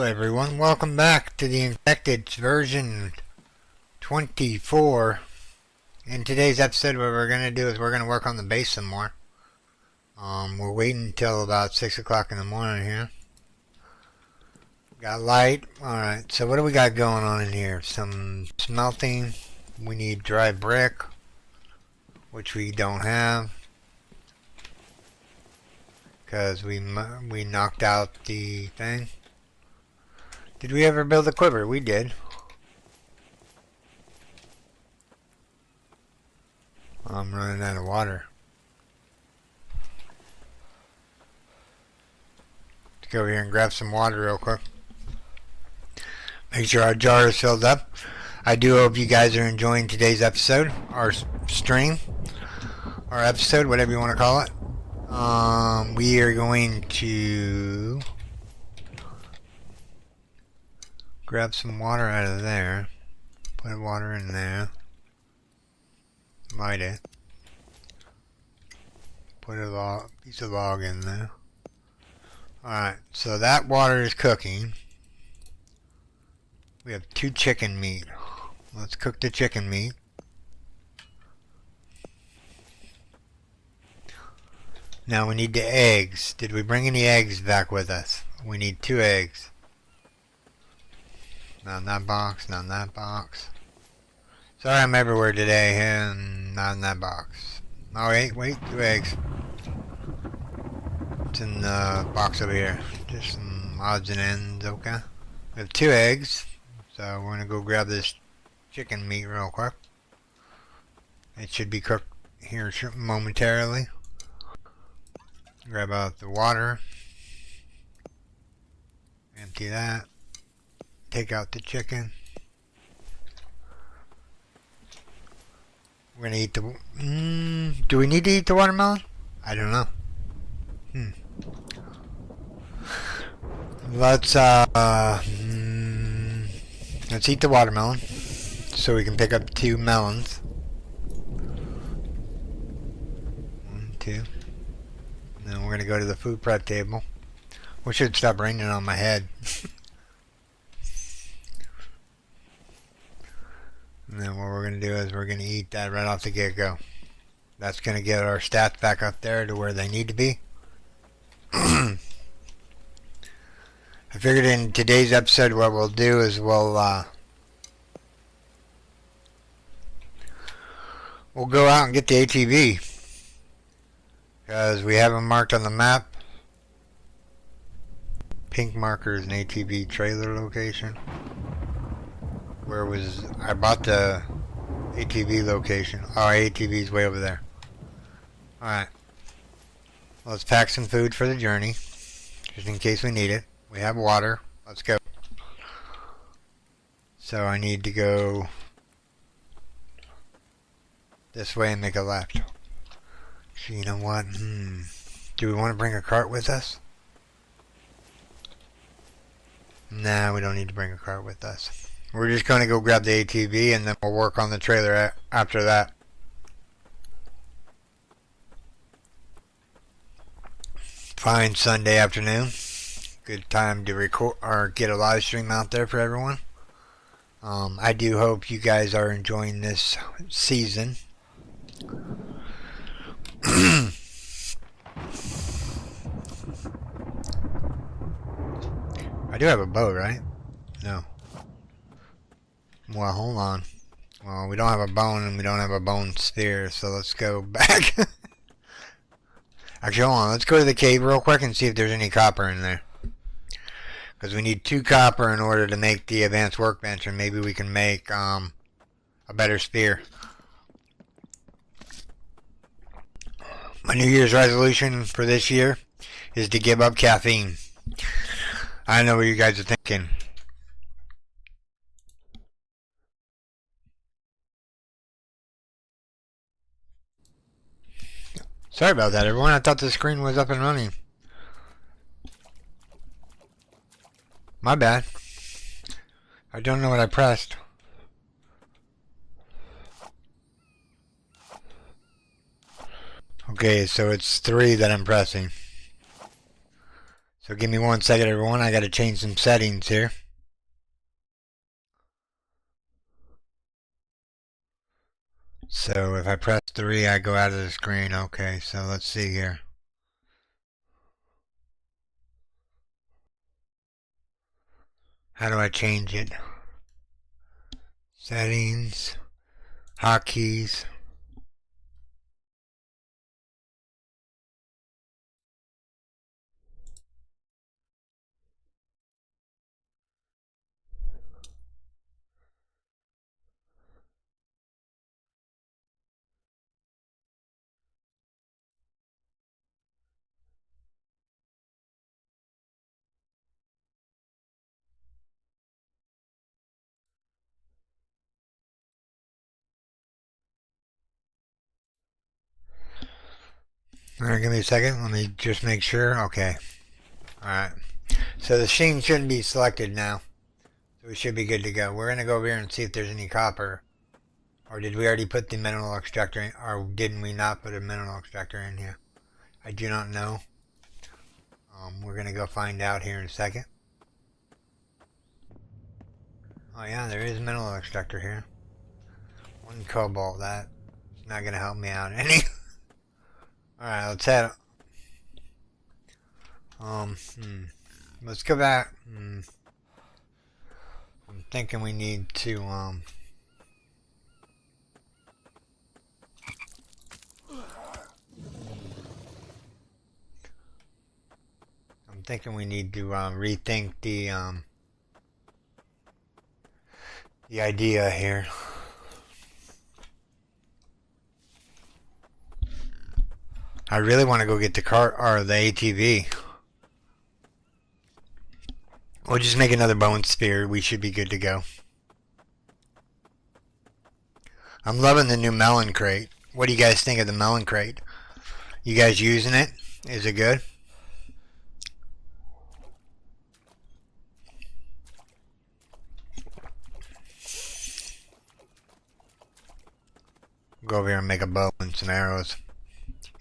Everyone, welcome back to the Infected version 24. In today's episode, what we're going to do is we're going to work on the base some more. We're waiting until about 6 o'clock in the morning here. Got light. Alright, so what do we got going on in here? Some smelting. We need dry brick, which we don't have, because we knocked out the thing. Did we ever build a quiver? We did. I'm running out of water. Let's go over here and grab some water real quick. Make sure our jar is filled up. I do hope you guys are enjoying today's episode, our stream, or episode, whatever you want to call it. We are going to grab some water out of there, put water in there, light it, put a piece of log in there. Alright, so that water is cooking. We have 2 chicken meat. Let's cook the chicken meat. Now we need the eggs. Did we bring any eggs back with us? We need 2 eggs. Not in that box, not in that box. Sorry I'm everywhere today, and not in that box. Oh wait, 2 eggs. It's in the box over here. Just some odds and ends, okay? We have 2 eggs, so we're gonna go grab this chicken meat real quick. It should be cooked here momentarily. Grab out the water. Empty that. Take out the chicken. We're gonna eat the... do we need to eat the watermelon? I don't know. Let's eat the watermelon so we can pick up 2 melons. 1, 2. And then we're gonna go to the food prep table. We should stop raining on my head. And then what we're going to do is we're going to eat that right off the get-go. That's going to get our stats back up there to where they need to be. I figured in today's episode what we'll do is we'll go out and get the ATV. Because we have them marked on the map. Pink marker is an ATV trailer location. Where was I bought the ATV location? Oh, ATV's way over there. Alright. Let's pack some food for the journey. Just in case we need it. We have water. Let's go. So I need to go this way and make a left. So you know what? Do we want to bring a cart with us? Nah, we don't need to bring a cart with us. We're just going to go grab the ATV and then we'll work on the trailer after that. Fine Sunday afternoon. Good time to record or get a live stream out there for everyone. I do hope you guys are enjoying this season. I do have a bow, right? No. Well, hold on. Well, we don't have a bone and we don't have a bone spear, so let's go back. Actually, hold on. Let's go to the cave real quick and see if there's any copper in there. Because we need 2 copper in order to make the advanced workbench, and maybe we can make a better spear. My New Year's resolution for this year is to give up caffeine. I know what you guys are thinking. Sorry about that, everyone. I thought the screen was up and running. My bad. I don't know what I pressed. Okay, so it's 3 that I'm pressing. So give me 1 second, everyone. I got to change some settings here. So if I press 3, I go out of the screen. Okay, so let's see here. How do I change it? Settings, hotkeys. Alright, give me a second. Let me just make sure. Okay. Alright. So the sheen shouldn't be selected now. So we should be good to go. We're going to go over here and see if there's any copper. Or did we already put the mineral extractor in? Or didn't we not put a mineral extractor in here? I do not know. We're going to go find out here in a second. Oh yeah, there is a mineral extractor here. 1 cobalt. That's not going to help me out any. Alright, let's head. Let's go back. I'm thinking we need to, I'm thinking we need to, rethink the idea here. I really want to go get the car, or the ATV. We'll just make another bone spear. We should be good to go. I'm loving the new melon crate. What do you guys think of the melon crate? You guys using it? Is it good? Go over here and make a bow and some arrows.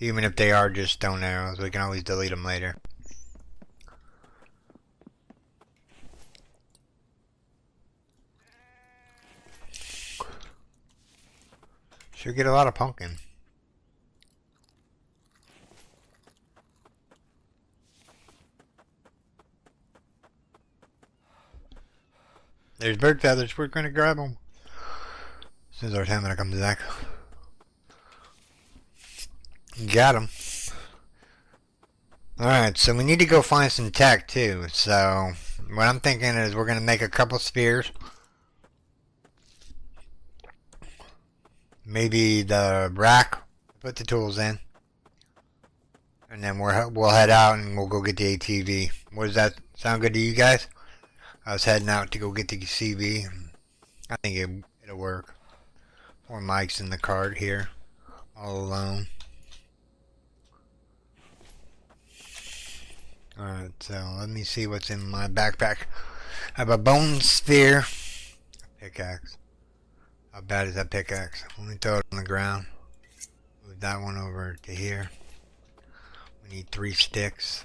Even if they are just stone arrows, we can always delete them later. Should get a lot of pumpkin. There's bird feathers. We're going to grab them. As soon as our stamina comes back. Got him. Alright, so we need to go find some tech too. So, what I'm thinking is we're going to make a couple spears. Maybe the rack. Put the tools in. And then we'll head out and we'll go get the ATV. Does that sound good to you guys? I was heading out to go get the CB. I think it'll work. Poor Mike's in the cart here. All alone. Alright, so let me see what's in my backpack. I have a bone spear. A pickaxe. How bad is that pickaxe? Let me throw it on the ground. Move that one over to here. We need 3 sticks.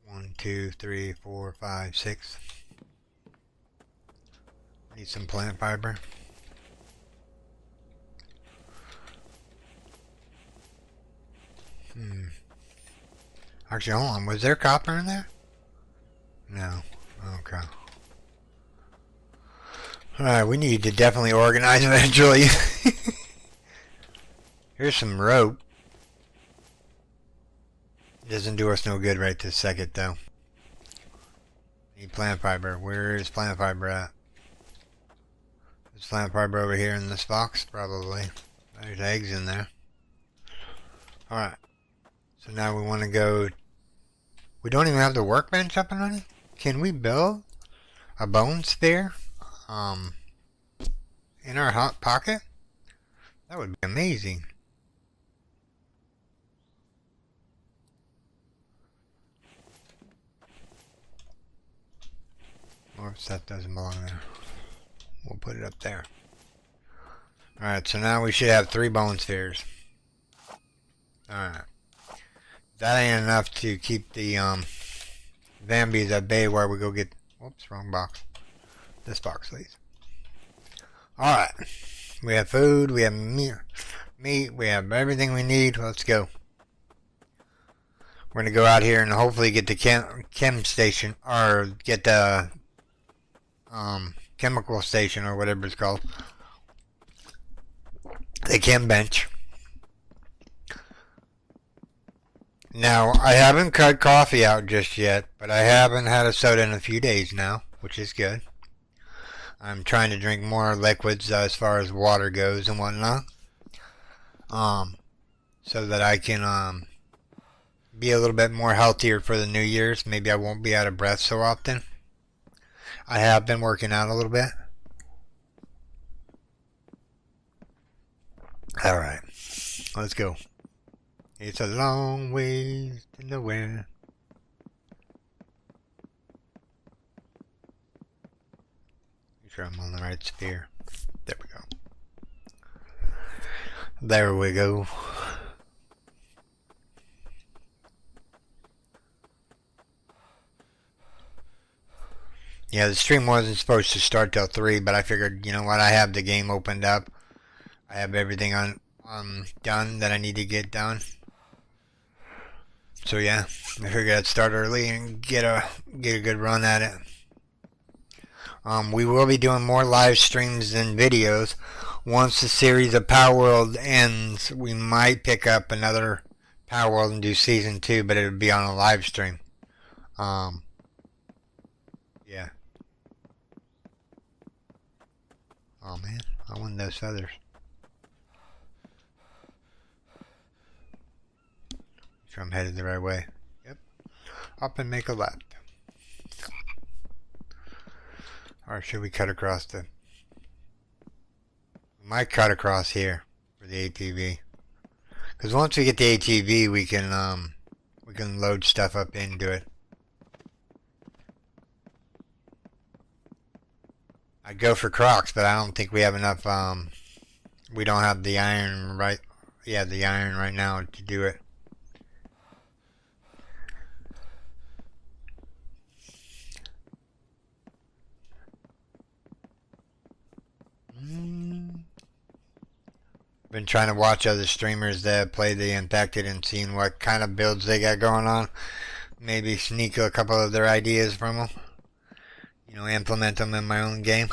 1, 2, 3, 4, 5, 6. Need some plant fiber. Actually, hold on. Was there copper in there? No. Okay. Alright, we need to definitely organize eventually. Here's some rope. Doesn't do us no good right this second, though. Need plant fiber. Where is plant fiber at? Is plant fiber over here in this box? Probably. There's eggs in there. Alright. So now we want to go... We don't even have the workbench up and running? Can we build a bone spear? In our hot pocket? That would be amazing. Oops, that doesn't belong there. We'll put it up there. Alright, so now we should have 3 bone spheres. Alright. That ain't enough to keep the zombies at bay while we go get... Whoops, wrong box. This box, please. Alright. We have food, we have meat, we have everything we need. Let's go. We're going to go out here and hopefully get the chem station, or get the chemical station, or whatever it's called. The chem bench. Now, I haven't cut coffee out just yet, but I haven't had a soda in a few days now, which is good. I'm trying to drink more liquids as far as water goes and whatnot. So that I can be a little bit more healthier for the New Year's. Maybe I won't be out of breath so often. I have been working out a little bit. Alright, let's go. It's a long ways to nowhere. Make sure I'm on the right sphere. There we go. There we go. Yeah, the stream wasn't supposed to start till 3, but I figured, you know what, I have the game opened up. I have everything done that I need to get done. So yeah, I figured I'd start early and get a good run at it. We will be doing more live streams than videos. Once the series of Power World ends, we might pick up another Power World and do Season 2, but it would be on a live stream. Yeah. Oh man, I want those feathers. Sure I'm headed the right way. Yep. Up and make a left. Or should we cut across the... We might cut across here for the ATV. Because once we get the ATV, we can load stuff up into it. I'd go for Crocs, but I don't think we have enough, we don't have the iron right... Yeah, the iron right now to do it. Been trying to watch other streamers that play the Infected and seeing what kind of builds they got going on. Maybe sneak a couple of their ideas from them. You know, implement them in my own game.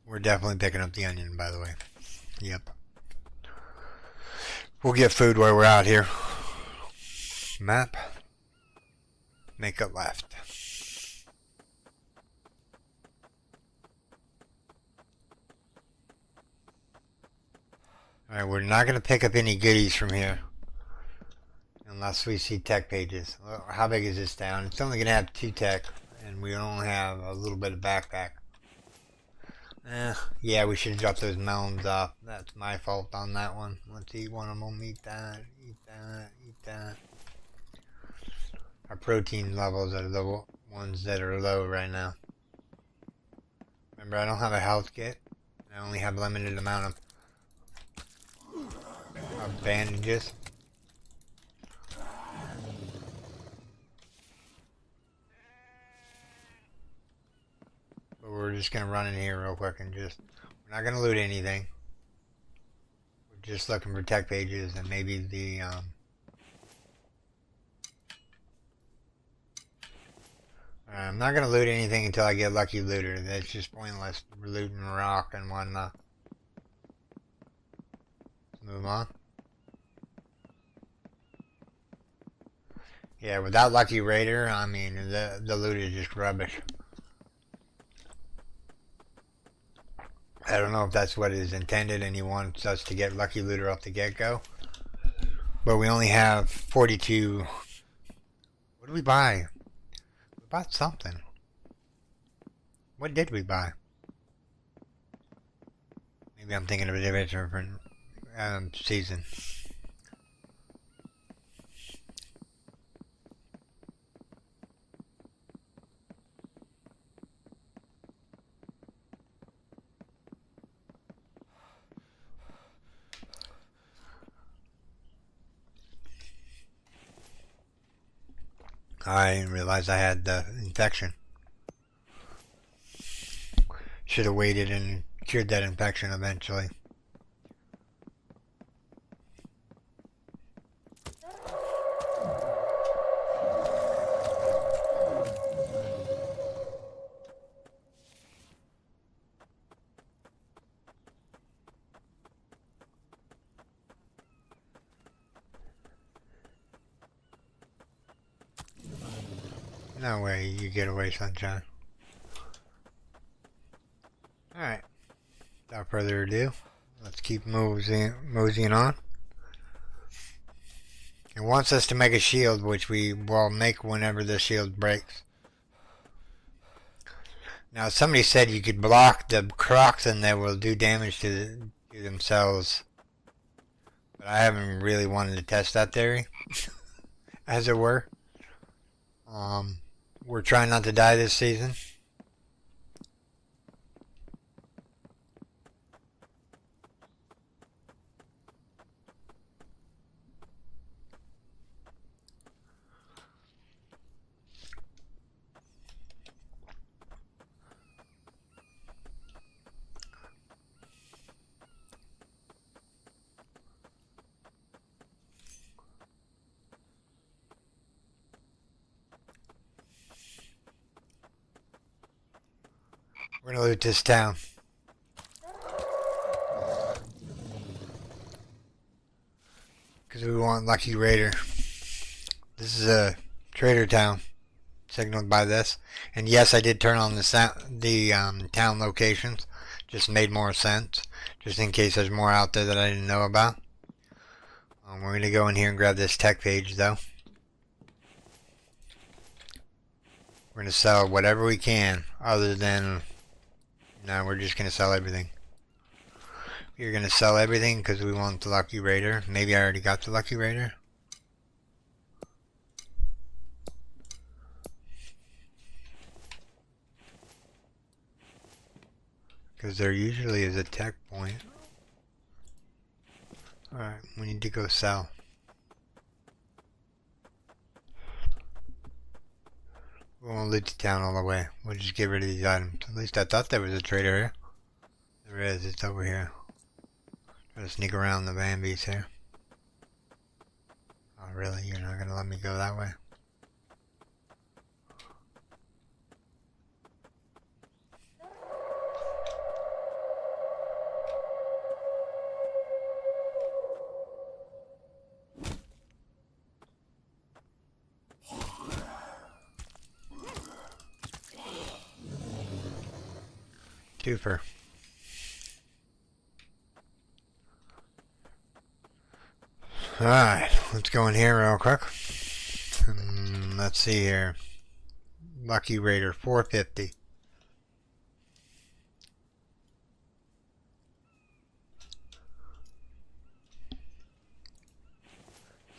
We're definitely picking up the onion, by the way. Yep. We'll get food while we're out here. Map. Make a left. Alright, we're not going to pick up any goodies from here. Unless we see tech pages. Well, how big is this town? It's only going to have 2 tech. And we only have a little bit of backpack. Yeah, we should drop those melons off. That's my fault on that one. Let's eat one of them. Eat that, eat that, eat that. Our protein levels are the ones that are low right now. Remember, I don't have a health kit. I only have a limited amount of bandages. But we're just going to run in here real quick and just... We're not going to loot anything. We're just looking for tech pages and maybe the... I'm not going to loot anything until I get Lucky Looter. That's just pointless. We're looting rock and whatnot. Let's move on. Yeah, without Lucky Raider, I mean, the loot is just rubbish. I don't know if that's what is intended and he wants us to get Lucky Looter off the get-go. But we only have 42... What did we buy? We bought something. What did we buy? Maybe I'm thinking of a different season. I didn't realize I had the infection. Should have waited and cured that infection eventually. No way you get away, sunshine. Alright. Without further ado, let's keep moseying on. It wants us to make a shield, which we will make whenever the shield breaks. Now, somebody said you could block the crocs and they will do damage to themselves. But I haven't really wanted to test that theory, as it were. We're trying not to die this season. We're gonna loot this town. Because we want Lucky Raider. This is a trader town, signaled by this. And yes, I did turn on the town locations. Just made more sense. Just in case there's more out there that I didn't know about. We're gonna go in here and grab this tech page though. We're gonna sell whatever we can, other than... No, we're just gonna sell everything. We're gonna sell everything because we want the Lucky Raider. Maybe I already got the Lucky Raider. Because there usually is a tech point. Alright, we need to go sell. We won't loot the town all the way. We'll just get rid of these items. At least I thought there was a trader here. There is, it's over here. Try to sneak around the Bambies here. Oh really? You're not gonna let me go that way? Twofer. Alright, let's go in here real quick. Let's see here. Lucky Raider, 450.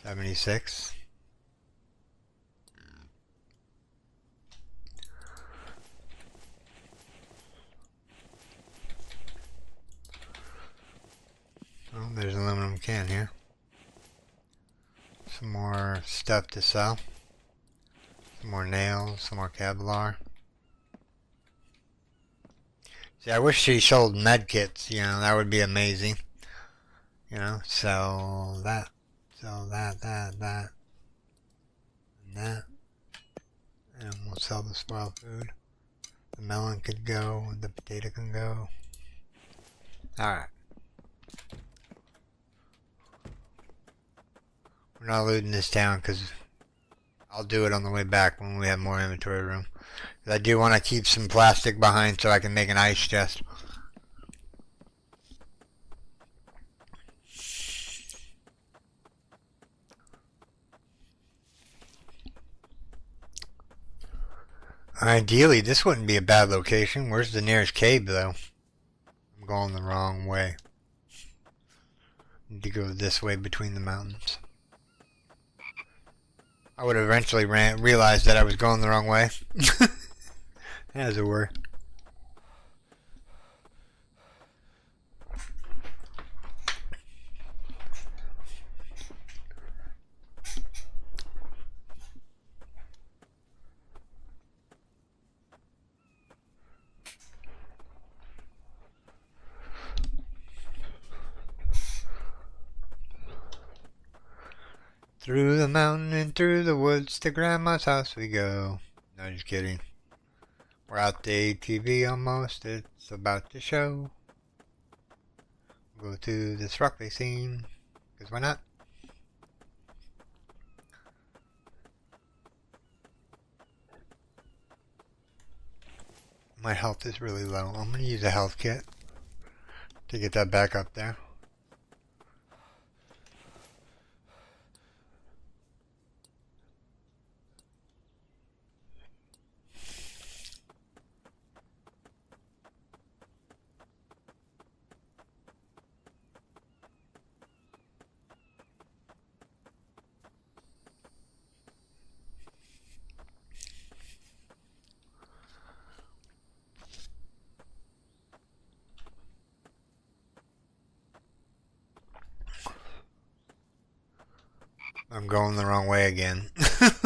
$76. Oh, there's an aluminum can here. Some more stuff to sell. Some more nails, some more Kevlar. See, I wish she sold med kits, you know, that would be amazing. You know, sell that, that, and that. And we'll sell the spoiled food. The melon could go, the potato can go. Alright. We're not looting this town because I'll do it on the way back when we have more inventory room. I do want to keep some plastic behind so I can make an ice chest. Ideally, this wouldn't be a bad location. Where's the nearest cave, though? I'm going the wrong way. Need to go this way between the mountains. I would have eventually realized that I was going the wrong way. As it were. Through the mountain and through the woods to Grandma's house we go. No, just kidding. We're out the ATV almost. It's about to show. We'll go to this rock scene. Because why not? My health is really low. I'm going to use a health kit to get that back up there. I'm going the wrong way again. I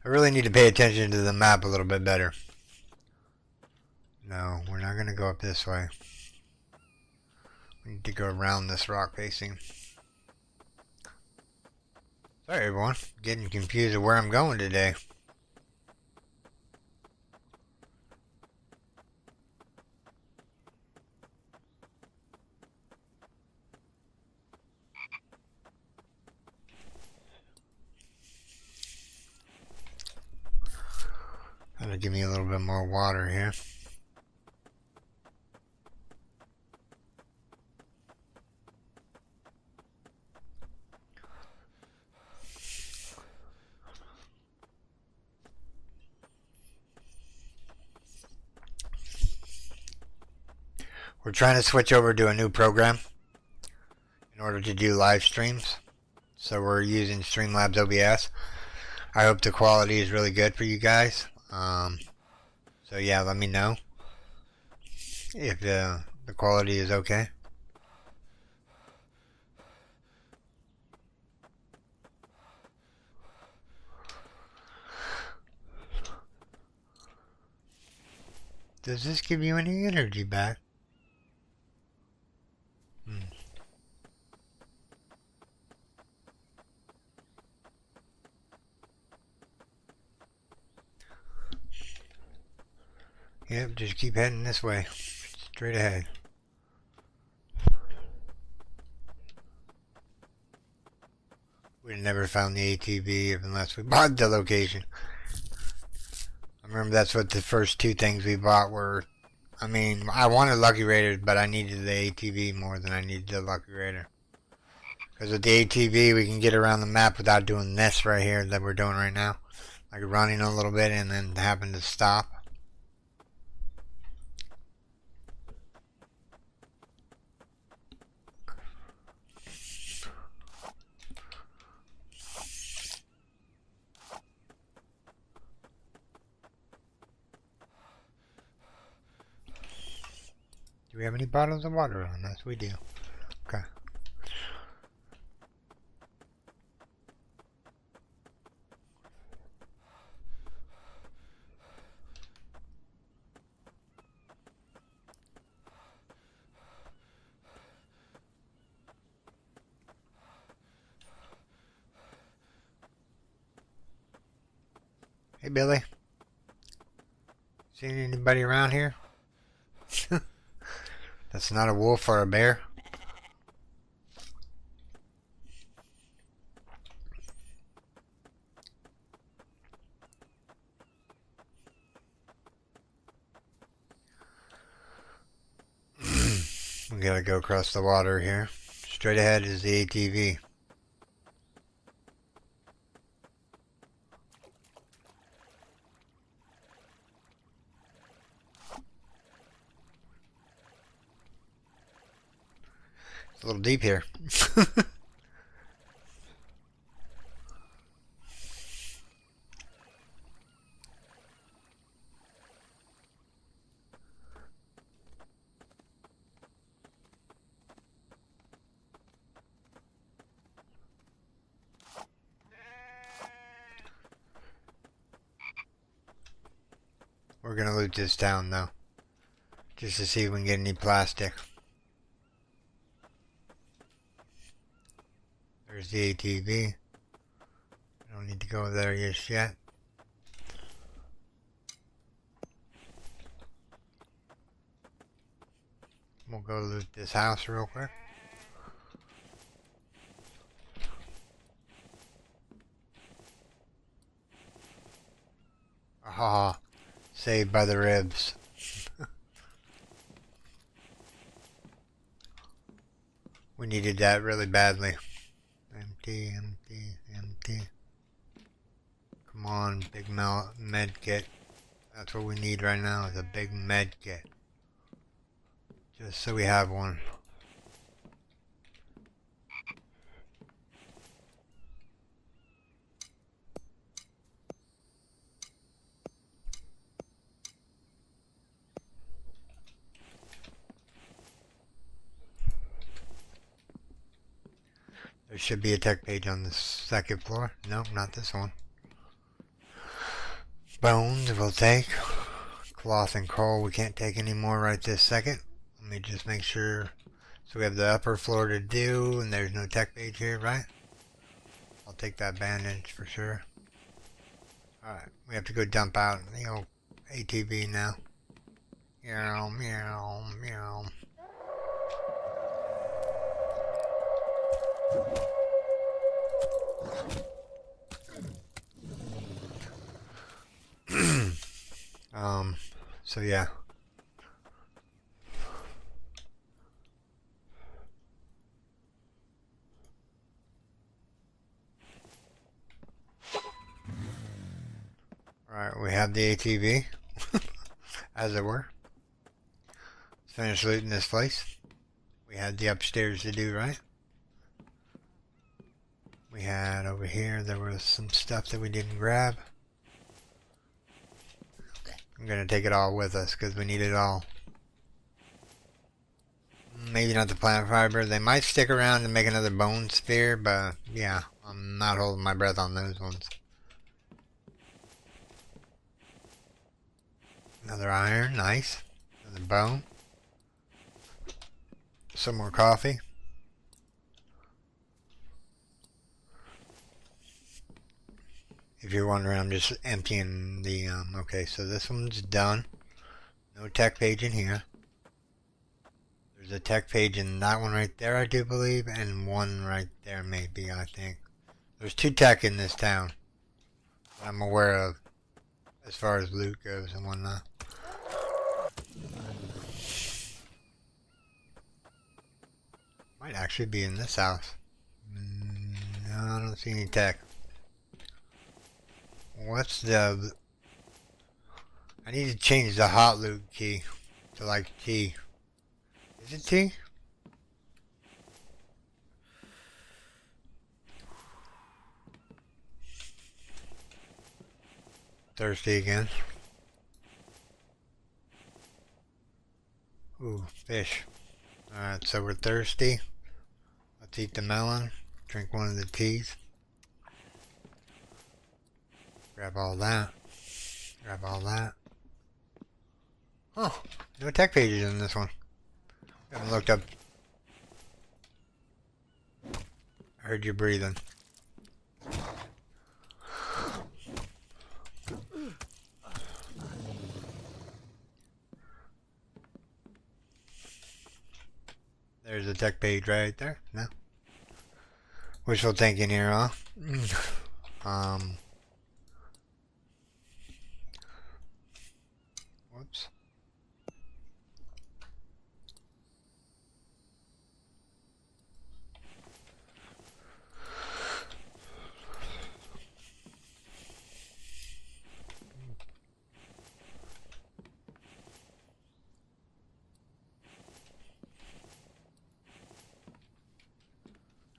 really need to pay attention to the map a little bit better. No, we're not going to go up this way. We need to go around this rock facing. Sorry everyone, getting confused of where I'm going today. That'll give me a little bit more water here. We're trying to switch over to a new program in order to do live streams. So we're using Streamlabs OBS. I hope the quality is really good for you guys. So yeah, let me know if the quality is okay. Does this give you any energy back? Yep, just keep heading this way. Straight ahead. We'd never found the ATV unless we bought the location. I remember that's what the first two things we bought were. I mean, I wanted Lucky Raiders, but I needed the ATV more than I needed the Lucky Raider. Because with the ATV, we can get around the map without doing this right here that we're doing right now. Like running a little bit and then having to stop. Do we have any bottles of water on us? We do. Okay. Hey Billy. Seen anybody around here? That's not a wolf or a bear. We gotta go across the water here. Straight ahead is the ATV. It's a little deep here. We're gonna loot this town though, just to see if we can get any plastic. There's the ATV. I don't need to go there just yet. We'll go loot this house real quick. Aha, saved by the ribs. We needed that really badly. Empty, empty, empty. Come on, big med kit. That's what we need right now, is a big med kit. Just so we have one. There should be a tech page on the second floor. No, not this one. Bones we'll take. Cloth and coal we can't take anymore right this second. Let me just make sure. So we have the upper floor to do, and there's no tech page here, right? I'll take that bandage for sure. Alright, we have to go dump out the old ATV now. Meow, meow, meow. So yeah. Alright, we have the ATV, as it were. Let's finish looting this place. We had the upstairs to do, right? We had over here, there was some stuff that we didn't grab. I'm gonna take it all with us because we need it all. Maybe not the plant fiber. They might stick around and make another bone sphere, but yeah, I'm not holding my breath on those ones. Another iron, nice. Another bone. Some more coffee. If you're wondering, I'm just emptying the, okay, so this one's done. No tech page in here. There's a tech page in that one right there, I do believe, and one right there maybe, I think. There's 2 tech in this town that I'm aware of, as far as loot goes and whatnot. Might actually be in this house. No, I don't see any tech. What's the... I need to change the hot loot key to like T. Is it T? Thirsty again. Ooh, fish. Alright, so we're thirsty. Let's eat the melon. Drink one of the teas. Grab all that. Grab all that. Oh, no tech pages in this one. Haven't looked up. I heard you breathing. There's a tech page right there. No. Wishful thinking here, huh? Whoops.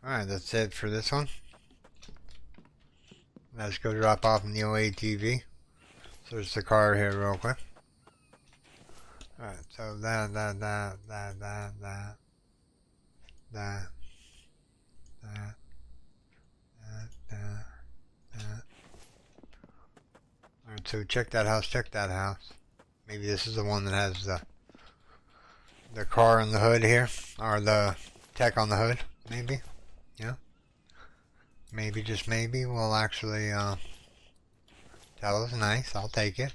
Alright, that's it for this one. Let's go drop off in the OATV. So there's the car here real quick. Alright, so that. Alright, so check that house. Maybe this is the one that has the car on the hood here. Or the tech on the hood, maybe. Yeah. maybe, just maybe, will actually tell us nice. I'll take it.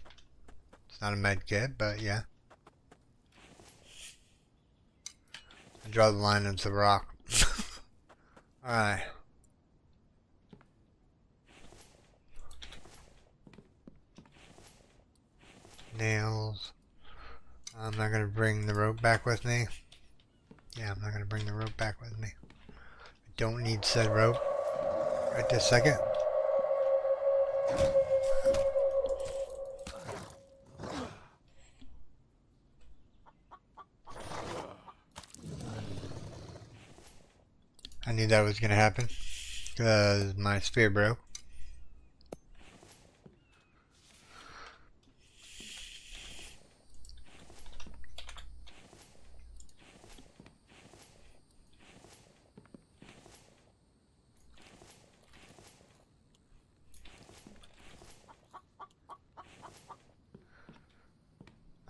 It's not a med kit, but yeah. I draw the line into the rock. Alright. Nails. I'm not going to bring the rope back with me. Yeah, I'm not going to bring the rope back with me. I don't need said rope right this second. I knew that was going to happen because my spear broke.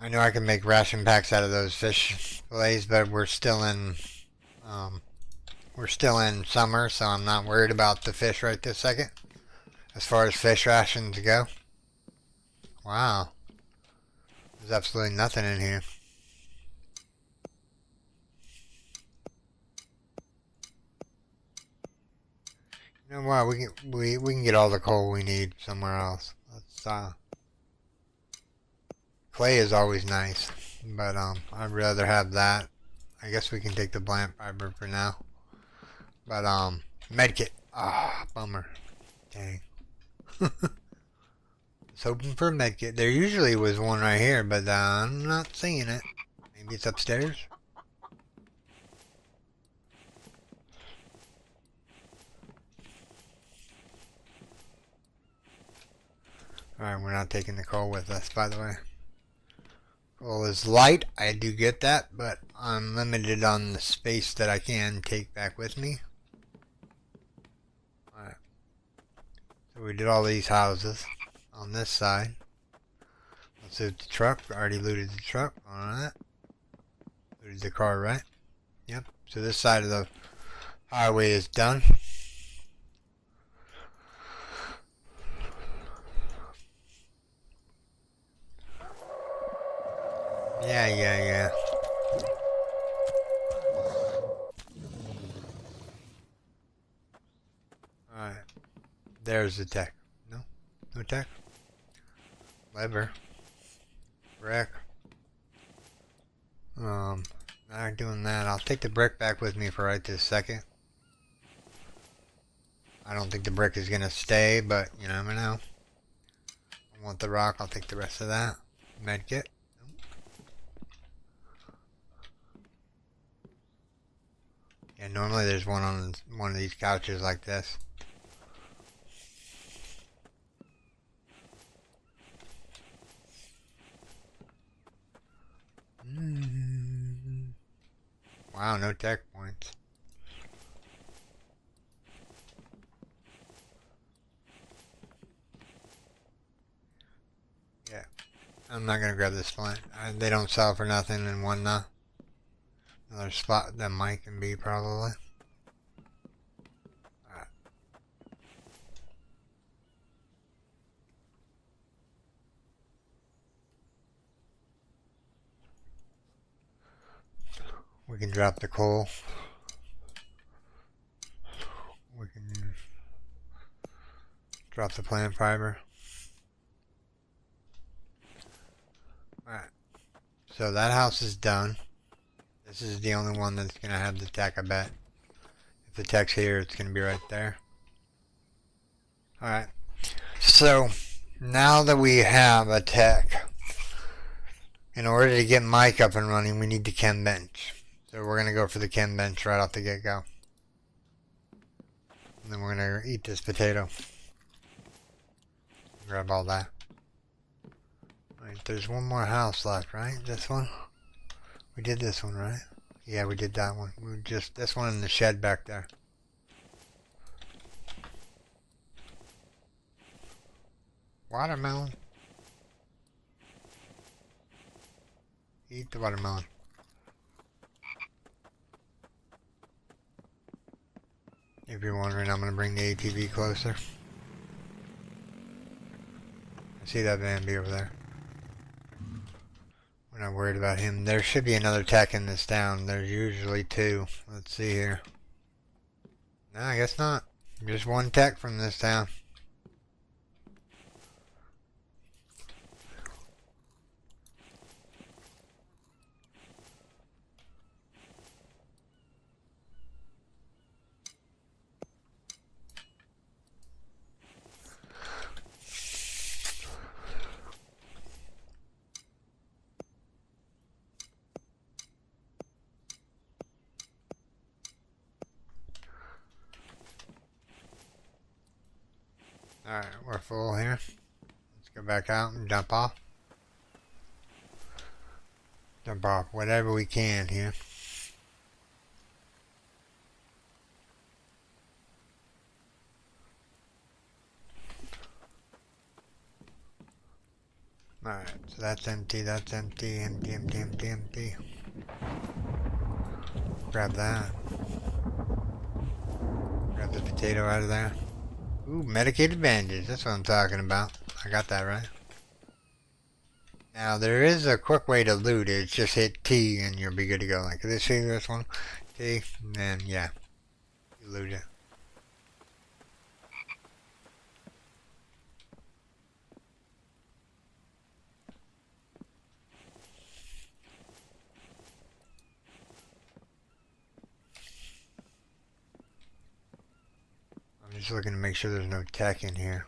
I know I can make ration packs out of those fish fillets, but we're still in summer, so I'm not worried about the fish right this second. As far as fish rations go. Wow. There's absolutely nothing in here. You know what? We can get all the coal we need somewhere else. Let's clay is always nice, but I'd rather have that. I guess we can take the plant fiber for now. But medkit. Ah, bummer. Dang. I was hoping for a medkit. There usually was one right here, but I'm not seeing it. Maybe it's upstairs. Alright, we're not taking the coal with us, by the way. Coal is light, I do get that, but I'm limited on the space that I can take back with me. Alright. So we did all these houses on this side. Let's loot the truck. Already looted the truck. Alright. Looted the car, right? Yep. So this side of the highway is done. Yeah. Alright. There's the tech. No? No tech? Lever. Brick. Not doing that. I'll take the brick back with me for right this second. I don't think the brick is gonna stay, but you never know. I want the rock, I'll take the rest of that. Medkit. Yeah, normally there's one on one of these couches like this. Wow, no tech points. Yeah, I'm not gonna grab this plant. They don't sell for nothing in one another spot that might can be probably. Alright. We can drop the coal. We can drop the plant fiber. Alright. So that house is done. This is the only one that's going to have the tech, I bet. If the tech's here, it's going to be right there. Alright. So, now that we have a tech, in order to get Mike up and running, we need the chem bench. So we're going to go for the chem bench right off the get-go. And then we're going to eat this potato. Grab all that. Alright, there's one more house left, right? This one? We did this one, right? Yeah, we did that one. We just this one in the shed back there. Watermelon. Eat the watermelon. If you're wondering, I'm going to bring the ATV closer. I see that van be over there. We're not worried about him. There should be another tech in this town. There's usually two. Let's see here. No, I guess not. Just one tech from this town. Alright, we're full here. Let's go back out and dump off. Dump off whatever we can here. Alright, so that's empty, empty. Grab that. Grab the potato out of there. Ooh, medicated bandages, that's what I'm talking about. I got that right. Now, there is a quick way to loot it. It's just hit T and you'll be good to go. Like, see this one? T, and then, yeah. You loot it. I'm just looking to make sure there's no tech in here.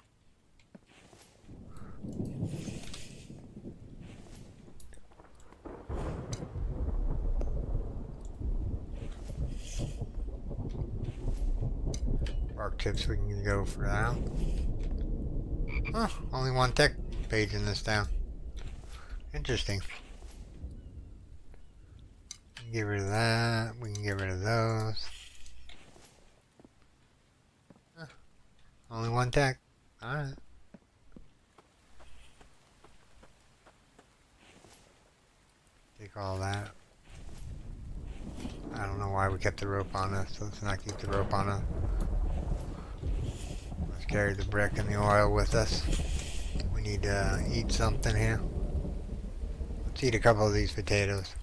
Bark tips, we can go for that. Huh, only one tech page in this town. Interesting. Get rid of that. We can get rid of those. Huh, only one tech. Alright. Take all that. I don't know why we kept the rope on us, so let's not keep the rope on us. Let's carry the brick and the oil with us. We need to eat something here. Let's eat a couple of these potatoes.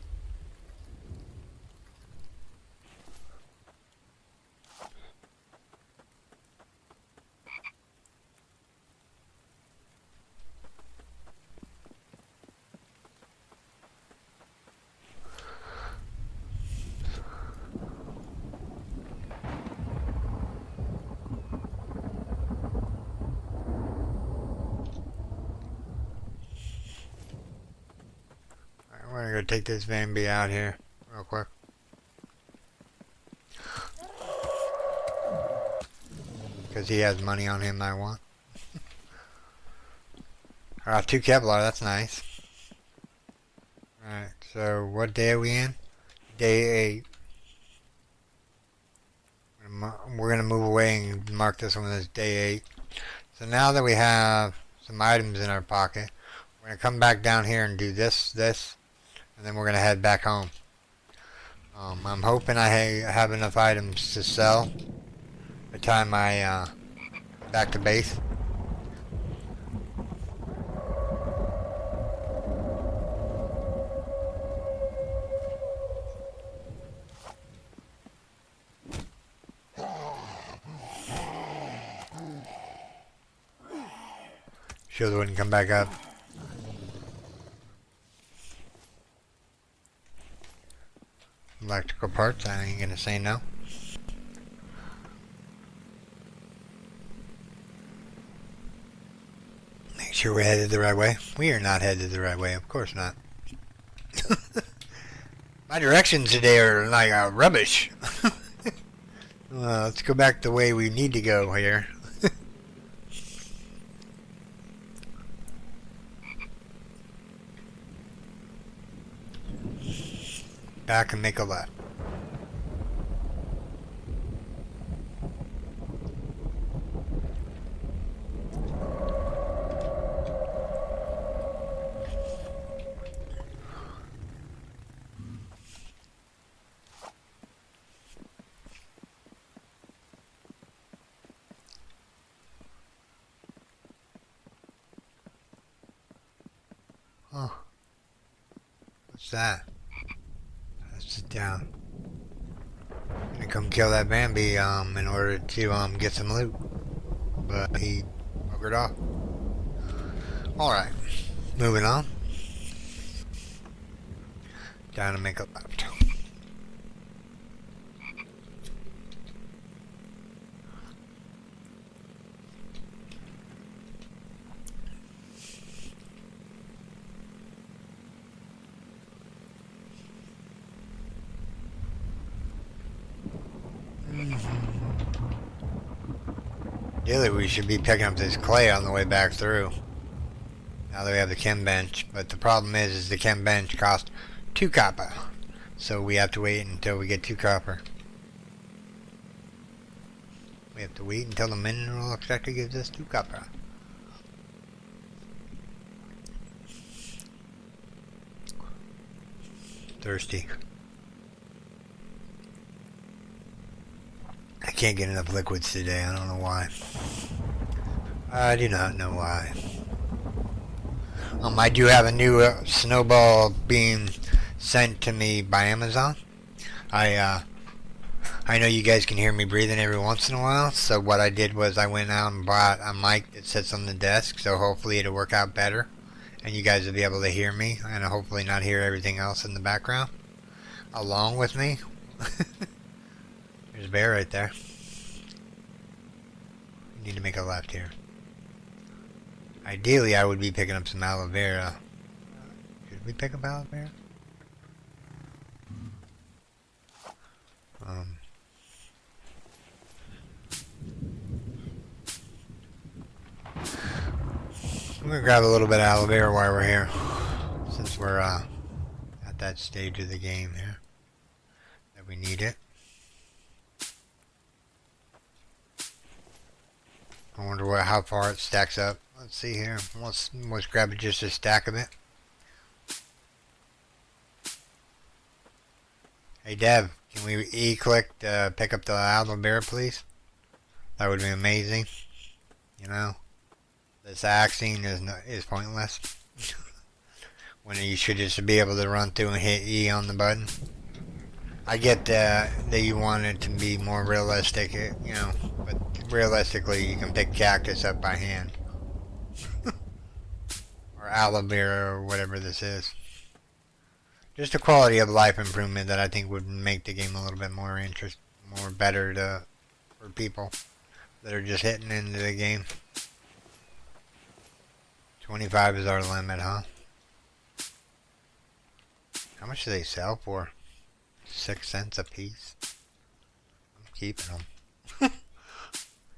We're gonna go take this Van B out here real quick. Because he has money on him I want. Alright, 2 Kevlar, that's nice. Alright, so what day are we in? Day 8. We're gonna move away and mark this one as day 8. So now that we have some items in our pocket, we're gonna come back down here and do this, and then we're gonna head back home. I'm hoping I have enough items to sell by the time I back to base. Shield wouldn't come back up. Electrical parts, I ain't gonna say no. Make sure we're headed the right way. We are not headed the right way, of course not. My directions today are like rubbish. Let's go back the way we need to go here. Back and make a left. What's that? Let's sit down. I'm gonna come kill that Bambi in order to get some loot. But he buggered off. Alright. Moving on. Down to make a left. Ideally, we should be picking up this clay on the way back through. Now that we have the chem bench, but the problem is the chem bench costs 2 copper, so we have to wait until we get 2 copper. We have to wait until the mineral extractor gives us 2 copper. Thirsty. I can't get enough liquids today. I don't know why. I do not know why. I do have a new snowball being sent to me by Amazon. I know you guys can hear me breathing every once in a while, so what I did was I went out and bought a mic that sits on the desk, so hopefully it'll work out better, and you guys will be able to hear me, and hopefully not hear everything else in the background along with me. There's a bear right there. We need to make a left here. Ideally, I would be picking up some aloe vera. Should we pick up aloe vera? I'm gonna grab a little bit of aloe vera while we're here, since we're at that stage of the game here that we need it. I wonder how far it stacks up. Let's see here. Let's grab just a stack of it. Hey Dev, can we E-click to pick up the aloe vera, please? That would be amazing. You know, this axing is pointless. When you should just be able to run through and hit E on the button. I get that you want it to be more realistic, you know, but realistically you can pick cactus up by hand. Or aloe vera or whatever this is. Just a quality of life improvement that I think would make the game a little bit more better for people that are just hitting into the game. 25 is our limit, huh? How much do they sell for? 6 cents a piece. I'm keeping them.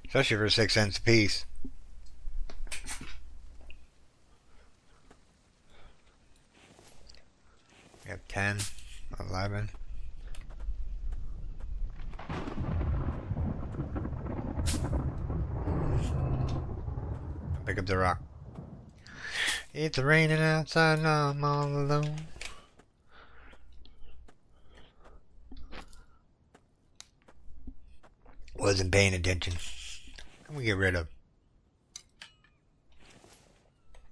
Especially for 6 cents a piece. We have 10, 11. Pick up the rock. It's raining outside and I'm all alone. Wasn't paying attention. What can we get rid of?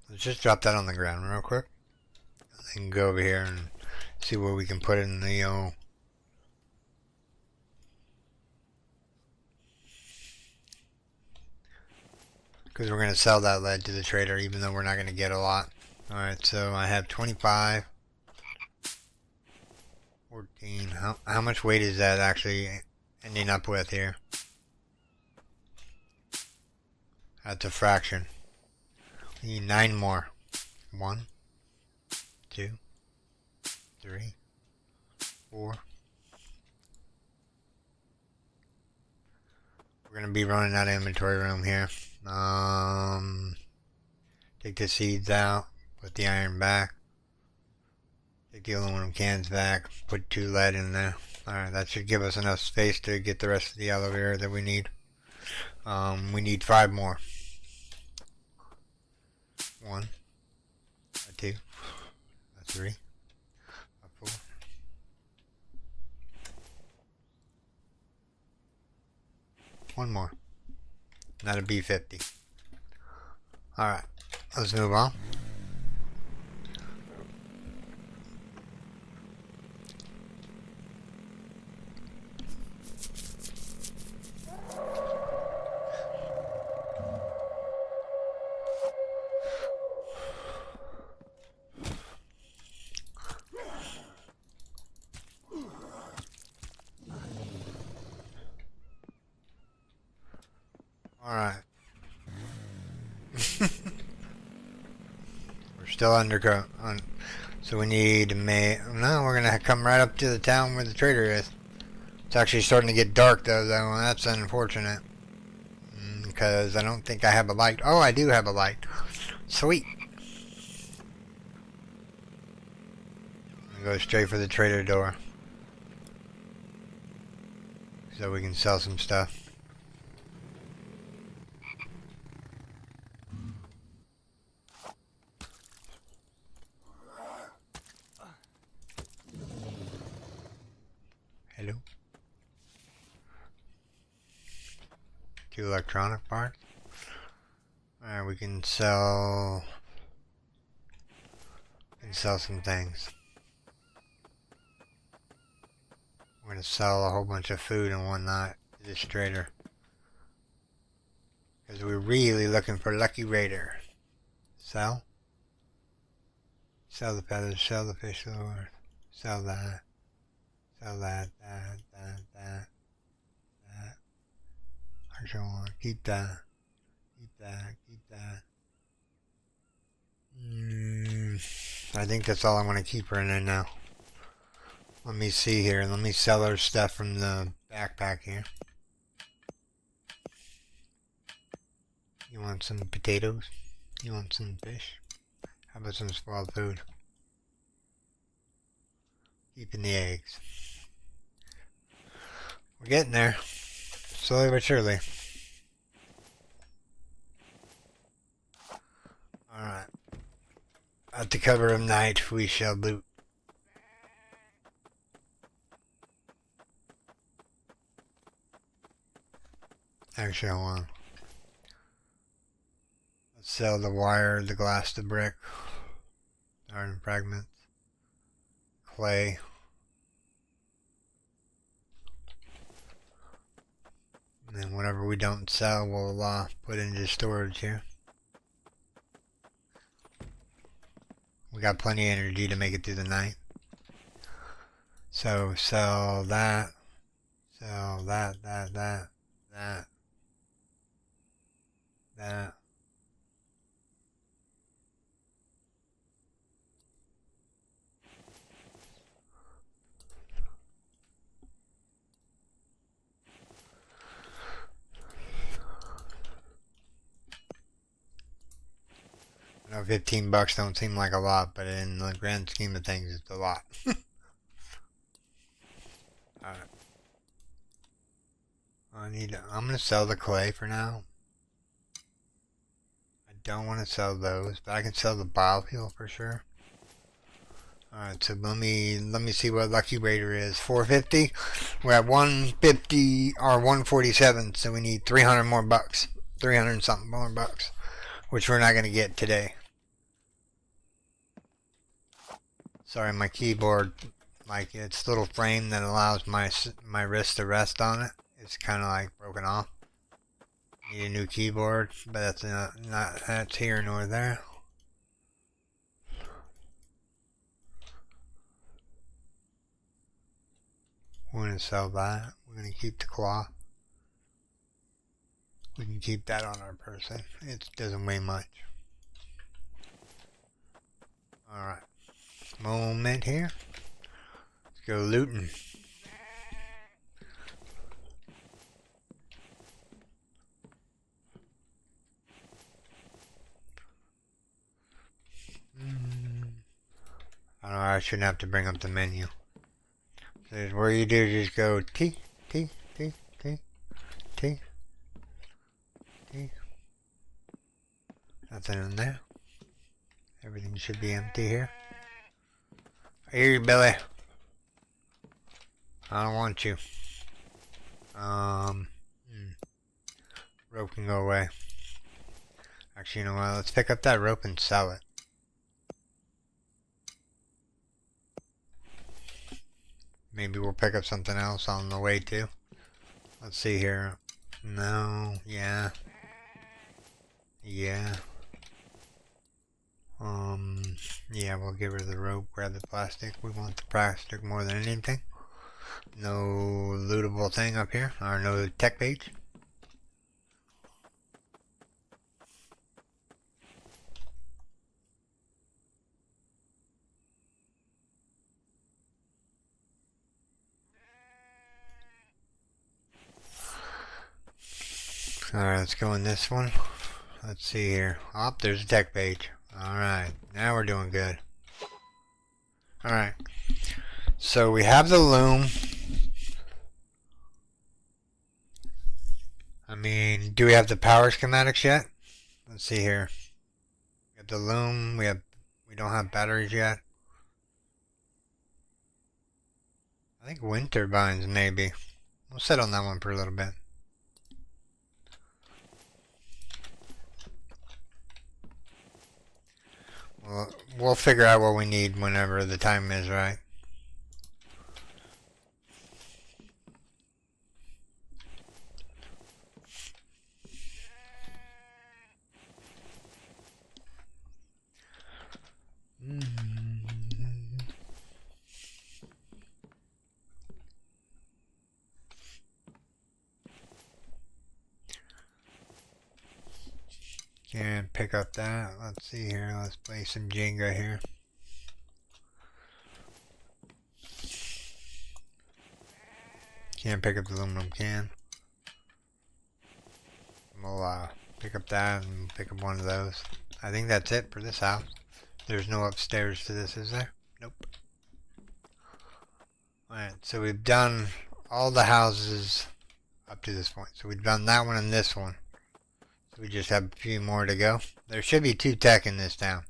Let's just drop that on the ground real quick. And go over here and see where we can put it in the because we're going to sell that lead to the trader even though we're not going to get a lot. Alright, so I have 25. 14. How much weight is that actually ending up with here? That's a fraction. We need 9 more. 1, 2, 3, 4. We're going to be running out of inventory room here. Take the seeds out. Put the iron back. Take the aluminum cans back. Put 2 lead in there. Alright, that should give us enough space to get the rest of the aloe vera that we need. We need 5 more. 1, 2, 3, 4. One more. That'll be 50. Alright, let's move on. Alright. We're still undercover. So we need to make... No, we're going to come right up to the town where the trader is. It's actually starting to get dark though, and that's unfortunate. Because I don't think I have a light. Oh, I do have a light. Sweet. I'm gonna go straight for the trader door. So we can sell some stuff. Hello. 2 electronic parts. Alright, we can sell some things. We're gonna sell a whole bunch of food and whatnot to this trader. Because we're really looking for Lucky Raider. Sell? Sell the feathers, sell the fish lure, sell that. Sell that. Actually, I want to keep that. Keep that. I think that's all I want to keep her in there now. Let me see here. Let me sell her stuff from the backpack here. You want some potatoes? You want some fish? How about some spoiled food? Keeping the eggs. We're getting there. Slowly but surely. Alright. At the cover of night, we shall loot. Actually, hold on. Let's sell the wire, the glass, the brick, iron fragments, clay. And then whatever we don't sell, we'll put into storage here. We got plenty of energy to make it through the night. So sell that, that. I know $15 don't seem like a lot, but in the grand scheme of things, it's a lot. Alright. I'm gonna sell the clay for now. I don't want to sell those, but I can sell the biofuel for sure. Alright, so let me see what Lucky Raider is. 450. We're at 150 or 147, so we need 300 more bucks. 300 and something more bucks, which we're not gonna get today. Sorry, my keyboard, like its little frame that allows my wrist to rest on it, it's kind of like broken off. Need a new keyboard, but that's here nor there. We're gonna sell that. We're gonna keep the cloth. We can keep that on our person. It doesn't weigh much. Alright. Moment here. Let's go looting. I don't know, I shouldn't have to bring up the menu. So where you do just go T. Nothing in there. Everything should be empty here. I hear you, Billy. I don't want you. Rope can go away. Actually, you know what? Let's pick up that rope and sell it. Maybe we'll pick up something else on the way too. Let's see here. No, yeah. Yeah, we'll give her the rope, grab the plastic. We want the plastic more than anything. No lootable thing up here, or no tech page. Alright, let's go in this one. Let's see here. Oh, there's a tech page. Alright, now we're doing good. Alright. So we have the loom. I mean, do we have the power schematics yet? Let's see here. We have the loom. We don't have batteries yet. I think wind turbines maybe. We'll sit on that one for a little bit. We'll figure out what we need whenever the time is right. Can't pick up that. Let's see here. Let's play some Jenga here. Can't pick up the aluminum can. We'll pick up that and pick up one of those. I think that's it for this house. There's no upstairs to this, is there? Nope. Alright, so we've done all the houses up to this point. So we've done that one and this one. So we just have a few more to go. There should be 2 tech in this town.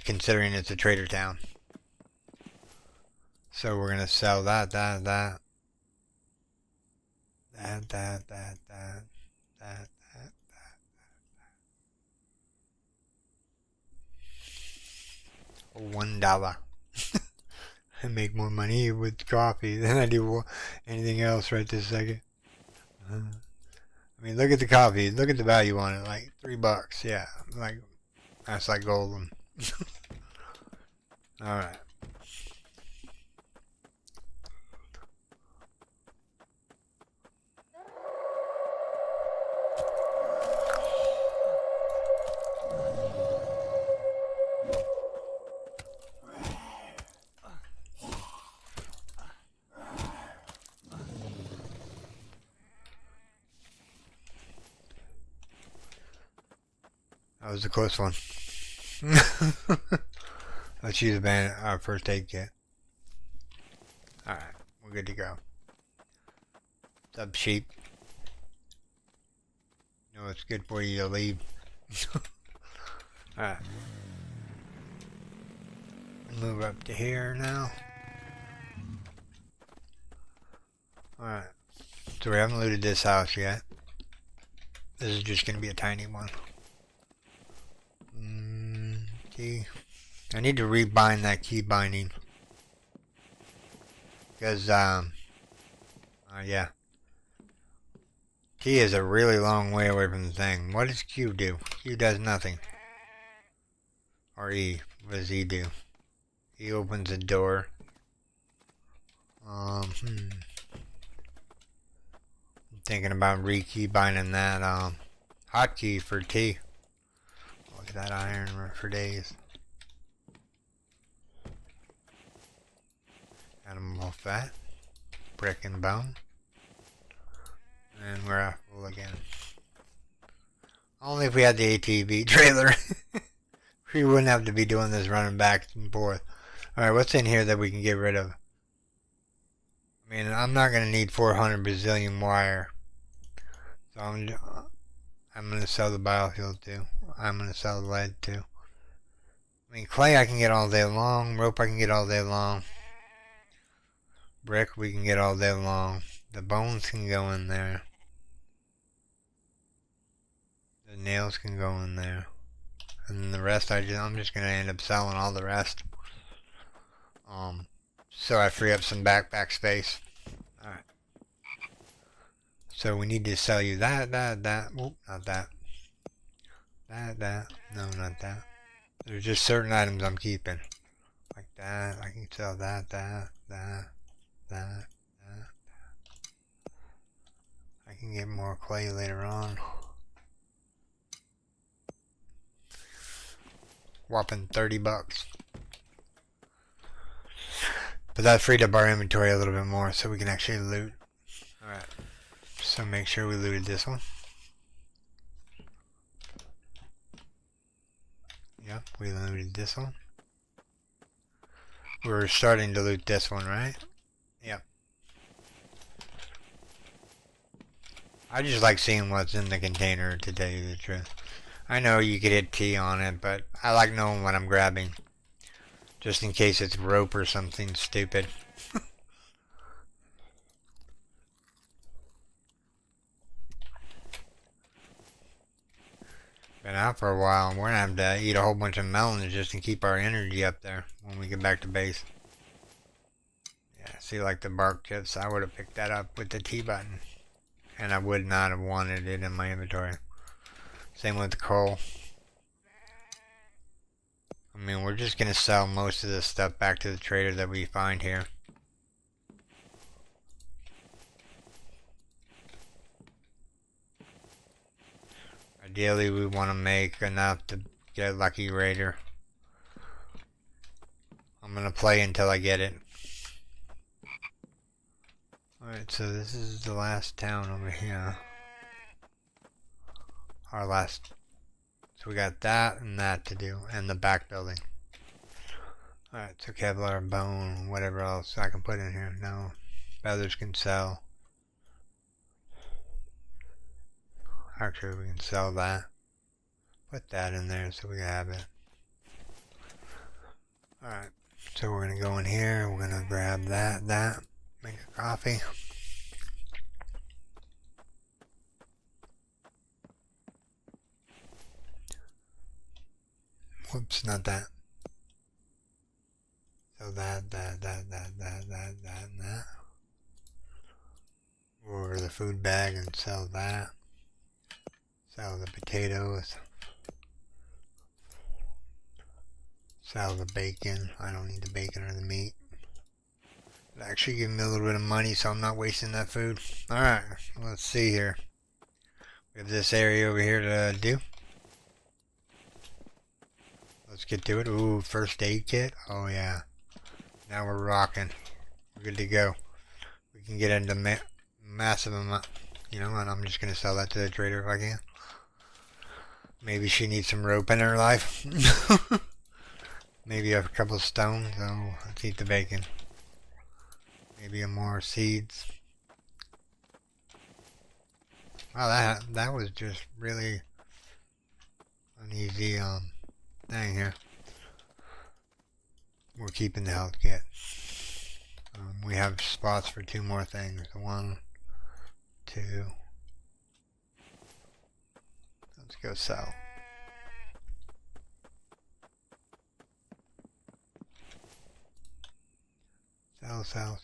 Considering it's a trader town. So we're gonna sell that. $1. I make more money with coffee than I do anything else right this second. I mean, look at the coffee. Look at the value on it. Like $3. Yeah, like that's like golden. All right. That was a close one. Let's use our first aid kit. Alright, we're good to go. What's up, sheep? You know it's good for you to leave. Alright. Move up to here now. Alright. So we haven't looted this house yet. This is just going to be a tiny one. I need to rebind that key binding. Because, yeah. T is a really long way away from the thing. What does Q do? Q does nothing. Or E. What does E do? E opens the door. I'm thinking about re-key binding that, hotkey for T. Look at that iron for days. Animal fat, brick and bone, and we're at full again. Only if we had the ATV trailer, we wouldn't have to be doing this running back and forth. Alright, what's in here that we can get rid of? I mean, I'm not going to need 400 Brazilian wire. So I'm going to sell the biofuel too. I'm going to sell the lead too. I mean, clay I can get all day long. Rope I can get all day long. Brick we can get all day long. The bones can go in there. The nails can go in there. And the rest I'm just going to end up selling all the rest. So I free up some backpack space. Alright. So we need to sell you that. Whoop, not that. That. No, not that. There's just certain items I'm keeping. Like that. I can sell that. I can get more clay later on. Whopping $30. But that freed up our inventory a little bit more so we can actually loot. Alright. So make sure we looted this one. Yep, we looted this one. We're starting to loot this one, right? Yep. I just like seeing what's in the container, to tell you the truth. I know you could hit T on it, but I like knowing what I'm grabbing. Just in case it's rope or something stupid. Been out for a while, and we're gonna have to eat a whole bunch of melons just to keep our energy up there when we get back to base. Yeah, see, like the bark chips, I would have picked that up with the T button. And I would not have wanted it in my inventory. Same with the coal. I mean, we're just gonna sell most of this stuff back to the trader that we find here. Ideally, we want to make enough to get a lucky raider. I'm gonna play until I get it. Alright, so this is the last town over here. Our last. So we got that and that to do, and the back building. Alright, so Kevlar, bone, whatever else I can put in here. No. Feathers can sell. Actually, we can sell that. Put that in there so we can have it. Alright, so we're gonna go in here, we're gonna grab that, make a coffee. Whoops, not that. So that, and that. Go over to the food bag and sell that. Sell the potatoes. Sell the bacon. I don't need the bacon or the meat. It actually give me a little bit of money, so I'm not wasting that food. Alright, let's see here. We have this area over here to do. Let's get to it. Ooh, first aid kit. Oh yeah. Now we're rocking. We're good to go. We can get into massive amount. You know, and I'm just gonna sell that to the trader if I can. Maybe she needs some rope in her life. Maybe a couple of stones. Oh, let's eat the bacon. Maybe more seeds. Wow, that was just really an easy thing here. We're keeping the health kit. We have spots for 2 more things. 1, 2. Let's go sell. Sell.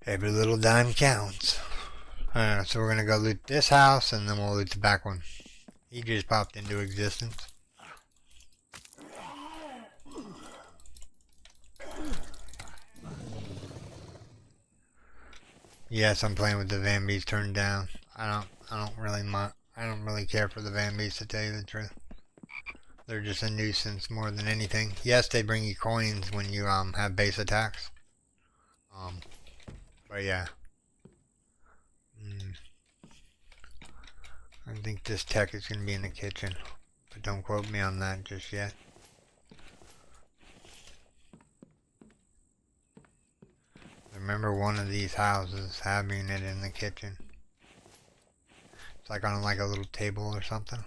Every little dime counts. Alright, so we're gonna go loot this house and then we'll loot the back one. He just popped into existence. Yes, I'm playing with the Van Bees turned down. I don't really care for the Van Bees, to tell you the truth. They're just a nuisance more than anything. Yes, they bring you coins when you have base attacks. But yeah. I think this tech is going to be in the kitchen. But don't quote me on that just yet. I remember one of these houses having it in the kitchen. It's like on like a little table or something.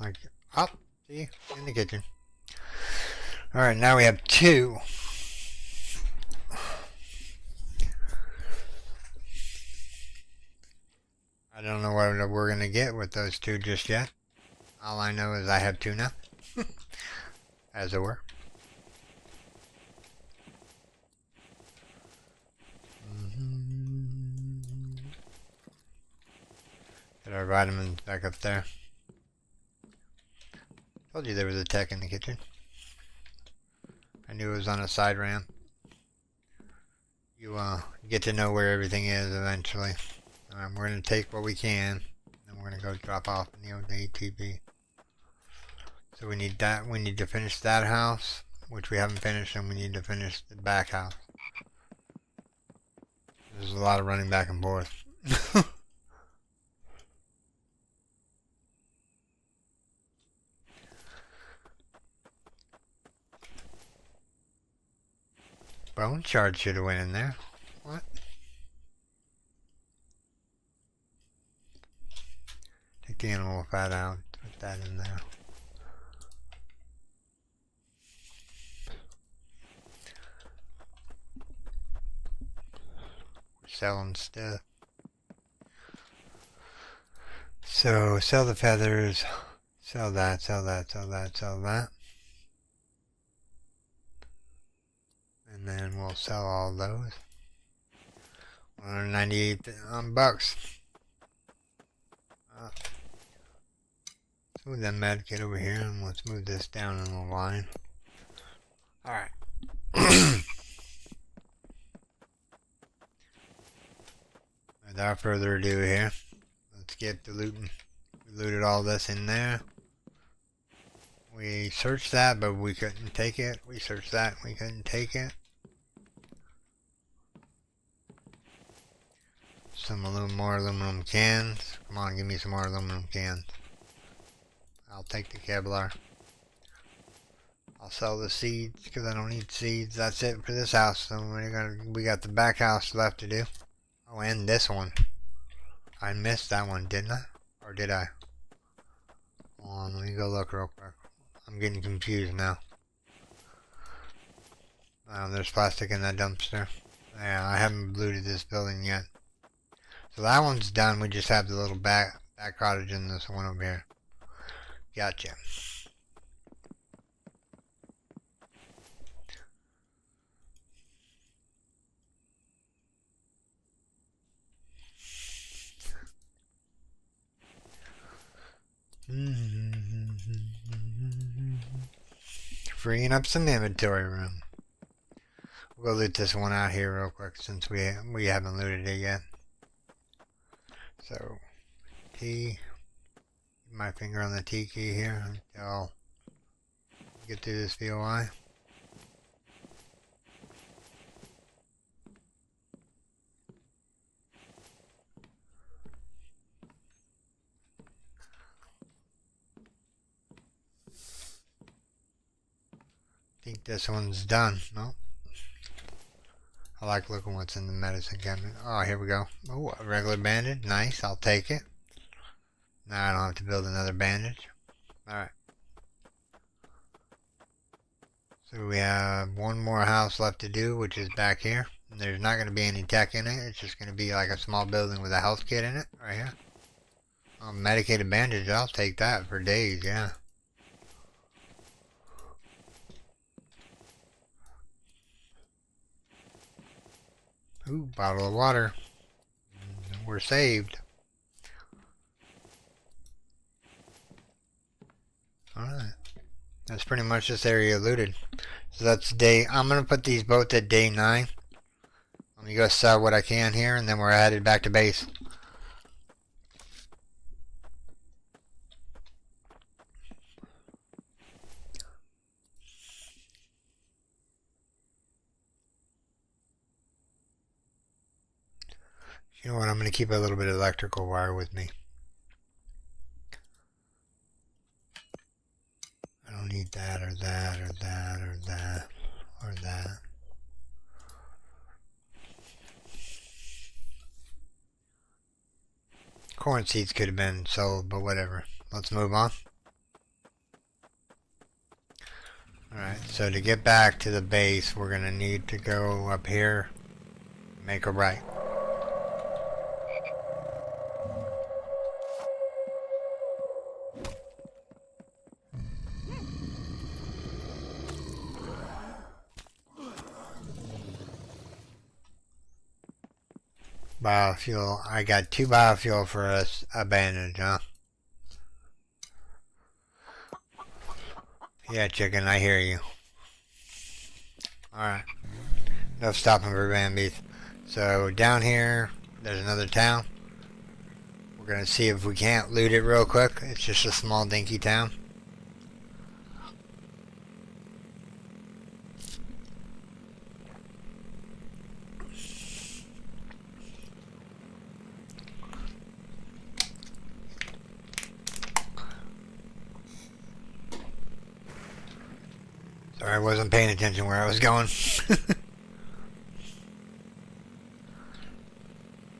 Like, oh, see, in the kitchen. Alright, now we have 2. I don't know what we're going to get with those 2 just yet. All I know is I have 2 now. As it were. Get our vitamins back up there. Told you there was a tech in the kitchen. I knew it was on a side ramp. You get to know where everything is eventually. We're going to take what we can, and we're going to go drop off in the ATV. So we need that. We need to finish that house, which we haven't finished, and we need to finish the back house. There's a lot of running back and forth. Bone shard should have went in there. What? Take the animal fat out. Put that in there. We're selling stuff. So sell the feathers. Sell that. Sell that. Sell that. Sell that. And then we'll sell all those. 198 bucks. Let's move that medkit over here, and let's move this down in the line. Alright. Without further ado here, let's get to looting. We looted all this in there. We searched that, but we couldn't take it. We searched that, we couldn't take it. Some more aluminum cans. Come on, give me some more aluminum cans. I'll take the Kevlar. I'll sell the seeds because I don't need seeds. That's it for this house. So we got the back house left to do. Oh, and this one. I missed that one, didn't I? Or did I? Hold on, let me go look real quick. I'm getting confused now. There's plastic in that dumpster. Yeah, I haven't looted this building yet. So that one's done. We just have the little back cottage in this one over here. Gotcha. Freeing up some inventory room. We'll loot this one out here real quick since we haven't looted it yet. So, T, my finger on the T key here until we get through this VOI. I think this one's done. Nope. I like looking what's in the medicine cabinet. Oh, here we go. Oh, a regular bandage. Nice. I'll take it. Now I don't have to build another bandage. Alright. So we have one more house left to do, which is back here. And there's not going to be any tech in it. It's just going to be like a small building with a health kit in it. Right here. Medicated bandage. I'll take that for days. Yeah. Ooh, bottle of water. We're saved. Alright. That's pretty much this area looted. So that's day... I'm going to put these both at day 9. Let me go sell what I can here, and then we're headed back to base. You know what, I'm going to keep a little bit of electrical wire with me. I don't need that or that or that or that or that. Corn seeds could have been sold, but whatever. Let's move on. Alright, so to get back to the base, we're going to need to go up here, make a right. Biofuel. I got 2 biofuel for a bandage, huh? Yeah, chicken, I hear you. Alright. No stopping for Bambies. So, down here, there's another town. We're gonna see if we can't loot it real quick. It's just a small dinky town. Sorry, I wasn't paying attention where I was going.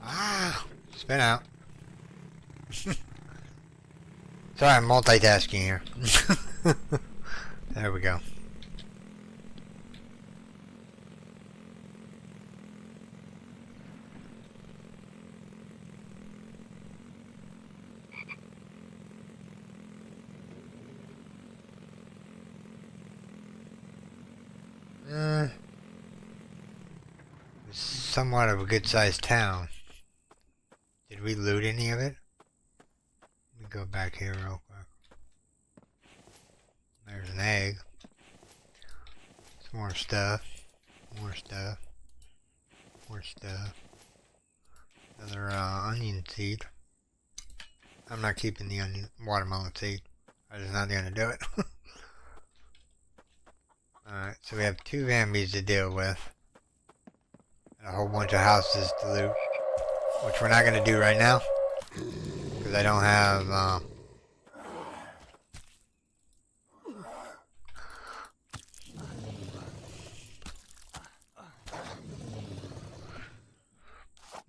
Ah, spin out. Sorry, I'm multitasking here. There we go. Somewhat of a good-sized town. Did we loot any of it? Let me go back here real quick. There's an egg. Some more stuff. More stuff. More stuff. Another onion seed. I'm not keeping the watermelon seed. I'm just not going to do it. Alright, so we have 2 zombies to deal with. And a whole bunch of houses to loot. Which we're not going to do right now. Because I don't have...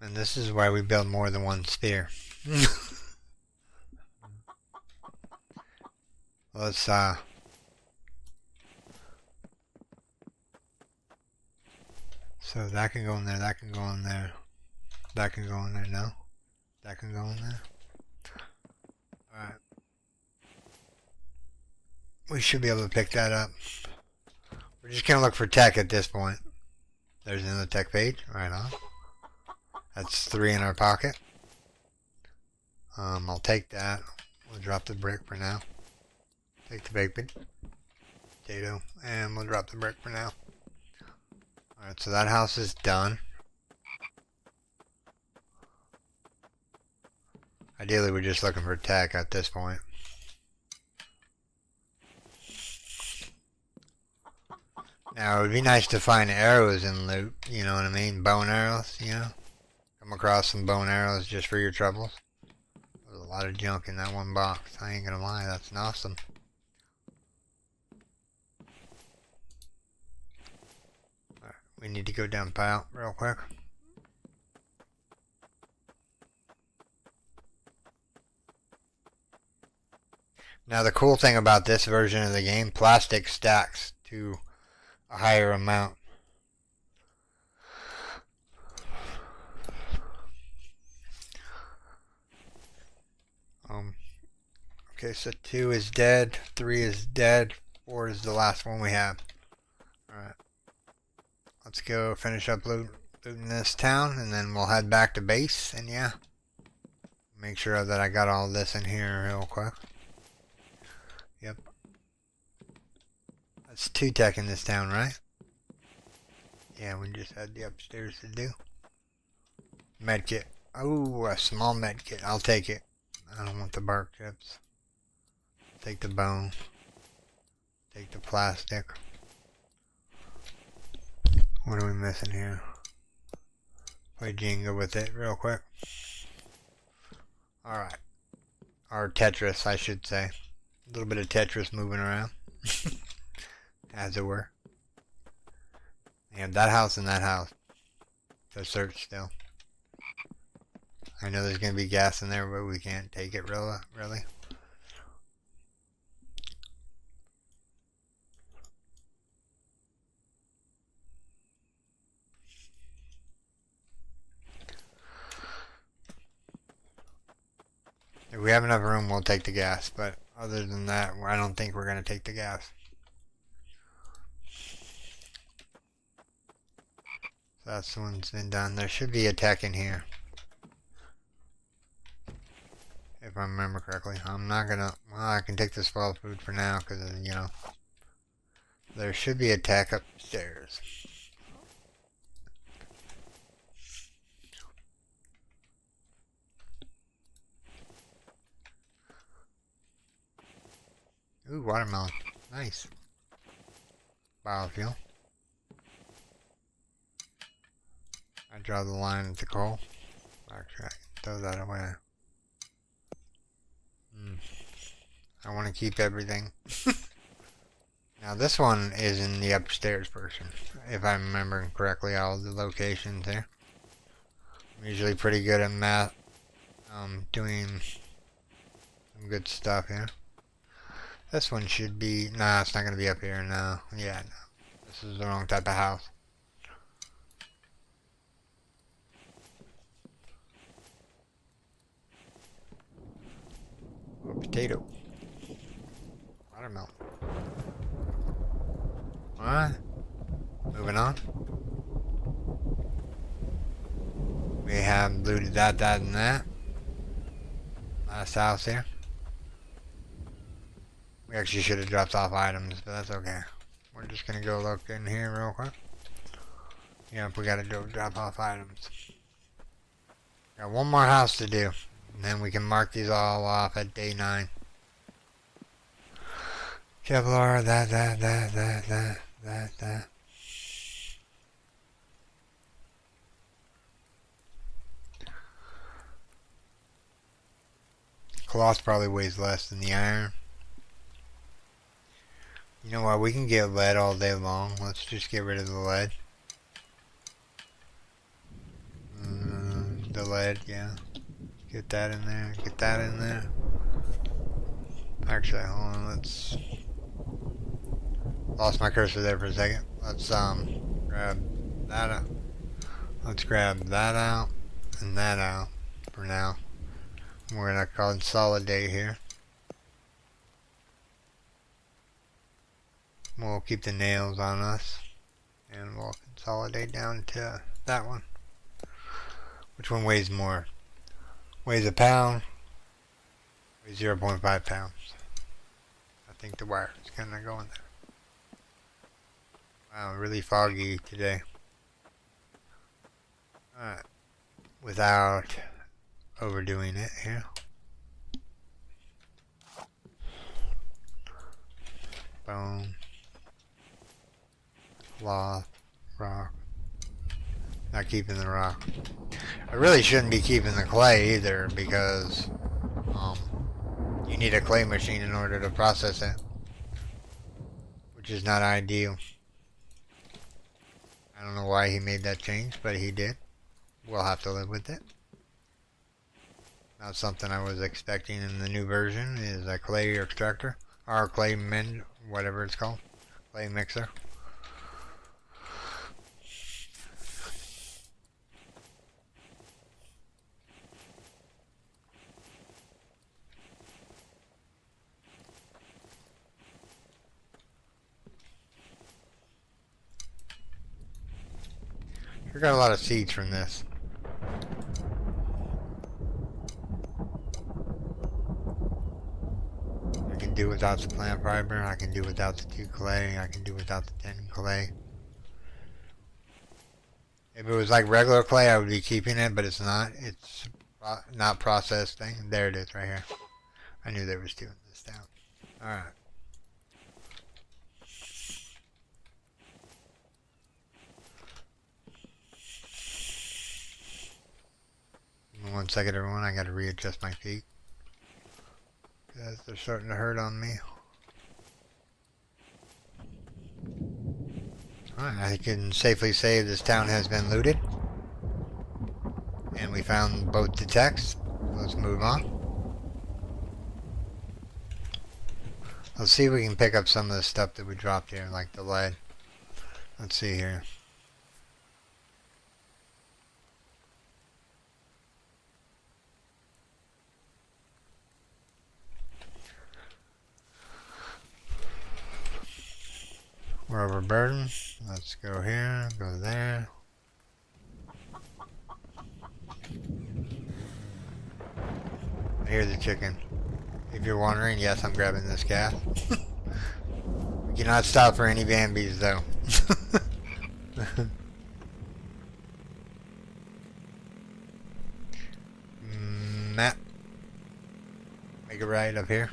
And this is why we build more than one sphere. Let's, so that can go in there, that can go in there. That can go in there, no? That can go in there. Alright. We should be able to pick that up. We're just gonna look for tech at this point. There's another tech page, right on. That's 3 in our pocket. I'll take that. We'll drop the brick for now. Take the baked potato, and we'll drop the brick for now. Alright, so that house is done. Ideally, we're just looking for tech at this point. Now, it would be nice to find arrows in loot, you know what I mean? Bow and arrows, you know? Come across some bow and arrows just for your troubles. There's a lot of junk in that one box. I ain't gonna lie, that's awesome. Alright, we need to go down pile real quick. Now the cool thing about this version of the game, plastic stacks to a higher amount. Okay, so 2 is dead, 3 is dead, 4 is the last one we have. Alright. Let's go finish up looting this town, and then we'll head back to base, and yeah. Make sure that I got all this in here real quick. Yep. That's 2 tech in this town, right? Yeah, we just had the upstairs to do. Medkit. Oh, a small medkit. I'll take it. I don't want the bark chips. Take the bone. Take the plastic. What are we missing here? Play Jenga with it real quick. Alright. Or Tetris, I should say. A little bit of Tetris moving around. As it were. And that house and that house. To search still. I know there's going to be gas in there, but we can't take it really. If we have enough room, we'll take the gas, but other than that, I don't think we're going to take the gas. So that's one's been done. There should be a tech in here. If I remember correctly. I'm not gonna, well, I can take this fall food for now, because, you know, there should be a tech upstairs. Ooh, watermelon. Nice. Biofuel. I draw the line at the coal. Actually, I can throw that away. I want to keep everything. Now this one is in the upstairs portion, if I'm remembering correctly, all the locations there. I'm usually pretty good at math, doing some good stuff here. This one should be, nah, it's not going to be up here, no. Yeah, no. This is the wrong type of house. Oh, potato. Watermelon. Alright. Moving on. We have looted that, and that. Last house here. We actually should have dropped off items, but that's okay. We're just gonna go look in here real quick. Yep, we gotta go drop off items. Got one more house to do, and then we can mark these all off at day 9. Kevlar, that. Cloth probably weighs less than the iron. You know what, we can get lead all day long. Let's just get rid of the lead. The lead, yeah. Get that in there, get that in there. Actually, hold on, let's... Lost my cursor there for a second. Let's grab that out. Let's grab that out and that out for now. We're gonna consolidate here. We'll keep the nails on us and we'll consolidate down to that one. Which one weighs more? Weighs a pound. Weighs 0.5 pounds. I think the wire is gonna go in there. Wow, really foggy today. Alright. Without overdoing it here. Bone. Cloth. Rock. Not keeping the rock. I really shouldn't be keeping the clay either because you need a clay machine in order to process it. Which is not ideal. I don't know why he made that change, but he did. We'll have to live with it. Not something I was expecting in the new version is a clay extractor. Or clay whatever it's called. Clay mixer. We got a lot of seeds from this. I can do without the plant fiber. I can do without the 2 clay. I can do without the 10 clay. If it was like regular clay, I would be keeping it, but it's not. It's not processed thing. There it is right here. I knew there was 2 in this down. Alright. Give me 1 second, everyone. I gotta readjust my feet. Because they're starting to hurt on me. Alright, I can safely say this town has been looted. And we found both the techs. Let's move on. Let's see if we can pick up some of the stuff that we dropped here, like the lead. Let's see here. We're overburdened. Let's go here, go there. I hear the chicken. If you're wondering, yes, I'm grabbing this gas. We cannot stop for any Bambis, though. Map. Make it right up here.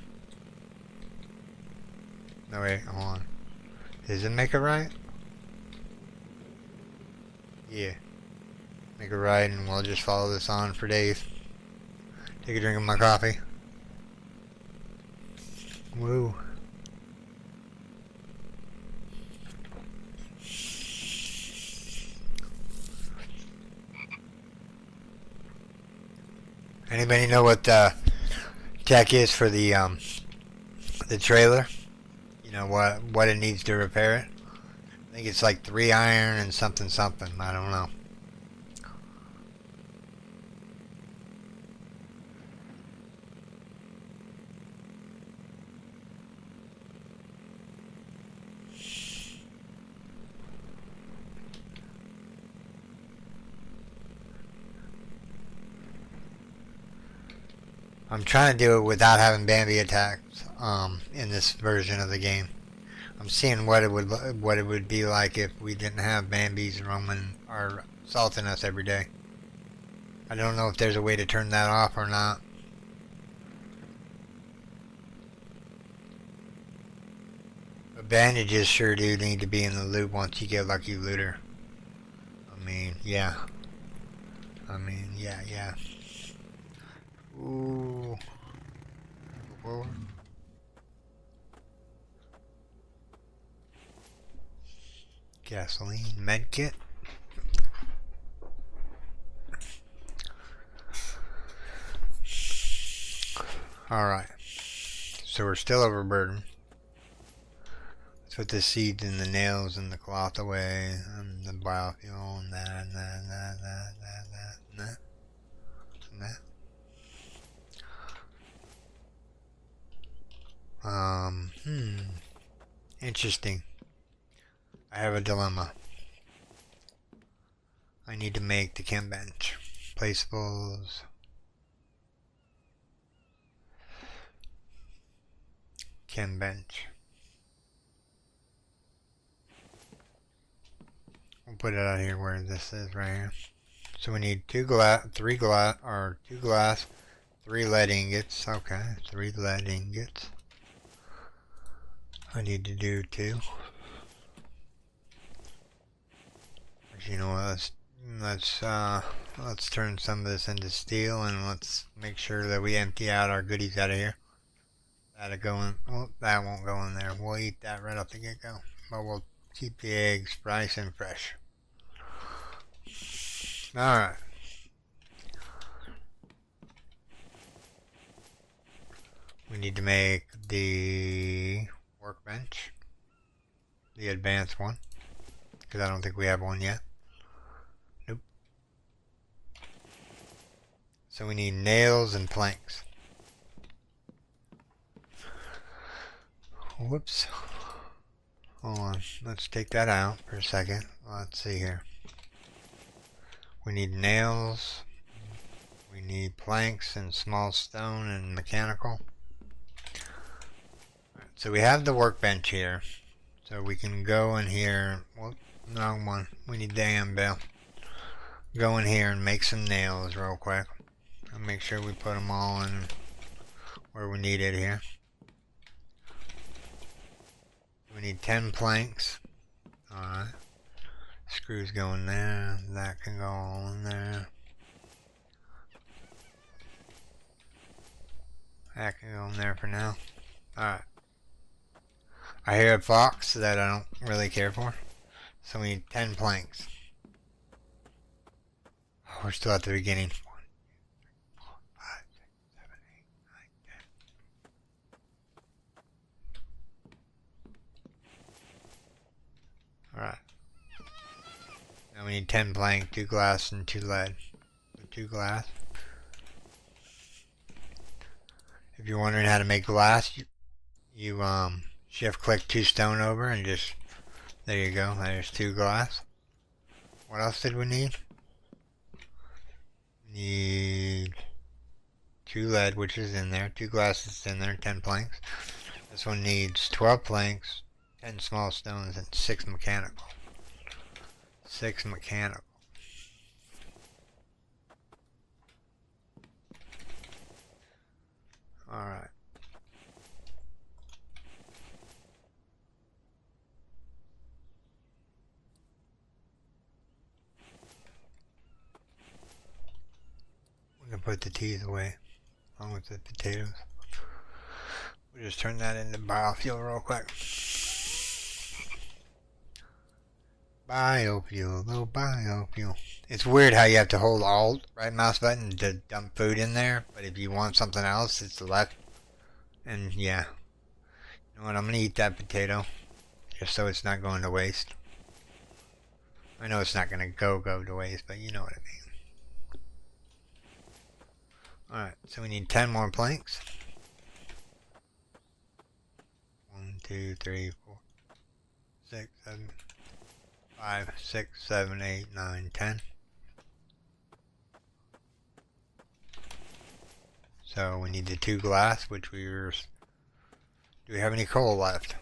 No, wait, hold on. Does it make it right? Yeah. Make it right, and we'll just follow this on for days. Take a drink of my coffee. Woo. Anybody know what tech is for the trailer? You know what it needs to repair it? I think it's like 3 iron and something something. I don't know. I'm trying to do it without having Bambi attacks in this version of the game. I'm seeing what it would be like if we didn't have Bambis roaming or assaulting us every day. I don't know if there's a way to turn that off or not. But bandages sure do need to be in the loop once you get Lucky Looter. I mean, yeah. Yeah. Ooh. Whoa. Gasoline medkit. Alright. So we're still overburdened. Let's put the seeds and the nails and the cloth away, and the biofuel, and that. Interesting. I have a dilemma. I need to make the chem bench. Placeables. Chem bench. We'll put it out here where this is right here. So we need 3 glass, 3 lead ingots. Okay, 3 lead ingots. I need to do 2. But you know what? Let's turn some of this into steel, and let's make sure that we empty out our goodies out of here. That'll go in. Well, that won't go in there. We'll eat that right off the get-go. But we'll keep the eggs nice and fresh. Alright. We need to make the workbench. The advanced one. Because I don't think we have one yet. Nope. So we need nails and planks. Whoops. Hold on. Let's take that out for a second. Let's see here. We need nails. We need planks and small stone and mechanical. Right, so we have the workbench here. So we can go in here. Whoop, wrong one. We need the anvil. Go in here and make some nails real quick. And make sure we put them all in where we need it here. We need 10 planks. Alright. Screws go in there. That can go all in there. That can go in there for now. Alright. I hear a fox that I don't really care for. So we need 10 planks. Oh, we're still at the beginning. 1, 2, 3, 4, 5, 6, 7, 8, 9, 10. Alright. Now we need 10 plank, 2 glass, and 2 lead. 2 glass. If you're wondering how to make glass, you shift click 2 stone over and just, there you go, there's 2 glass. What else did we need? We need 2 lead, which is in there, 2 glasses in there, 10 planks. This one needs 12 planks, 10 small stones, and 6 mechanical. 6 mechanical. Alright. put the teas away along with the potatoes. We'll just turn that into biofuel real quick. Biofuel, oh biofuel. It's weird how you have to hold Alt, right mouse button, to dump food in there, but if you want something else, it's the left. And yeah. You know what, I'm gonna eat that potato, just so it's not going to waste. I know it's not gonna go to waste, but you know what I mean. Alright, so we need 10 more planks. 1, 2, 3, 4, 6, 7, 5, 6, 7, 8, 9, 10. So we need the 2 glass, which we were... Do we have any coal left?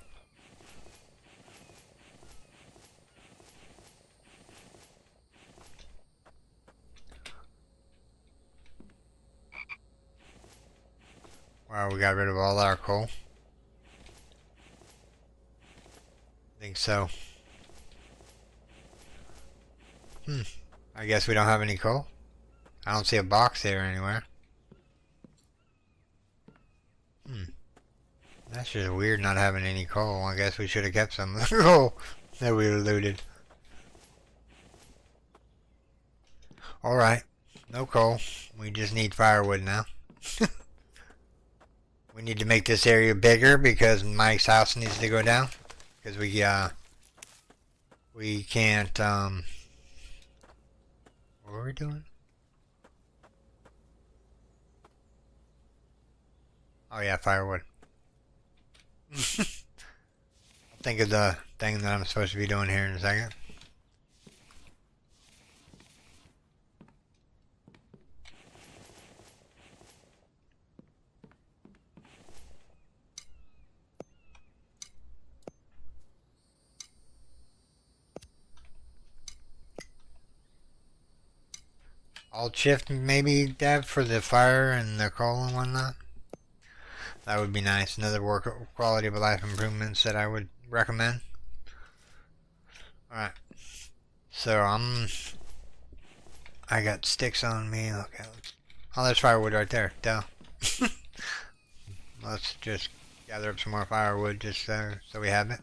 Wow, we got rid of all our coal. I think so. I guess we don't have any coal. I don't see a box there anywhere. That's just weird not having any coal. I guess we should have kept some coal that we looted. Alright, no coal. We just need firewood now. We need to make this area bigger because Mike's house needs to go down. Because we can't, what are we doing? Oh yeah, firewood. I'll think of the thing that I'm supposed to be doing here in a second. Alt shift maybe, Dev, for the fire and the coal and whatnot. That would be nice. Another quality of life improvements that I would recommend. Alright. So I got sticks on me. Okay. Oh, there's firewood right there. Duh. Let's just gather up some more firewood just so we have it.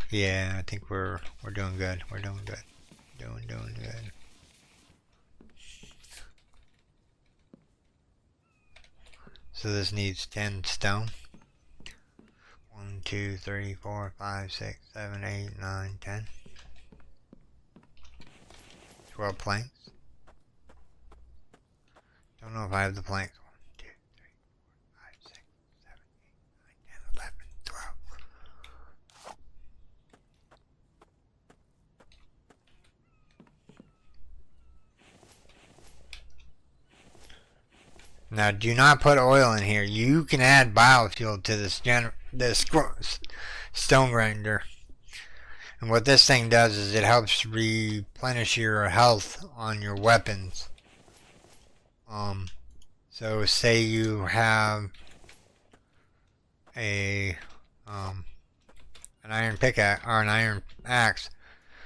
Yeah, I think we're doing good. We're doing good. Doing good. So this needs 10 stone. 1, 2, 3, 4, 5, 6, 7, 8, 9, 10. 12 planks. Don't know if I have the planks. 1, 2, 3, 4, 5, 6, 7, 8, 9, 10, 11, 12. Now, do not put oil in here. You can add biofuel to this stone grinder. And what this thing does is it helps replenish your health on your weapons. So say you have an iron pickaxe or an iron axe.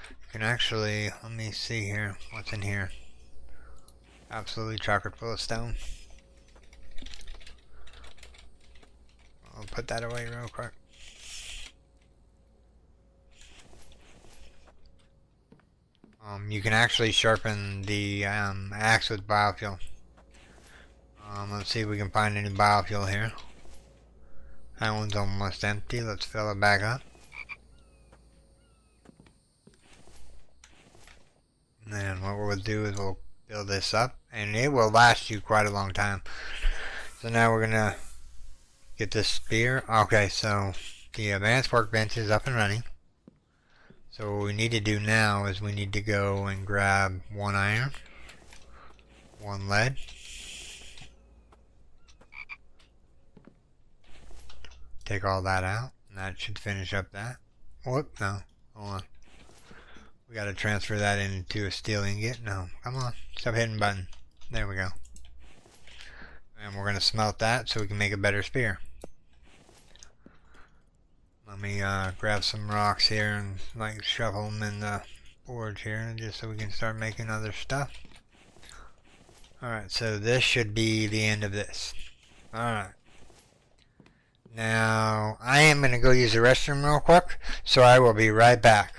You can actually, let me see here, what's in here. Absolutely chocolate full of stone. I'll put that away real quick. You can actually sharpen the axe with biofuel. Let's see if we can find any biofuel here. That one's almost empty. Let's fill it back up. And then what we'll do is we'll build this up, and it will last you quite a long time. So now we're gonna get this spear. Okay, so the advanced workbench is up and running. So what we need to do now is we need to go and grab 1 iron, 1 lead, take all that out, and that should finish up that. Whoop, no, hold on. We gotta transfer that into a steel ingot. No, come on, stop hitting button. There we go. And we're gonna smelt that so we can make a better spear. Let me grab some rocks here and like shovel them in the boards here just so we can start making other stuff. Alright, so this should be the end of this. Alright. Now, I am going to go use the restroom real quick, so I will be right back.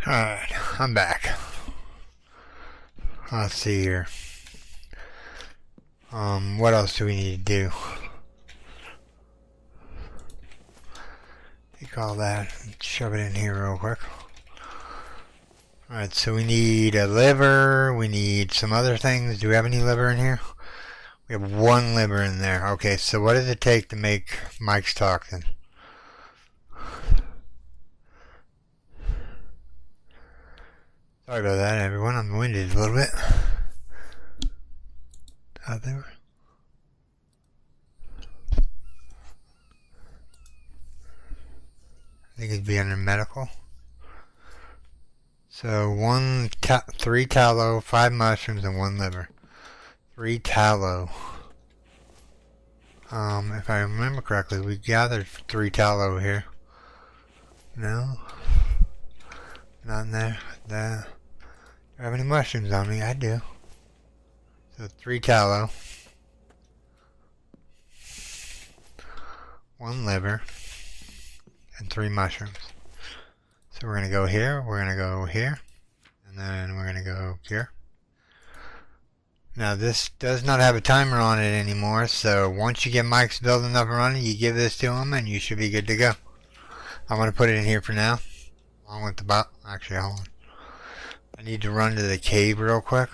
Alright, I'm back. Let's see here. What else do we need to do? Take all that and shove it in here real quick. Alright, so we need a liver, we need some other things. Do we have any liver in here? We have one liver in there. Okay, so what does it take to make Mike's toxin? Sorry about that, everyone. I'm winded a little bit. Out there. I think it'd be under medical. So 3 tallow, 5 mushrooms, and 1 liver. 3 tallow. If I remember correctly, we gathered 3 tallow here. No? Not in there. Do I have any mushrooms on me? I do. So 3 tallow. 1 liver. And 3 mushrooms. So we're going to go here, we're going to go here, and then we're going to go here. Now this does not have a timer on it anymore, so once you get Mike's building up and running, you give this to him and you should be good to go. I'm going to put it in here for now, along with the actually, hold on. I need to run to the cave real quick.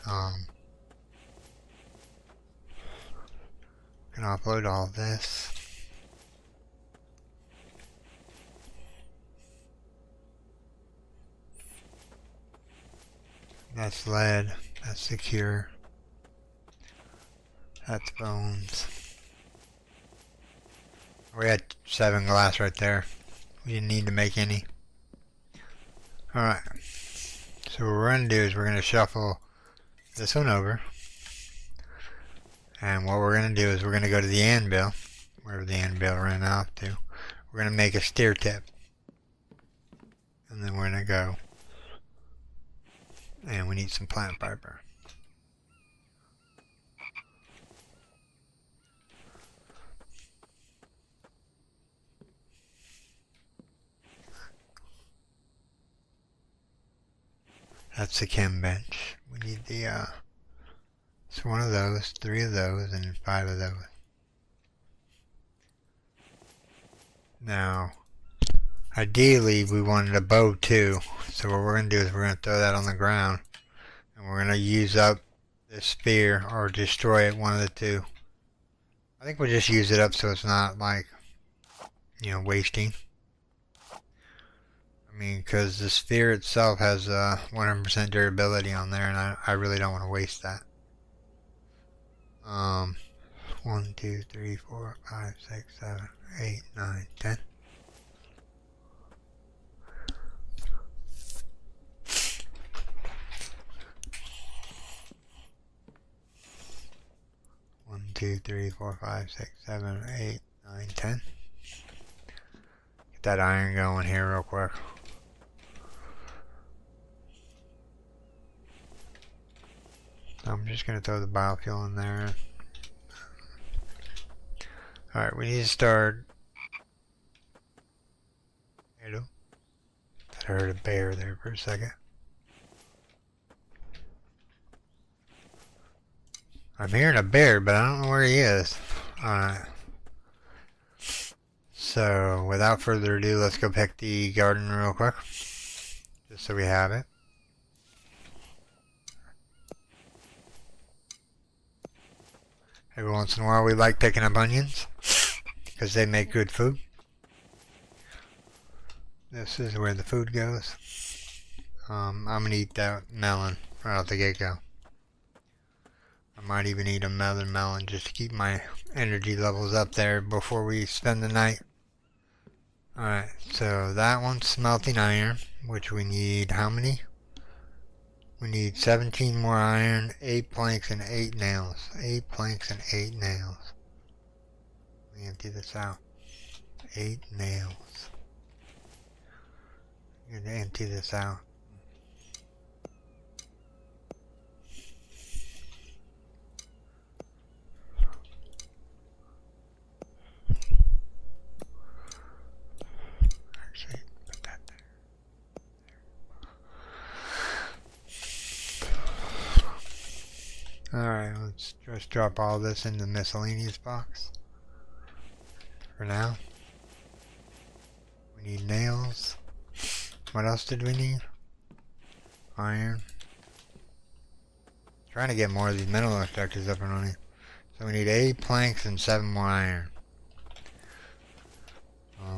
Can upload all this. That's lead. That's secure. That's bones. We had 7 glass right there. We didn't need to make any. Alright. So what we're going to do is we're going to shuffle this one over. And what we're going to do is we're going to go to the anvil. Wherever the anvil ran off to. We're going to make a steer tip. And then we're going to go. And we need some plant fiber. That's the chem bench. We need the, so 1 of those, 3 of those, and 5 of those. Now, ideally, we wanted a bow too. So what we're going to do is we're going to throw that on the ground. And we're going to use up this spear or destroy it, one of the two. I think we'll just use it up so it's not like, wasting. I mean, because the sphere itself has 100% durability on there, and I really don't want to waste that. 1, 2, 3, 4, 5, 6, 7, 8, 9, 10. One, 2, 3, 4, 5, 6, 7, 8, 9, 10. Get that iron going here real quick. I'm just going to throw the biofuel in there. Alright, we need to start. Hello. I heard a bear there for a second. I'm hearing a bear, but I don't know where he is. Alright. So, without further ado, let's go pick the garden real quick. Just so we have it. Every once in a while we like picking up onions because they make good food. This is where the food goes. I'm going to eat that melon right out the get-go. I might even eat another melon just to keep my energy levels up there before we spend the night. Alright, so that one's smelting iron, which we need how many? We need 17 more iron, 8 planks, and 8 nails. 8 planks and 8 nails. Let me empty this out. 8 nails. I'm going to empty this out. Actually, put that there. Alright, let's just drop all this in the miscellaneous box. For now. We need nails. What else did we need? Iron. Trying to get more of these metal extractors up and running. So we need 8 planks and 7 more iron.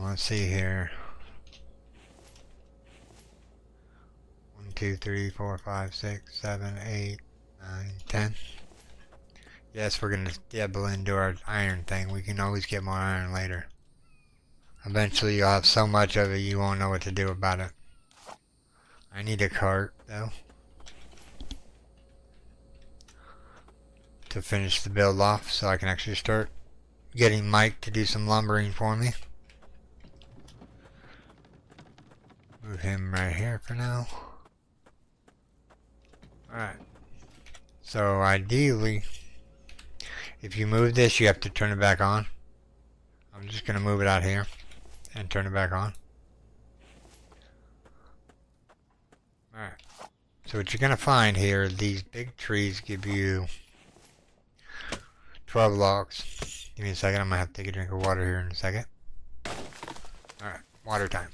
Let's see here. 1, 2, 3, 4, 5, 6, 7, 8, 9, 10. Yes, we're gonna dabble into our iron thing. We can always get more iron later. Eventually you'll have so much of it you won't know what to do about it. I need a cart though to finish the build off so I can actually start getting Mike to do some lumbering for me. Move him right here for now. Alright. So ideally, if you move this, you have to turn it back on. I'm just going to move it out here and turn it back on. Alright. So what you're going to find here, these big trees give you 12 logs. Give me a second, I'm going to have to take a drink of water here in a second. Alright, water time.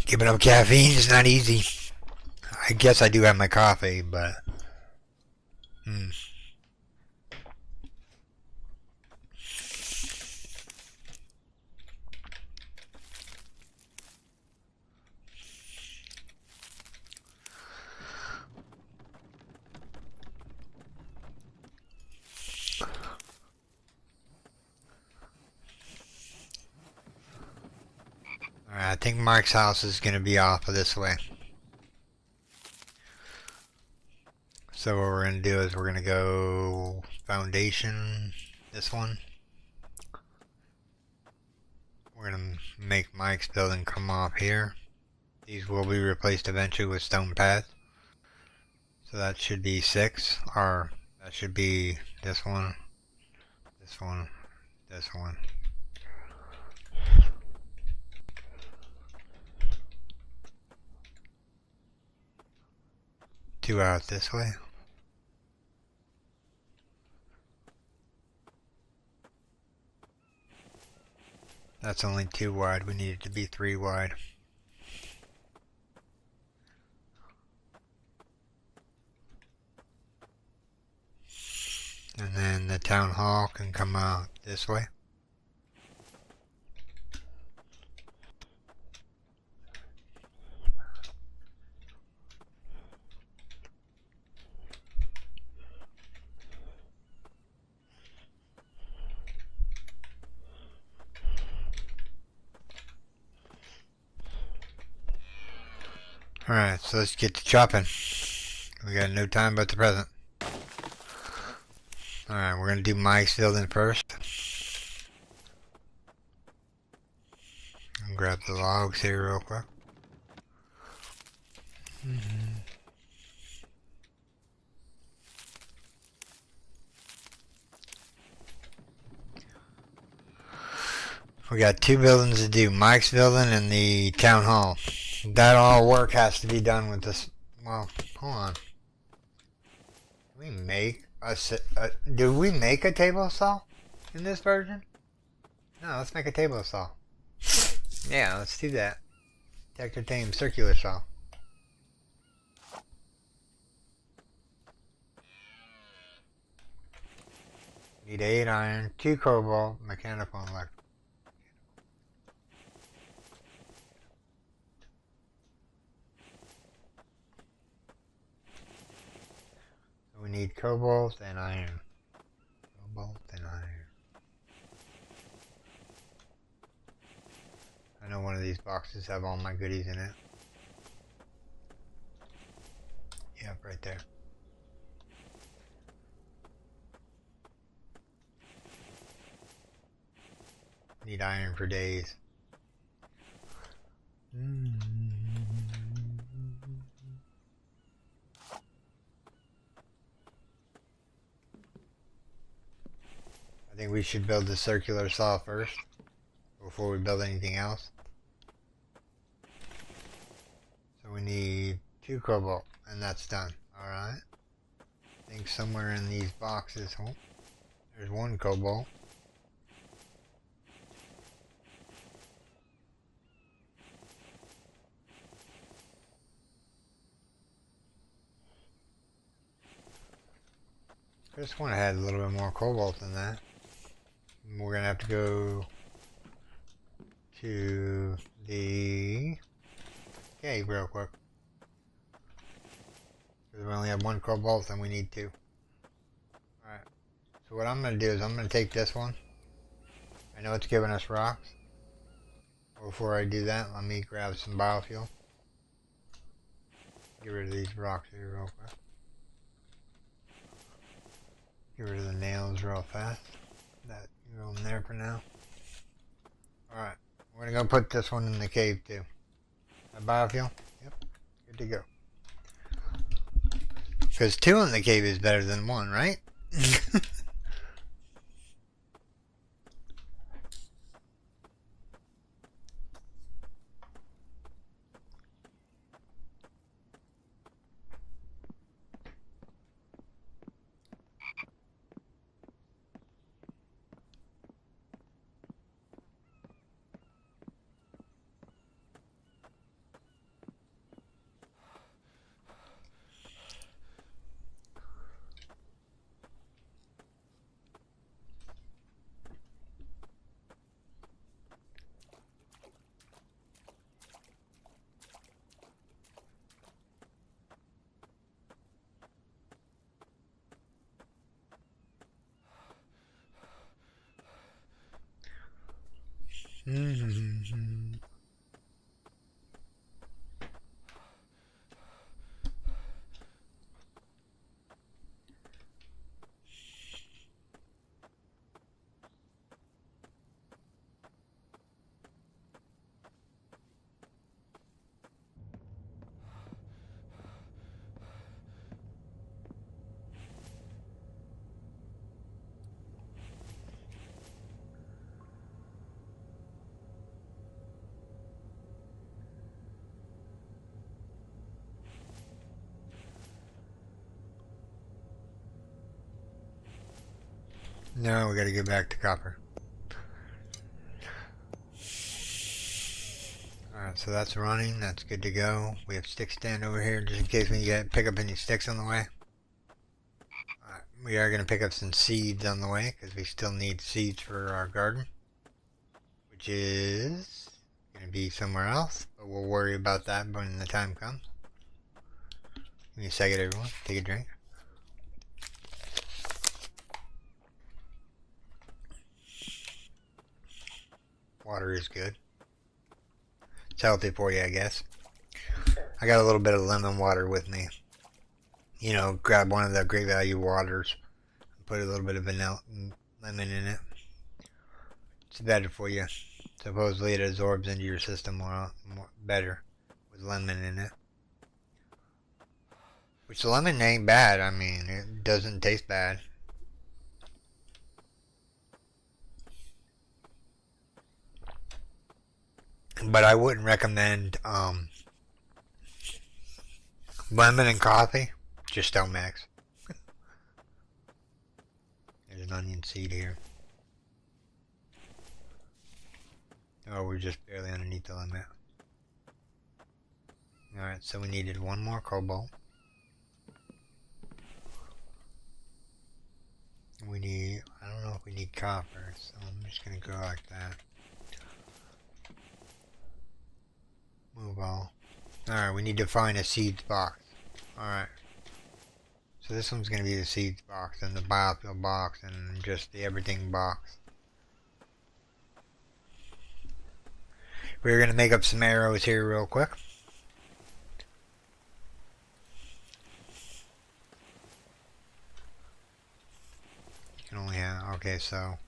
Giving up caffeine is not easy. I guess I do have my coffee, but... Alright, I think Mark's house is going to be off of this way. So what we're going to do is we're going to go foundation, this one. We're going to make Mike's building come off here. These will be replaced eventually with stone paths. So that should be 6, or that should be this one, this one, this one. Two out this way. That's only 2 wide, we need it to be 3 wide. And then the town hall can come out this way. Alright, so let's get to chopping. We got no time but the present. Alright, we're going to do Mike's building first. I'll grab the logs here real quick. We got 2 buildings to do, Mike's building and the town hall. That all work has to be done with this. Well, hold on. Do we make a table saw in this version? No, let's make a table saw. Yeah, let's do that. Tactor Tame circular saw. Need 8 iron, 2 cobalt, mechanical and electrical. We need cobalt and iron. Cobalt and iron. I know one of these boxes have all my goodies in it. Yep, right there. Need iron for days. I think we should build the circular saw first before we build anything else. So we need 2 cobalt and that's done. Alright. I think somewhere in these boxes, oh, there's 1 cobalt. I just want to add a little bit more cobalt than that. We're going to have to go to the cave real quick. Because we only have 1 cobalt and we need 2. Alright. So what I'm going to do is I'm going to take this one. I know it's giving us rocks. Before I do that, let me grab some biofuel. Get rid of these rocks here real quick. Get rid of the nails real fast. That can go in there for now. Alright, we're gonna go put this one in the cave too. That biofuel? Yep, good to go. Because 2 in the cave is better than 1, right? No, we gotta get back to copper. Alright, so that's running. That's good to go. We have stick stand over here just in case we pick up any sticks on the way. Alright, we are gonna pick up some seeds on the way because we still need seeds for our garden, which is gonna be somewhere else, but we'll worry about that when the time comes. Give me a second, everyone. Take a drink. Water is good. It's healthy for you, I guess. I got a little bit of lemon water with me. You know, grab one of the Great Value waters and put a little bit of vanilla lemon in it. It's better for you. Supposedly it absorbs into your system more better with lemon in it. Which the lemon ain't bad. I mean, it doesn't taste bad. But I wouldn't recommend lemon and coffee. Just don't mix. There's an onion seed here. Oh, we're just barely underneath the limit. Alright, so we needed one more cobalt. We need, I don't know if we need copper, so I'm just gonna go like that. Move all. Alright, we need to find a seeds box. Alright. So this one's gonna be the seeds box, and the biofuel box, and just the everything box. We're gonna make up some arrows here real quick. You can only have, okay, so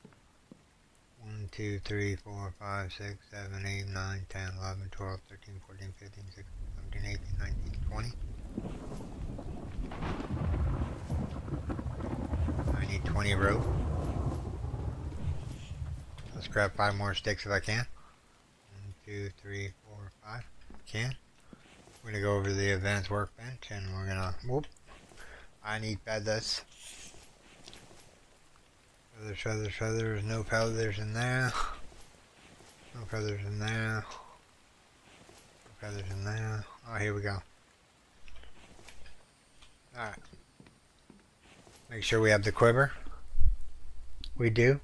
1, 2, 3, 4, 5, 6, 7, 8, 9, 10, 11, 12, 13, 14, 15, 16, 17, 18, 19, 20. I need 20 rope. Let's grab 5 more sticks if I can. 1, 2, 3, 4, 5. Can. We're gonna go over to the advanced workbench and we're gonna, whoop. I need feathers. Feathers, feathers, feathers. No feathers in there. No feathers in there. No feathers in there. Oh, here we go. Alright. Make sure we have the quiver. We do.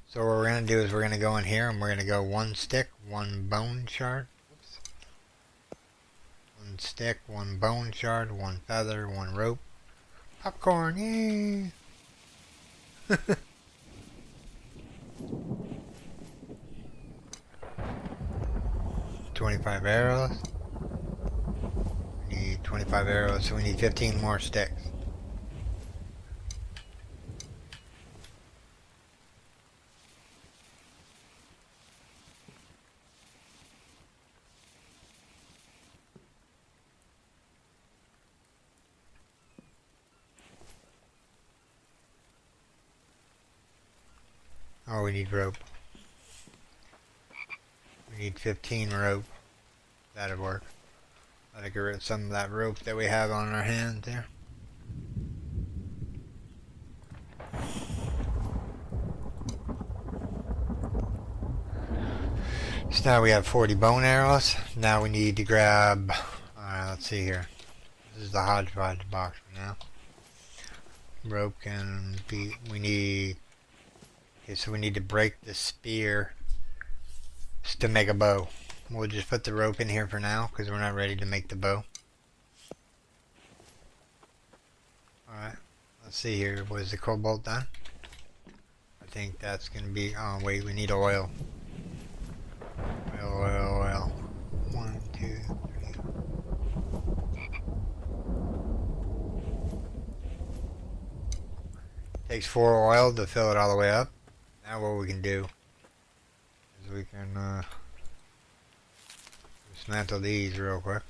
So what we're going to do is we're going to go in here and we're going to go 1 stick, 1 bone shard. Oops. 1 stick, 1 bone shard, 1 feather, 1 rope. Popcorn, yay! 25 arrows. We need 25 arrows, so we need 15 more sticks. Oh, we need rope. We need 15 rope. That'd work. I'll get rid of some of that rope that we have on our hands there. So now we have 40 bone arrows. Now we need to grab, let's see here. This is the hodgepodge box for now. Rope can be, we need, okay, so we need to break the spear to make a bow. We'll just put the rope in here for now because we're not ready to make the bow. Alright, let's see here. Was the cobalt done? I think that's going to be, oh wait, we need oil. Oil. 1, 2, 3. Takes 4 oil to fill it all the way up. Now what we can do is we can dismantle these real quick.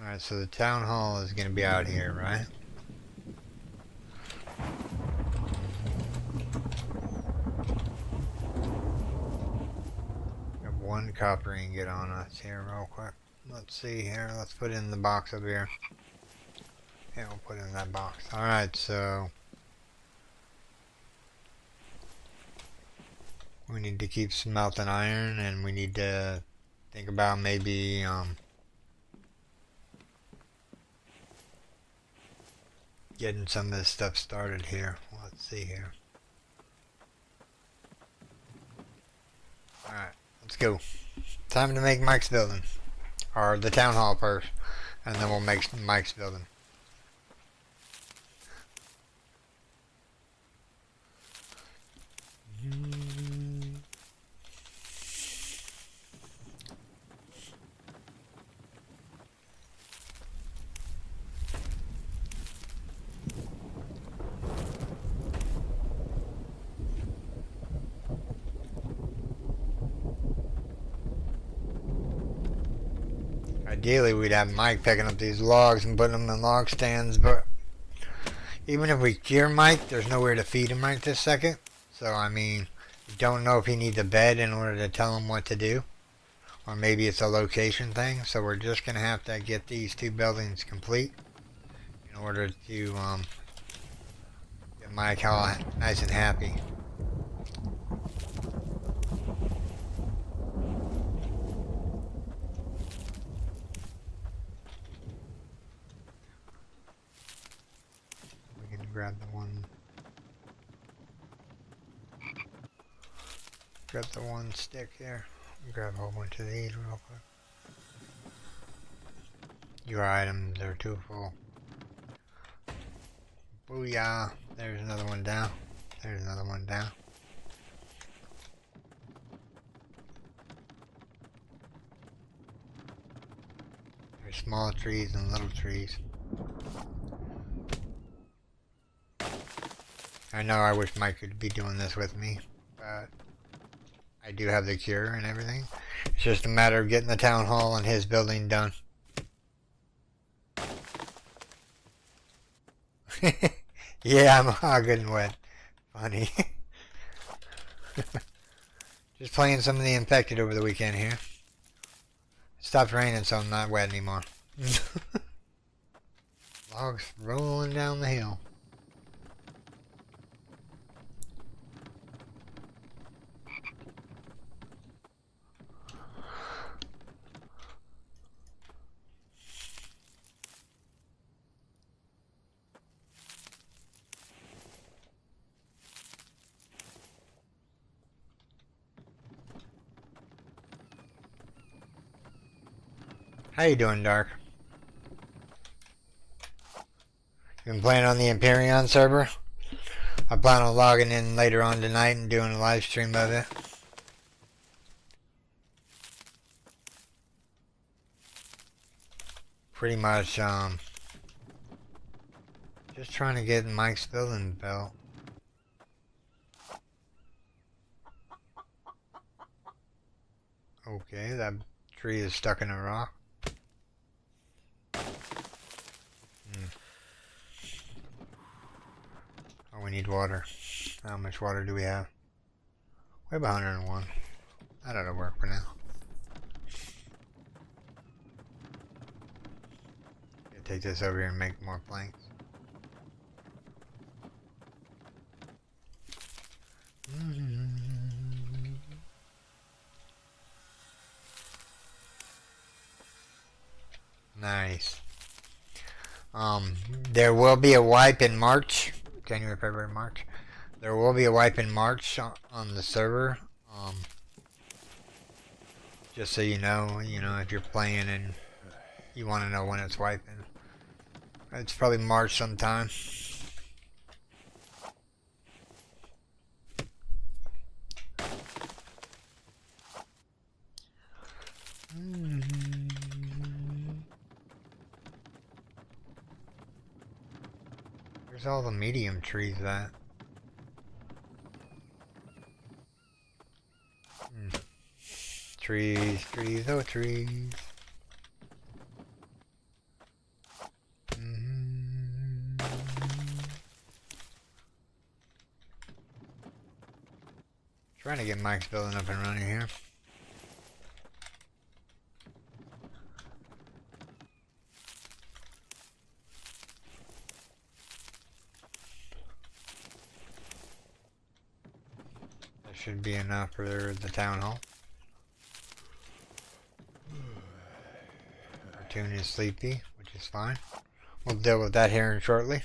Alright, so the town hall is going to be out here, right? Got one copper ingot on us here real quick. Let's see here. Let's put it in the box over here. Yeah, we'll put it in that box. Alright, so we need to keep smelting iron, and we need to think about maybe getting some of this stuff started here. Let's see here. Alright, let's go. Time to make Mike's building. Or the town hall first. And then we'll make Mike's building. Ideally, we'd have Mike picking up these logs and putting them in log stands, but even if we cure Mike, there's nowhere to feed him right this second. So, I mean, we don't know if he needs a bed in order to tell him what to do. Or maybe it's a location thing. So we're just going to have to get these 2 buildings complete in order to get Mike all nice and happy. Grab the one stick here. Grab a whole bunch of these real quick. Your items are too full. Booyah! There's another one down. There's another one down. There's small trees and little trees. I know I wish Mike could be doing this with me, but I do have the cure and everything. It's just a matter of getting the town hall and his building done. Yeah, I'm all good and wet. Funny. Just playing some of the infected over the weekend here. It stopped raining, so I'm not wet anymore. Logs rolling down the hill. How you doing, Dark? You been playing on the Empyrean server? I plan on logging in later on tonight and doing a live stream of it. Pretty much, just trying to get Mike's building built. Okay, that tree is stuck in a rock. Oh, we need water. How much water do we have? We have 101. That ought to work for now. Take this over here and make more planks. Nice. There will be a wipe in March. January, February, March. There will be a wipe in March on the server. Just so you know, if you're playing and you want to know when it's wiping. It's probably March sometime. Where's all the medium trees at? Trees, trees, oh trees. Trying to get Mike's building up and running here. That should be enough for the town hall. Cartoon is sleepy, which is fine. We'll deal with that here shortly.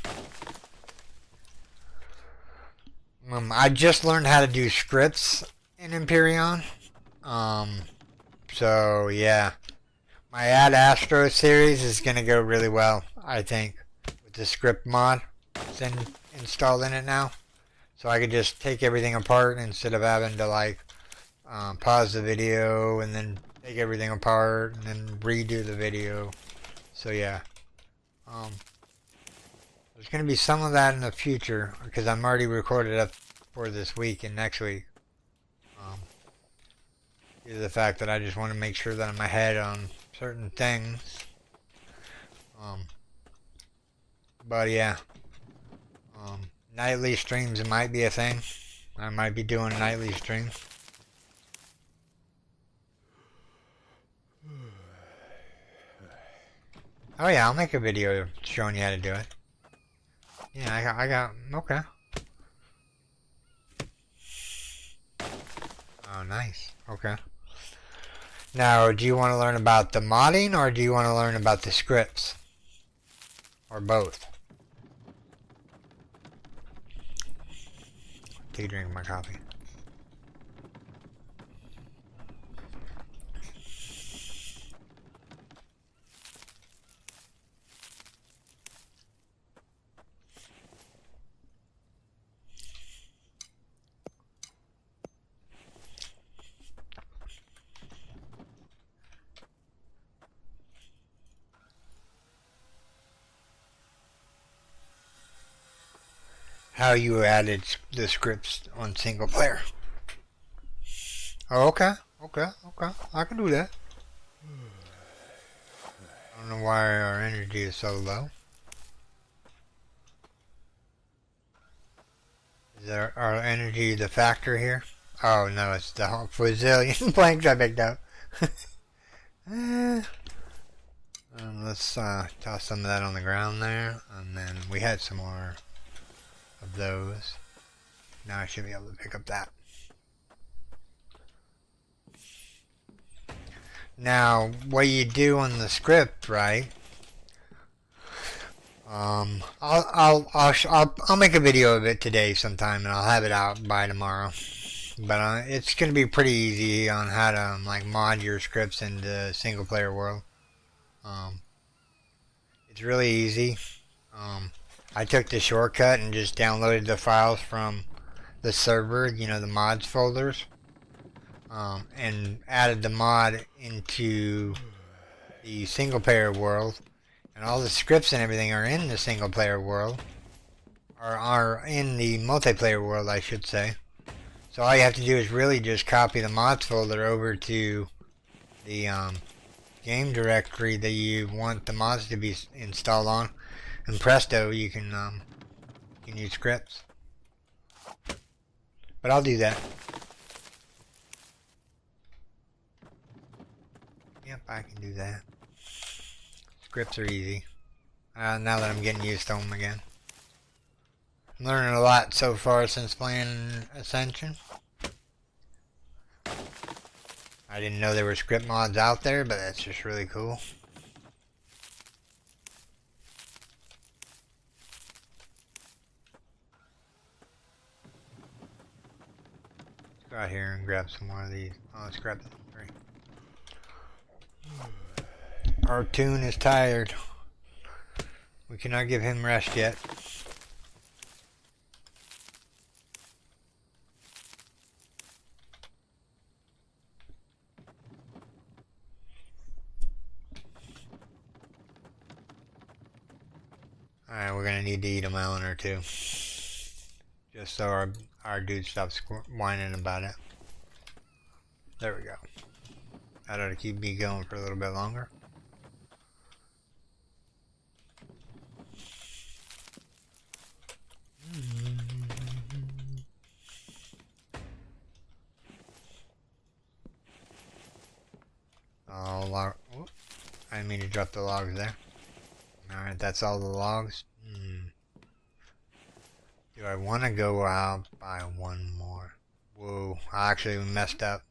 I just learned how to do scripts in Empyrean. So yeah. My Ad Astro series is gonna go really well, I think. With the script mod installed in it now. So I could just take everything apart instead of having to like pause the video and then take everything apart and then redo the video. So yeah. There's going to be some of that in the future because I'm already recorded up for this week and next week. Due to the fact that I just want to make sure that I'm ahead on certain things. But yeah. Nightly streams might be a thing. I might be doing nightly streams. Oh yeah, I'll make a video showing you how to do it. Yeah, I got, okay. Oh, nice. Okay. Now, do you want to learn about the modding or do you want to learn about the scripts? Or both? Take a drink of my coffee. How you added the scripts on single player. Oh, okay. I can do that. I don't know why our energy is so low. Is our energy the factor here? Oh no, it's the Brazilian planks I picked up. Let's toss some of that on the ground there, and then we had some more of those. Now I should be able to pick up that. Now, what you do on the script, right? I'll make a video of it today sometime, and I'll have it out by tomorrow. But it's gonna be pretty easy on how to like mod your scripts in the single player world. Um, it's really easy. I took the shortcut and just downloaded the files from the server, you know, the mods folders, and added the mod into the single player world, and all the scripts and everything are in the single player world, or are in the multiplayer world, I should say. So all you have to do is really just copy the mods folder over to the game directory that you want the mods to be installed on, and presto, you can use scripts. But I'll do that. Yep, I can do that. Scripts are easy. Now that I'm getting used to them again. I'm learning a lot so far since playing Ascension. I didn't know there were script mods out there, but that's just really cool. Let's go out here and grab some more of these. Oh, let's grab the 3. Our tune is tired. We cannot give him rest yet. Alright, we're gonna need to eat a melon or two. Just so our dude stops whining about it. There we go. That ought to keep me going for a little bit longer. I didn't mean to drop the logs there. Alright, that's all the logs. Do I want to go out by one more? Whoa, actually we messed up.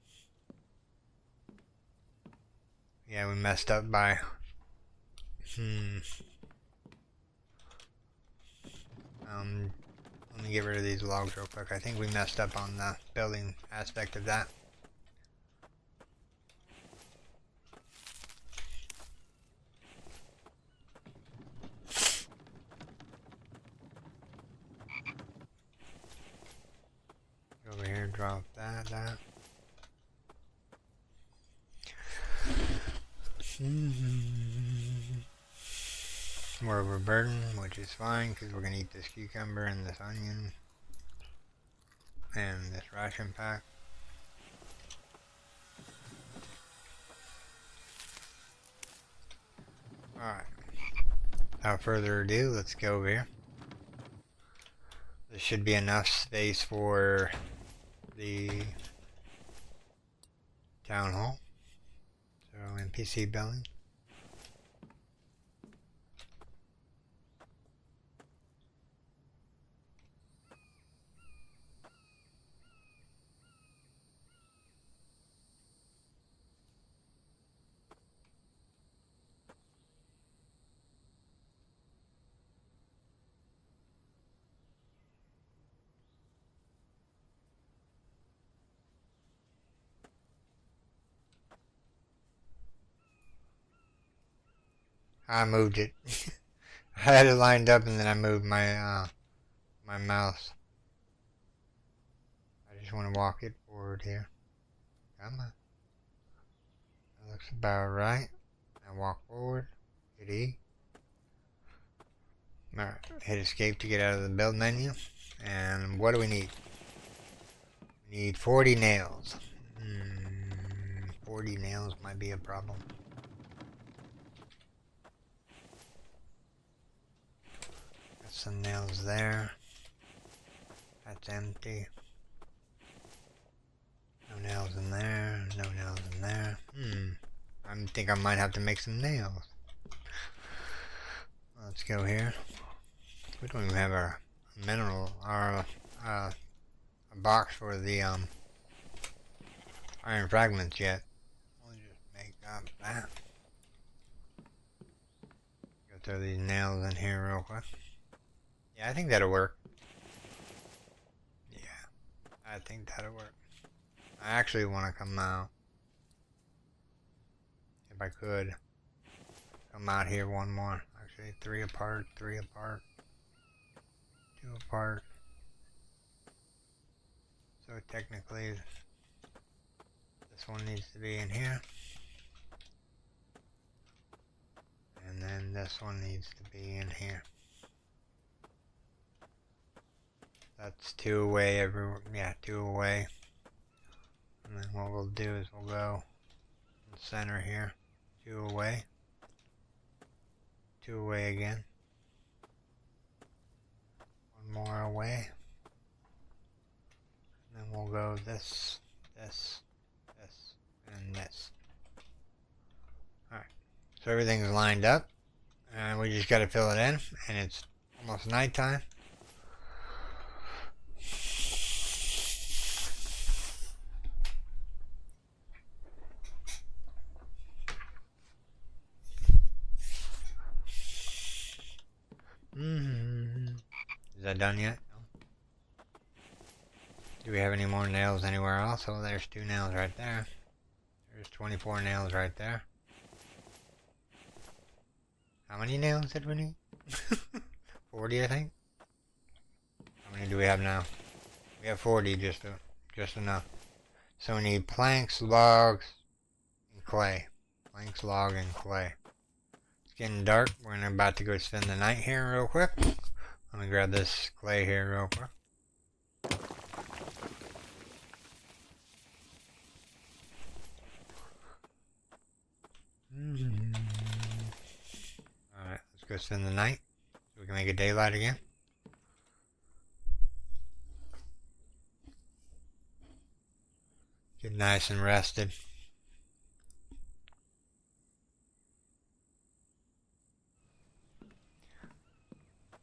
Yeah, we messed up by... Let me get rid of these logs real quick. I think we messed up on the building aspect of that. Over here, drop that. We're overburdened, which is fine because we're going to eat this cucumber and this onion and this ration pack. Alright, without further ado, let's go over here. There should be enough space for the town hall. So NPC building. I moved it. I had it lined up and then I moved my my mouse. I just want to walk it forward here. Come on. That looks about right. Now walk forward. Hit E. Alright, hit escape to get out of the build menu. And what do we need? We need 40 nails. 40 nails might be a problem. Some nails there. That's empty. No nails in there. No nails in there. I think I might have to make some nails. Let's go here. We don't even have our mineral or a box for the iron fragments yet. We'll just make up that. Go throw these nails in here real quick. Yeah, I think that'll work. Yeah, I think that'll work. I actually want to come out. If I could. Come out here one more. Actually, 3 apart, 3 apart, 2 apart. So technically, this one needs to be in here. And then this one needs to be in here. That's 2 away everywhere. Yeah, 2 away. And then what we'll do is we'll go in the center here. 2 away. 2 away again. 1 more away. And then we'll go this, this, this, and this. Alright. So everything's lined up. And we just gotta fill it in. And it's almost nighttime. Is that done yet? No. Do we have any more nails anywhere else? Oh, there's 2 nails right there. There's 24 nails right there. How many nails did we need? 40, I think. How many do we have now? We have 40, just enough. So we need planks, logs, and clay. Planks, log, and clay. It's getting dark. We're about to go spend the night here real quick. Let me grab this clay here real quick. Alright, let's go spend the night so we can make it daylight again. Get nice and rested.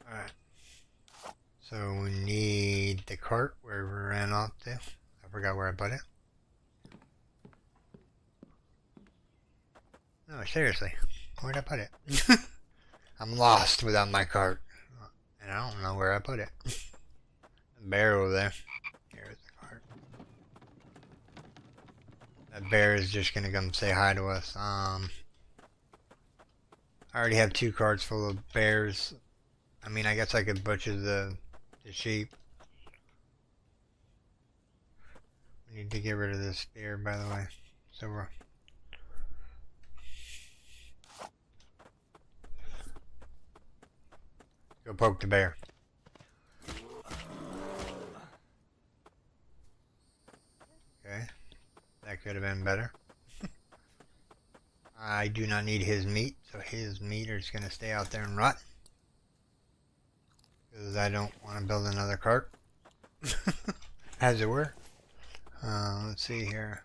Alright. So we need the cart where we ran off to. I forgot where I put it. No, seriously. Where'd I put it? I'm lost without my cart. And I don't know where I put it. The bear over there. Here's the cart. That bear is just gonna come say hi to us. I already have 2 carts full of bears. I mean, I guess I could butcher the sheep. We need to get rid of this spear, by the way. So we're... Go poke the bear. Okay. That could have been better. I do not need his meat, so his meat is going to stay out there and rot. Because I don't want to build another cart. As it were. Let's see here.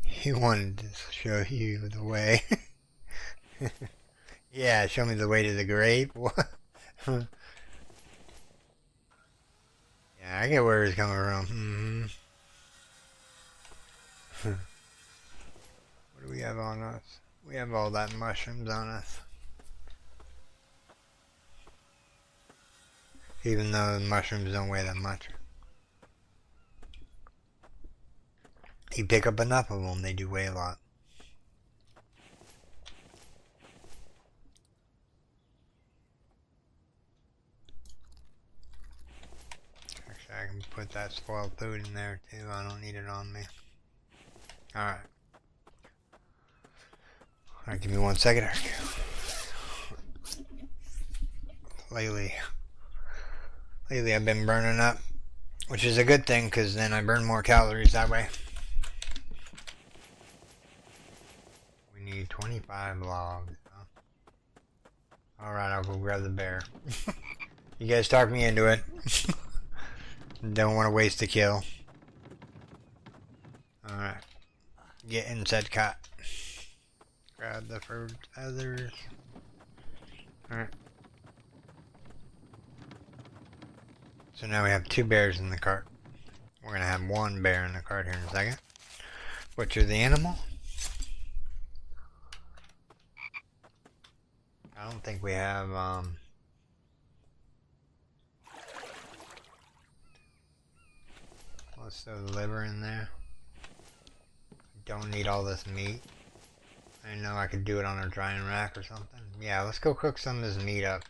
He wanted to show you the way. Yeah, show me the way to the grave. What? Yeah, I get where he's coming from. What do we have on us? We have all that mushrooms on us. Even though the mushrooms don't weigh that much. You pick up enough of them, they do weigh a lot. Actually, I can put that spoiled food in there too. I don't need it on me. Alright. Alright, give me 1 second. Lately I've been burning up, which is a good thing because then I burn more calories that way. We need 25 logs. Alright, I'll go grab the bear. You guys talked me into it. Don't want to waste a kill. Alright. Get in said cot. Grab the fruit feathers. Alright. So now we have 2 bears in the cart. We're gonna have 1 bear in the cart here in a second. Butcher the animal. I don't think we have let's throw the liver in there. Don't need all this meat. I know I could do it on a drying rack or something. Yeah, let's go cook some of this meat up.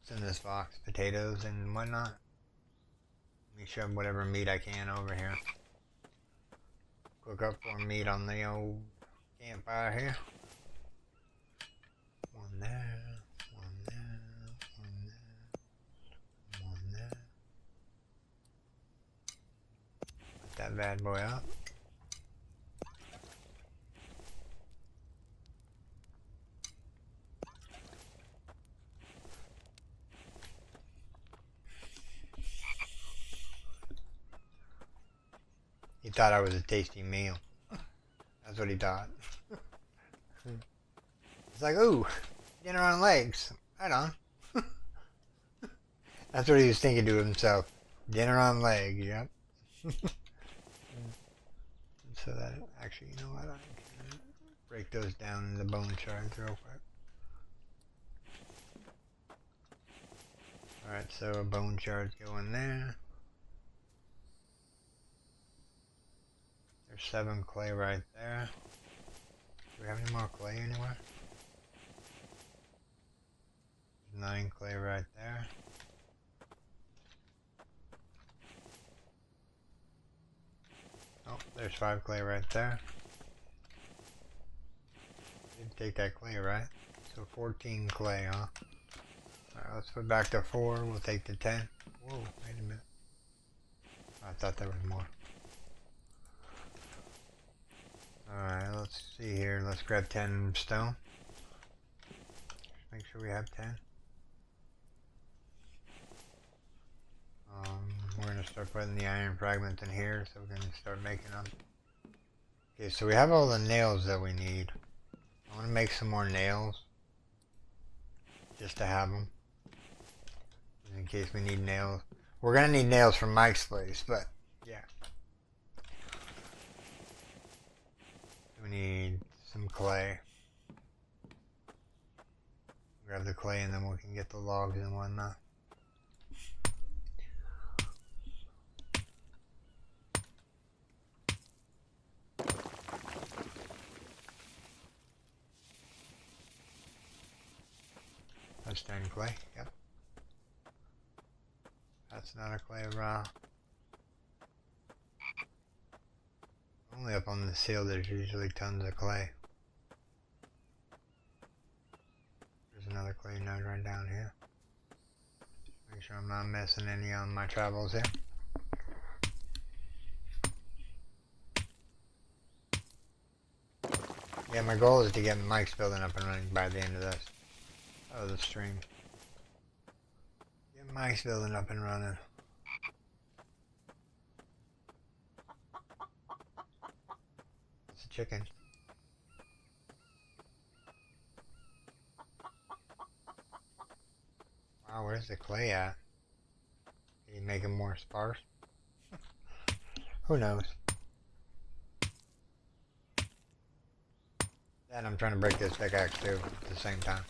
What's in this box? Potatoes and whatnot. Let me shove whatever meat I can over here. Cook up more meat on the old campfire here. One there, one there, one there, one there. Let that bad boy up. He thought I was a tasty meal. That's what he thought. It's like, ooh, dinner on legs. Right on. That's what he was thinking to himself. Dinner on legs, yep. So that, actually, you know what? I can break those down into bone shards real quick. Alright, so bone shards go in there. There's 7 clay right there. Do we have any more clay anywhere? There's 9 clay right there. Oh, there's 5 clay right there. Didn't take that clay, right? So 14 clay, huh? Alright, let's put back to 4. We'll take the 10. Whoa, wait a minute. I thought there was more. Alright, let's see here. Let's grab 10 stone. Just make sure we have 10. We're going to start putting the iron fragments in here so we can start making them. Okay, so we have all the nails that we need. I want to make some more nails. Just to have them. In case we need nails. We're going to need nails from Mike's place, but yeah. We need some clay. Grab the clay and then we can get the logs and whatnot. That's 10 clay, yep. That's not a clay raw. Only up on the seal there's usually tons of clay. There's another clay node right down here. Make sure I'm not missing any on my travels here. Yeah, my goal is to get Mike's building up and running by the end of this. Oh, the stream. Get Mike's building up and running. It's a chicken. Wow, where's the clay at? Can you make him more sparse? Who knows? And I'm trying to break this pickaxe too at the same time.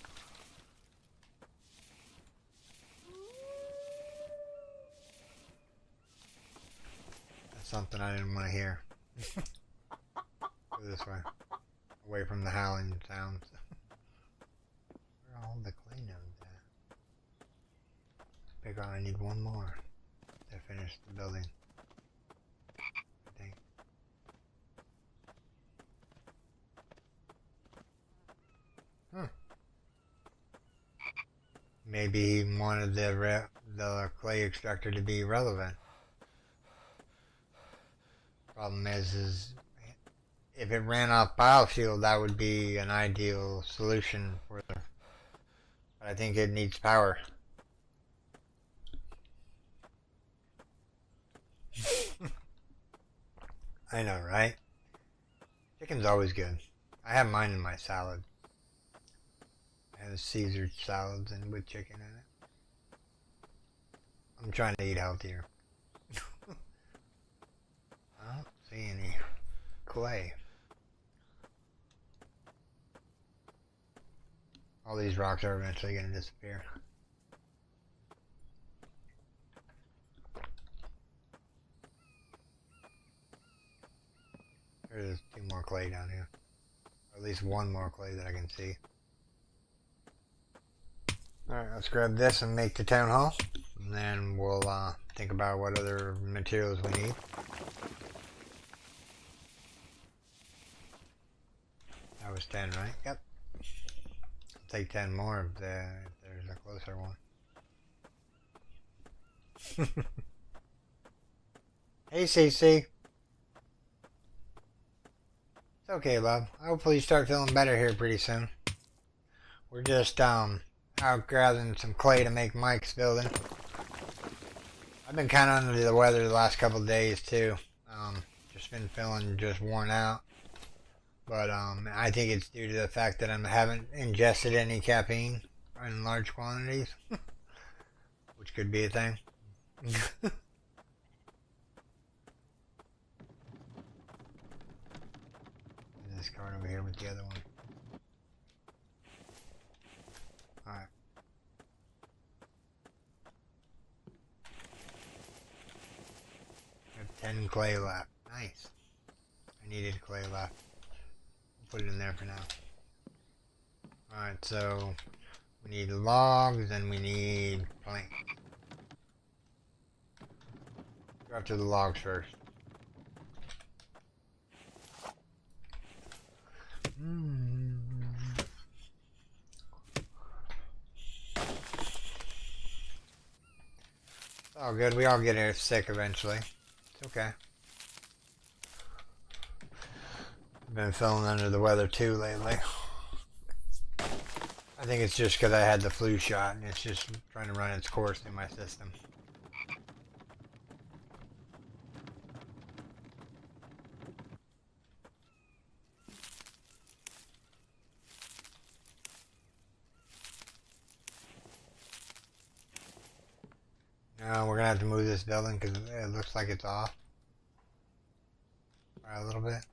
That's something I didn't want to hear. Go this way. Away from the howling sounds. Where are all the clay nodes at? Big on, I need one more to finish the building. I think. Huh. Maybe he wanted the clay extractor to be relevant. Problem is if it ran off biofuel, that would be an ideal solution for it. But I think it needs power. I know, right? Chicken's always good. I have mine in my salad. I have Caesar salads and with chicken in it. I'm trying to eat healthier. I don't see any clay. All these rocks are eventually going to disappear. There's 2 more clay down here. Or at least 1 more clay that I can see. Alright, let's grab this and make the town hall. And then we'll think about what other materials we need. That was 10, right? Yep. I'll take 10 more if there's a closer one. Hey, CC. It's okay, Bob. Hopefully you start feeling better here pretty soon. We're just out gathering some clay to make Mike's building. I've been kind of under the weather the last couple of days too. Just been feeling just worn out. But I think it's due to the fact that I haven't ingested any caffeine in large quantities, which could be a thing. This card over here with the other one. Alright. I have 10 clay left. Nice. I needed clay left. Put it in there for now. Alright, so we need logs and we need planks. Go after the logs first. Oh good, we all get here sick eventually. It's okay. I've been feeling under the weather too lately. I think it's just because I had the flu shot and it's just trying to run its course through my system. No, we're gonna have to move this building because it looks like it's off. Right, a little bit.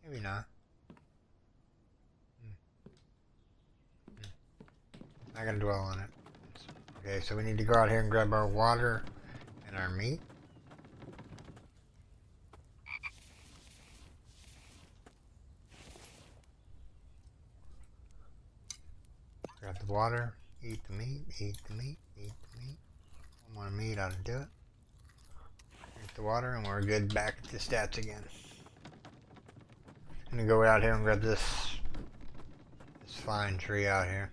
Maybe not. Not gonna dwell on it. Okay, so we need to go out here and grab our water and our meat. Grab the water, eat the meat, eat the meat, eat the meat. 1 more meat ought to do it. Drink the water and we're good back to stats again. I'm gonna go out here and grab this fine tree out here.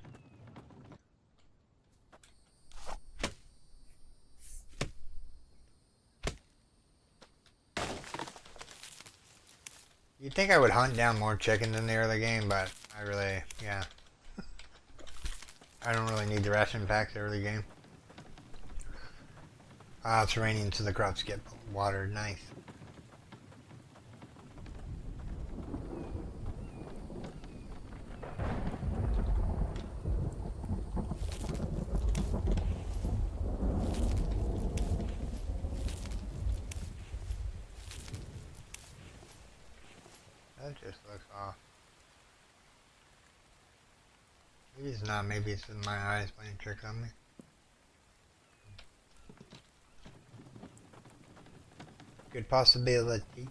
You'd think I would hunt down more chickens in the early game, but I really, yeah. I don't really need the ration packs early game. It's raining so the crops get watered. Nice. That just looks off. Maybe it's not. Maybe it's in my eyes playing tricks on me. Good possibility.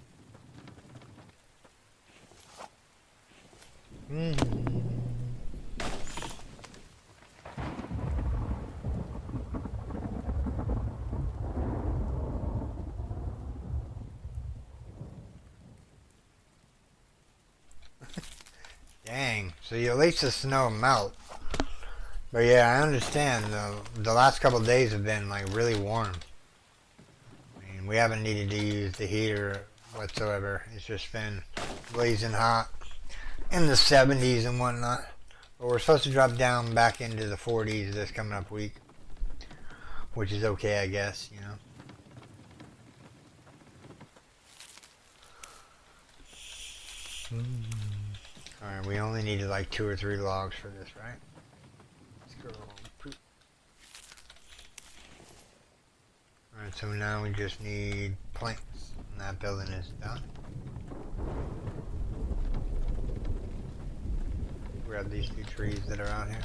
Dang, so at least the snow melt. But yeah, I understand the last couple of days have been like really warm. I mean, we haven't needed to use the heater whatsoever. It's just been blazing hot in the 70s and whatnot. But we're supposed to drop down back into the 40s this coming up week, which is okay, I guess, you know. Alright, we only needed like 2 or 3 logs for this, right? Let's go. Alright, so now we just need planks, and that building is done. Grab these 2 trees that are out here.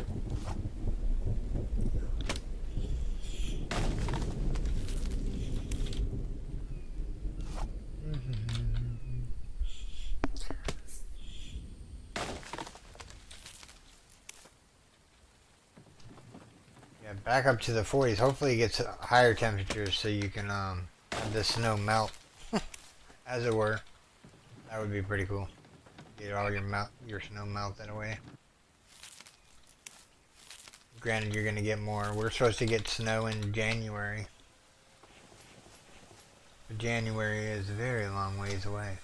back up to the 40s. Hopefully it gets higher temperatures so you can have the snow melt, as it were. That would be pretty cool. Get all your snow melted away. Granted, you're gonna get more. We're supposed to get snow in January. But January is a very long ways away.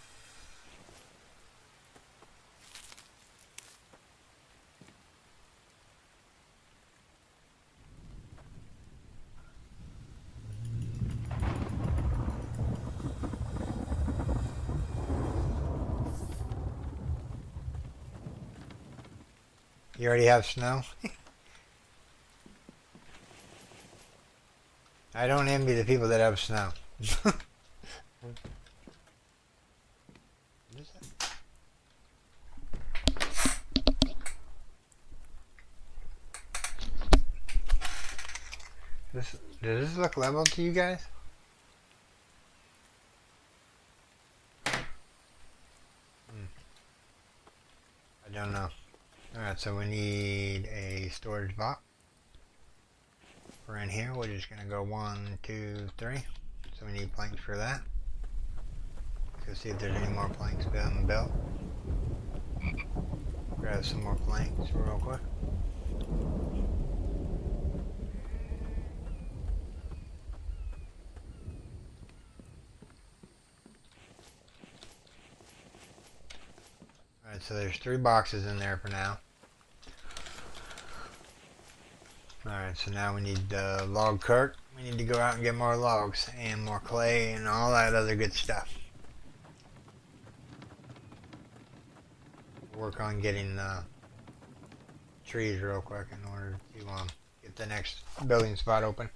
You already have snow? I don't envy the people that have snow. Does this look level to you guys? I don't know. Alright, so we need a storage box. We're in here. We're just going to go 1, 2, 3. So we need planks for that. Let's see if there's any more planks being built. Grab some more planks real quick. Alright, so there's 3 boxes in there for now. Alright, so now we need the log cart. We need to go out and get more logs and more clay and all that other good stuff. Work on getting the trees real quick in order to get the next building spot open.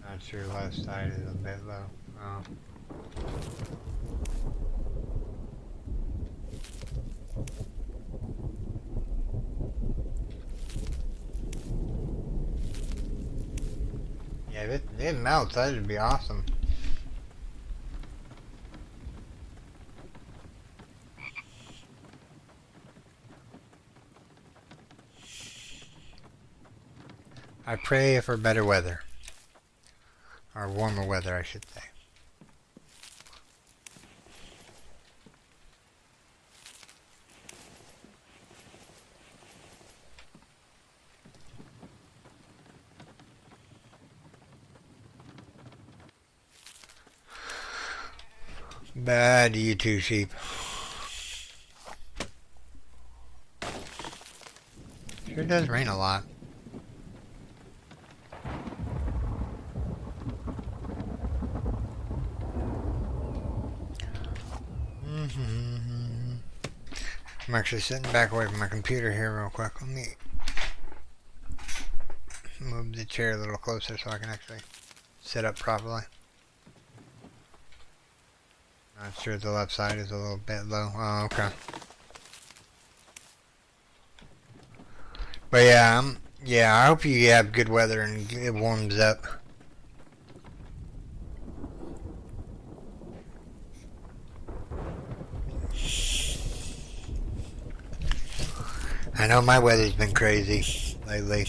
Not sure, left side is a bit low. Oh. Yeah, if it melts, that would be awesome. I pray for better weather. Or warmer weather, I should say. Bad you two sheep. Sure does rain a lot. I'm actually sitting back away from my computer here real quick. Let me move the chair a little closer so I can actually sit up properly. Not sure the left side is a little bit low. Oh, okay. But yeah, I hope you have good weather and it warms up. I know my weather's been crazy lately.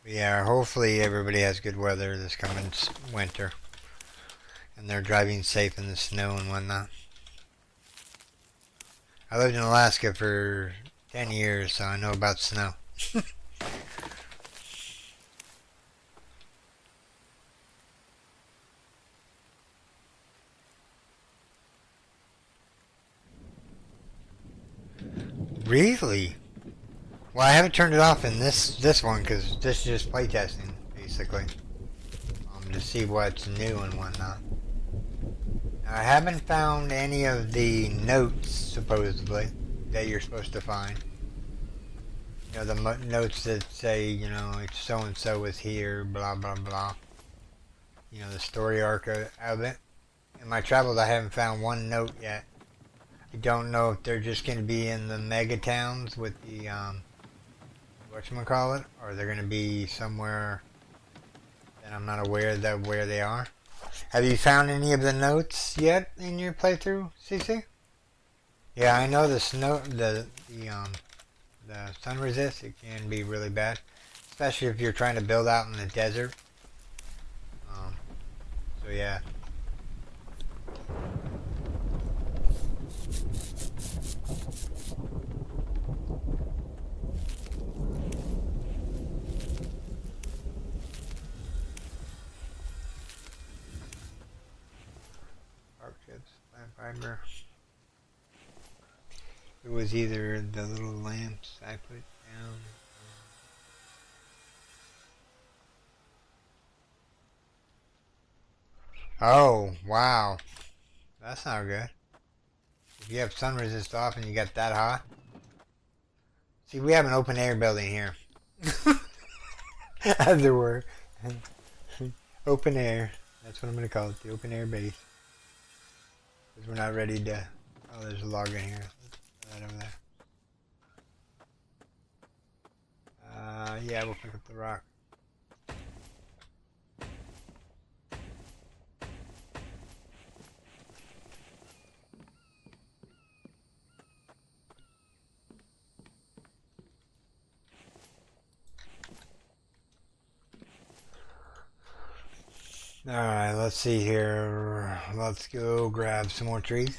Yeah, hopefully everybody has good weather this coming winter. And they're driving safe in the snow and whatnot. I lived in Alaska for 10 years, so I know about snow. Really? Well, I haven't turned it off in this one because this is just playtesting, basically. To see what's new and whatnot. Now, I haven't found any of the notes, supposedly, that you're supposed to find. You know, the notes that say, you know, it's so-and-so was here, blah, blah, blah. you know, the story arc of it. In my travels, I haven't found one note yet. I don't know if they're just going to be in the mega towns with the, whatchamacallit, or they're going to be somewhere that I'm not aware of where they are. Have you found any of the notes yet in your playthrough, CC? Yeah, I know the sun resist, it can be really bad, especially if you're trying to build out in the desert. So yeah. Bark chips, plant fiber. It was either the little lamps I put down. Oh, wow. That's not good. If you have sun resist off and you got that hot. See, we have an open air building here. As there were. Open air. That's what I'm going to call it. The open air base. Because we're not ready to... Oh, there's a log in here. Right over there. Yeah, we'll pick up the rock. Alright, let's see here. Let's go grab some more trees.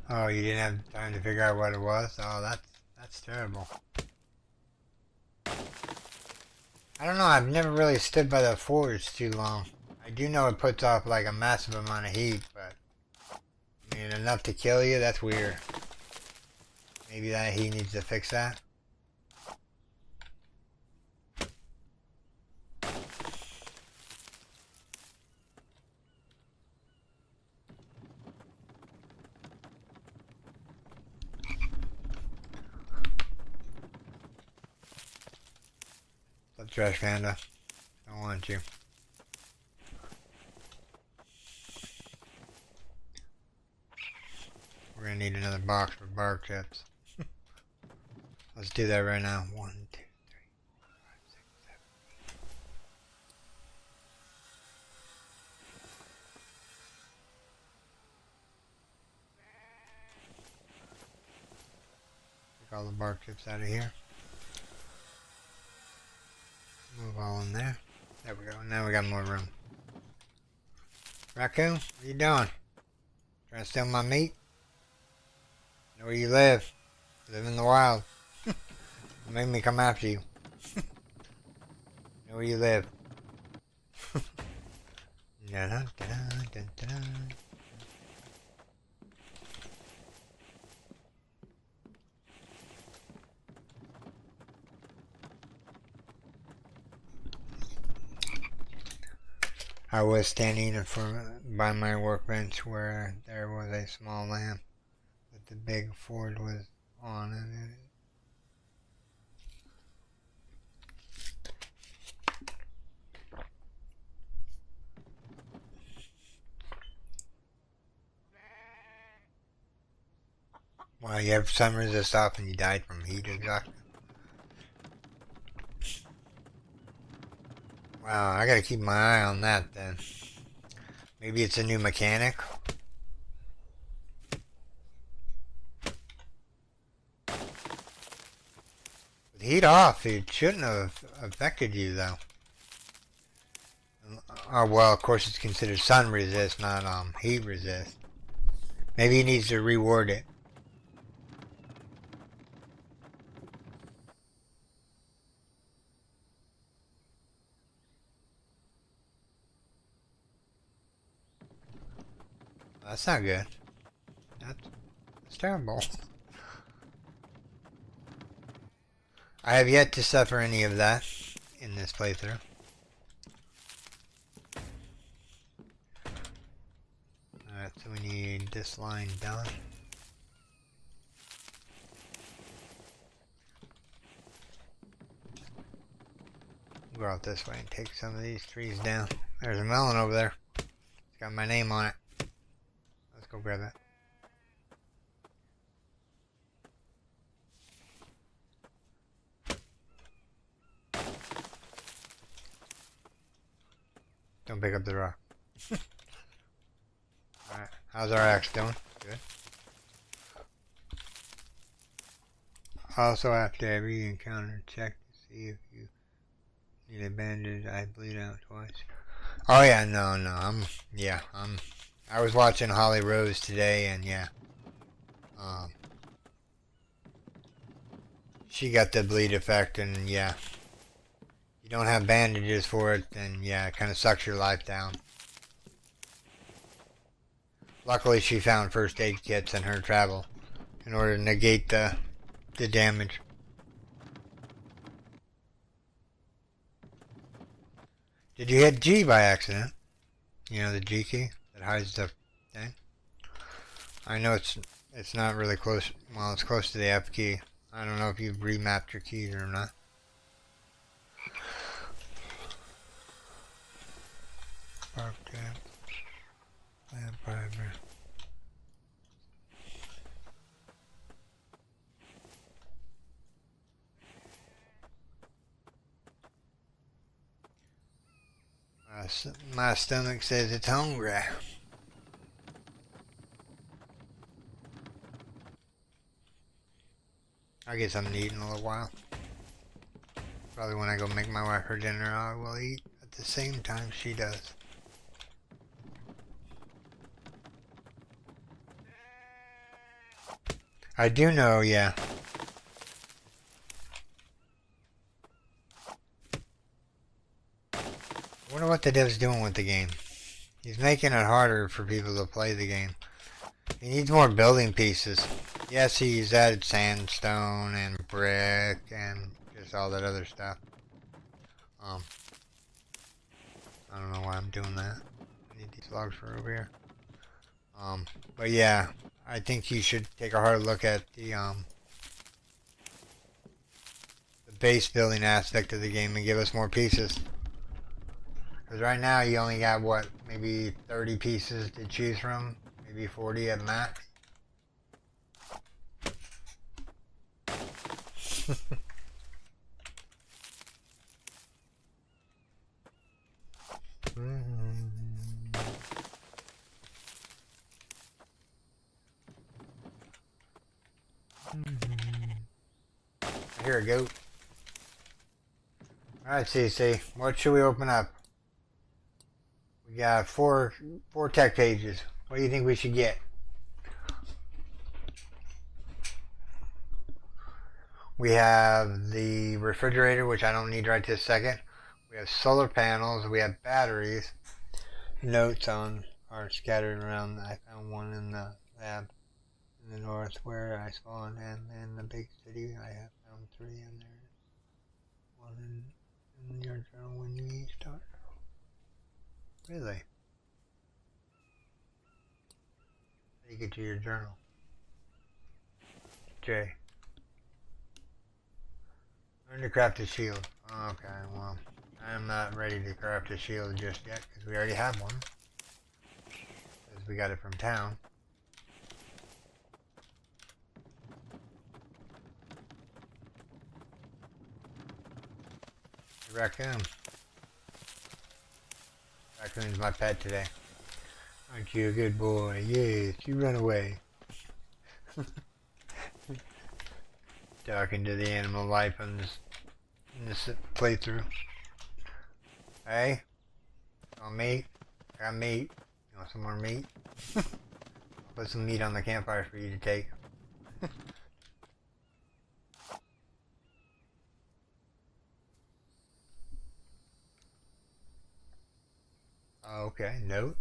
Oh, you didn't have time to figure out what it was? Oh, that's terrible. I don't know, I've never really stood by the forge too long. I do know it puts off like a massive amount of heat, but I mean, enough to kill you? That's weird. Maybe that he needs to fix that. The trash panda. Don't want you. We're gonna need another box for bark chips. Let's do that right now. 1, 2, 3, 4, 5, 6, 7. Take all the bark chips out of here. Move all in there. There we go. Now we got more room. Raccoon, what are you doing? Trying to steal my meat? Know where you live. You live in the wild. Make me come after you. Know where you live. I was standing by my workbench where there was a small lamp that the big Ford was on, and well, you have sun resist off and you died from heat exhaustion. Wow, I gotta keep my eye on that then. Maybe it's a new mechanic. With heat off, it shouldn't have affected you though. Oh well, of course it's considered sun resist, not heat resist. Maybe he needs to reword it. That's not good. That's terrible. I have yet to suffer any of that in this playthrough. Alright, so we need this line done. go out this way and take some of these trees down. There's a melon over there. It's got my name on it. Let's go grab that. Don't pick up the rock. Alright, how's our axe doing? Good. Also, after every encounter, check to see if you need a bandage. I bleed out twice. Oh yeah, no, I was watching Holly Rose today, and yeah, she got the bleed effect, and yeah, you don't have bandages for it, then yeah, it kind of sucks your life down. Luckily, she found first aid kits in her travel in order to negate the damage. Did you hit G by accident? You know, the G key that hides the thing? I know it's not really close. Well, it's close to the F key. I don't know if you've remapped your keys or not. Bark tap. Lamp fiber. My stomach says it's hungry. I'll get something to eat in a little while. Probably when I go make my wife her dinner, I will eat at the same time she does. I do know, yeah. I wonder what the dev's doing with the game. He's making it harder for people to play the game. He needs more building pieces. Yes, he's added sandstone and brick and just all that other stuff. I don't know why I'm doing that. I need these logs for over here. But yeah, I think you should take a hard look at the base building aspect of the game and give us more pieces. Because right now you only got, what, maybe 30 pieces to choose from? Maybe 40 at max? I hear a goat. Alright, CC, what should we open up? We got four tech pages. What do you think we should get? We have the refrigerator, which I don't need right this second. We have solar panels. We have batteries. Notes are scattered around. I found one in the lab in the north where I spawned, and in the big city I have found 3 in there. One in your journal when you start. Really? How do you get to your journal? J. Learn to craft a shield. Okay, well, I'm not ready to craft a shield just yet because we already have one. Because we got it from town. Hey, raccoon. Raccoon's my pet today. Aren't you a good boy? Yes, you run away. Talking to the animal life in this playthrough. Hey, want meat? Got meat. You want some more meat? I'll put some meat on the campfire for you to take. Okay, note.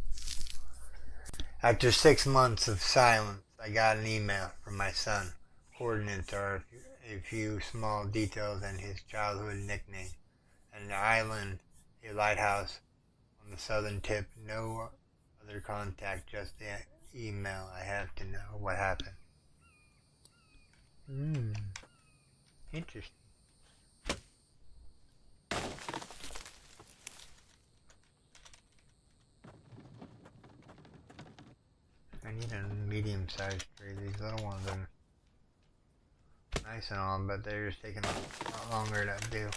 After 6 months of silence, I got an email from my son. Coordinates are a few small details and his childhood nickname. An island, a lighthouse on the southern tip. No other contact, just the email. I have to know what happened. Interesting. I need a medium-sized tree. These little ones are nice and all, but they're just taking a lot longer to do.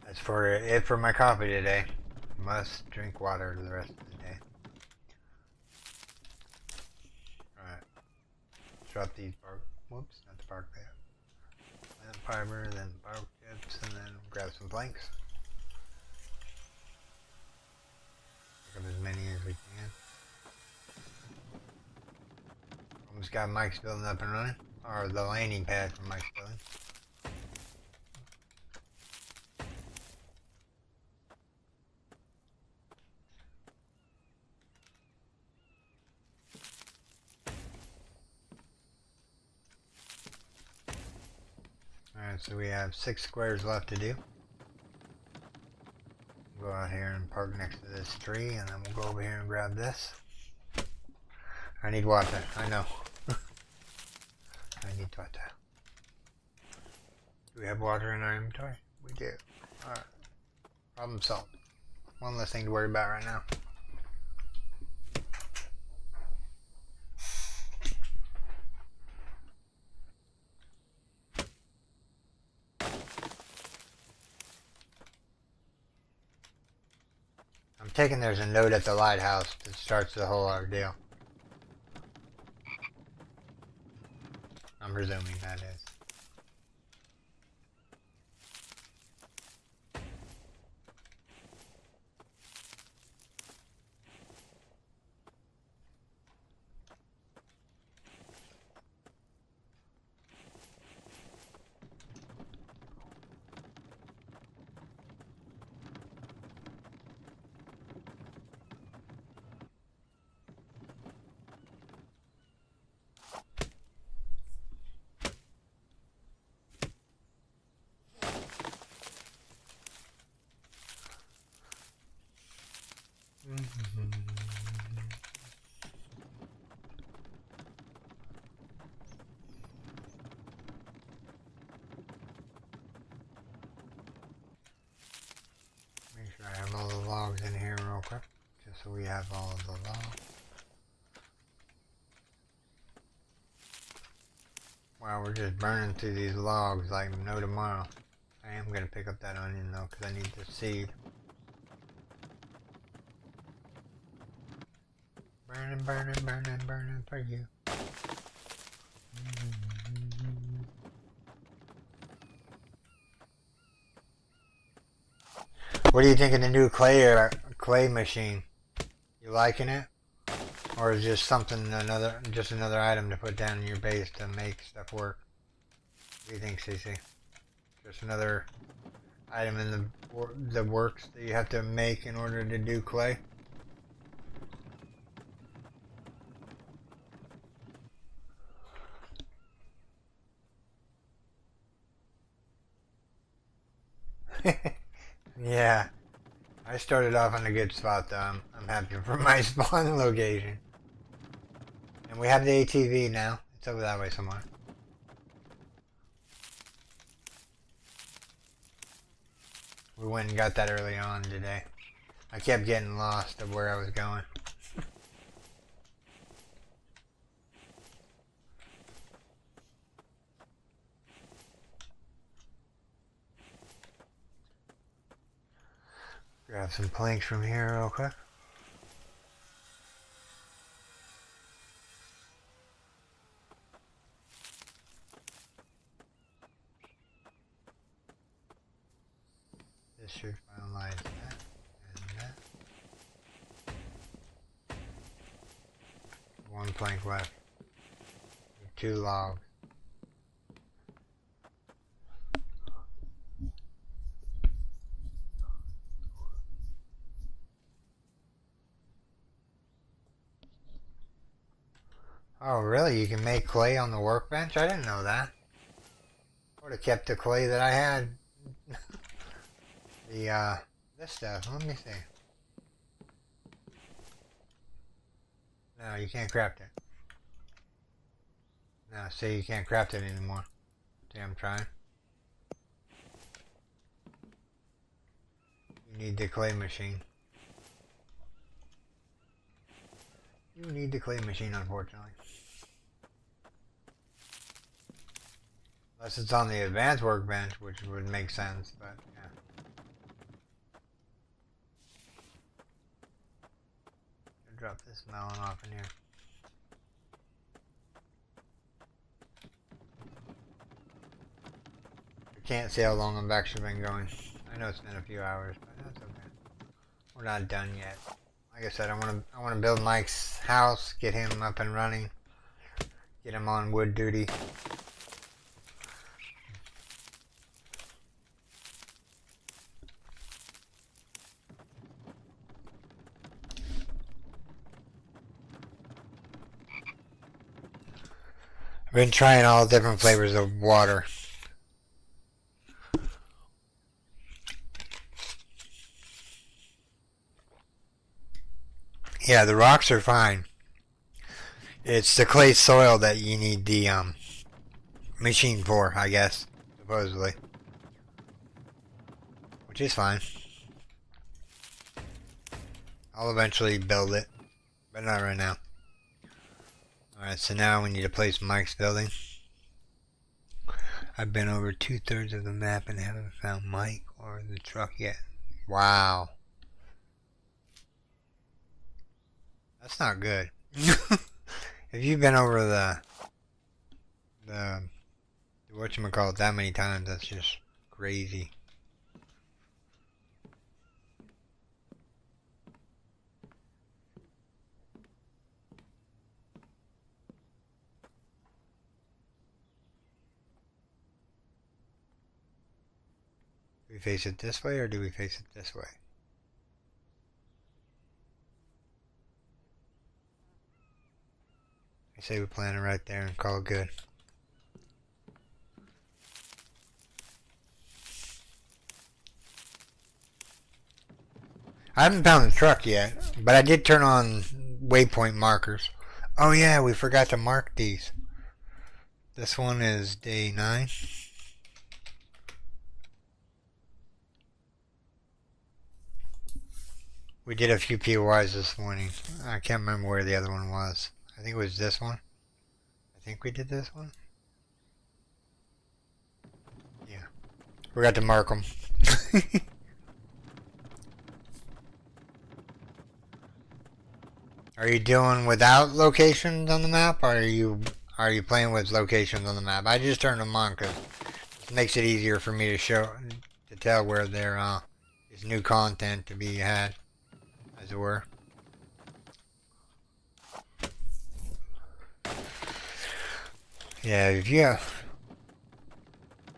That's for my coffee today. Must drink water the rest of the day. Alright. Drop these bark. Whoops, not the bark there. Plant fiber, then bark chips, and then grab some planks. Pick up as many as we can. Almost got Mike's building up and running. Or the landing pad for Mike's building. Alright, so we have 6 squares left to do. Go out here and park next to this tree, and then we'll go over here and grab this. I need water, I know. I need water. Do we have water in our inventory? We do. Alright. Problem solved. One less thing to worry about right now. I'm taking there's a note at the lighthouse that starts the whole ordeal. I'm presuming that is. Make sure I have all the logs in here real quick, just so we have all of the logs. Wow, we're just burning through these logs like no tomorrow. I am going to pick up that onion though, because I need the seed. Burning, burning, burning, burning for you. What do you think of the new clay machine? You liking it? Or is just something just another item to put down in your base to make stuff work? What do you think, CC? Just another item in the works that you have to make in order to do clay? Yeah, I started off on a good spot though. I'm happy for my spawn location. And we have the ATV now. It's over that way somewhere. We went and got that early on today. I kept getting lost of where I was going. Grab some planks from here real quick. This should finalize that and that. One plank left. 2 logs. Oh really? You can make clay on the workbench? I didn't know that. I would have kept the clay that I had. This stuff. Let me see. No, you can't craft it. No, see, you can't craft it anymore. See, I'm trying. You need the clay machine. You need the clay machine, unfortunately. Unless it's on the advanced workbench, which would make sense, but yeah. I'll drop this melon off in here. I can't see how long I've actually been going. I know it's been a few hours, but that's okay. We're not done yet. Like I said, I want to build Mike's house, get him up and running, get him on wood duty. I've been trying all different flavors of water. Yeah, the rocks are fine. It's the clay soil that you need the machine for, I guess, supposedly. Which is fine. I'll eventually build it, but not right now. Alright, so now we need to place Mike's building. I've been over 2/3 of the map and haven't found Mike or the truck yet. Wow. That's not good. If you've been over the whatchamacallit that many times, that's just crazy. Do we face it this way or do we face it this way? I say we plant it right there and call it good. I haven't found the truck yet, but I did turn on waypoint markers. Oh yeah, we forgot to mark these. This one is day 9. We did a few POIs this morning. I can't remember where the other one was. I think it was this one. I think we did this one. Yeah. We got to mark them. Are you doing without locations on the map, or are you playing with locations on the map? I just turned them on because it makes it easier for me to tell where there is new content to be had, as it were. Yeah, if you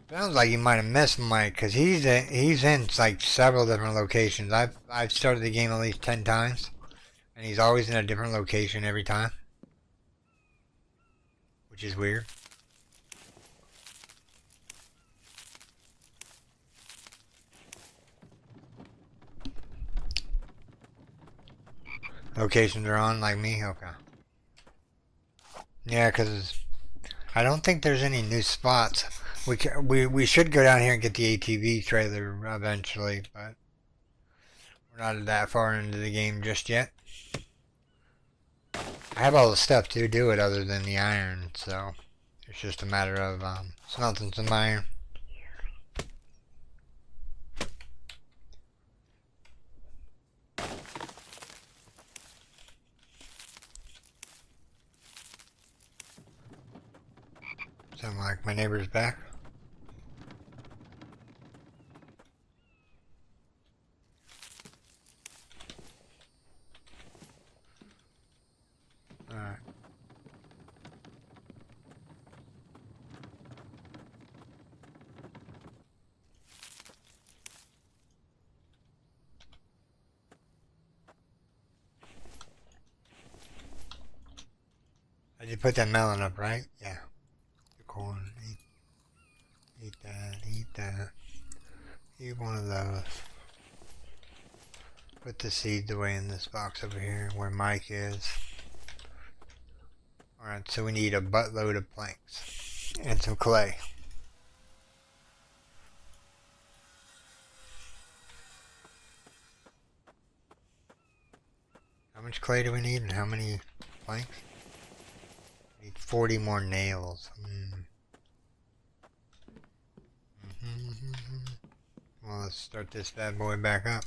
sounds like you might have missed Mike, because he's in like several different locations. I've started the game at least 10 times, and he's always in a different location every time, which is weird. Locations are on like me? Okay. Yeah, because I don't think there's any new spots. We should go down here and get the ATV trailer eventually, but we're not that far into the game just yet. I have all the stuff to do it other than the iron, so it's just a matter of smelting some iron. Sound like my neighbor's back. Alright. I did put that melon up, right? Yeah. The corn. Eat that. Eat that. Eat one of those. Put the seeds away in this box over here where Mike is. Alright, so we need a buttload of planks and some clay. How much clay do we need and how many planks? We need 40 more nails. Well, let's start this bad boy back up.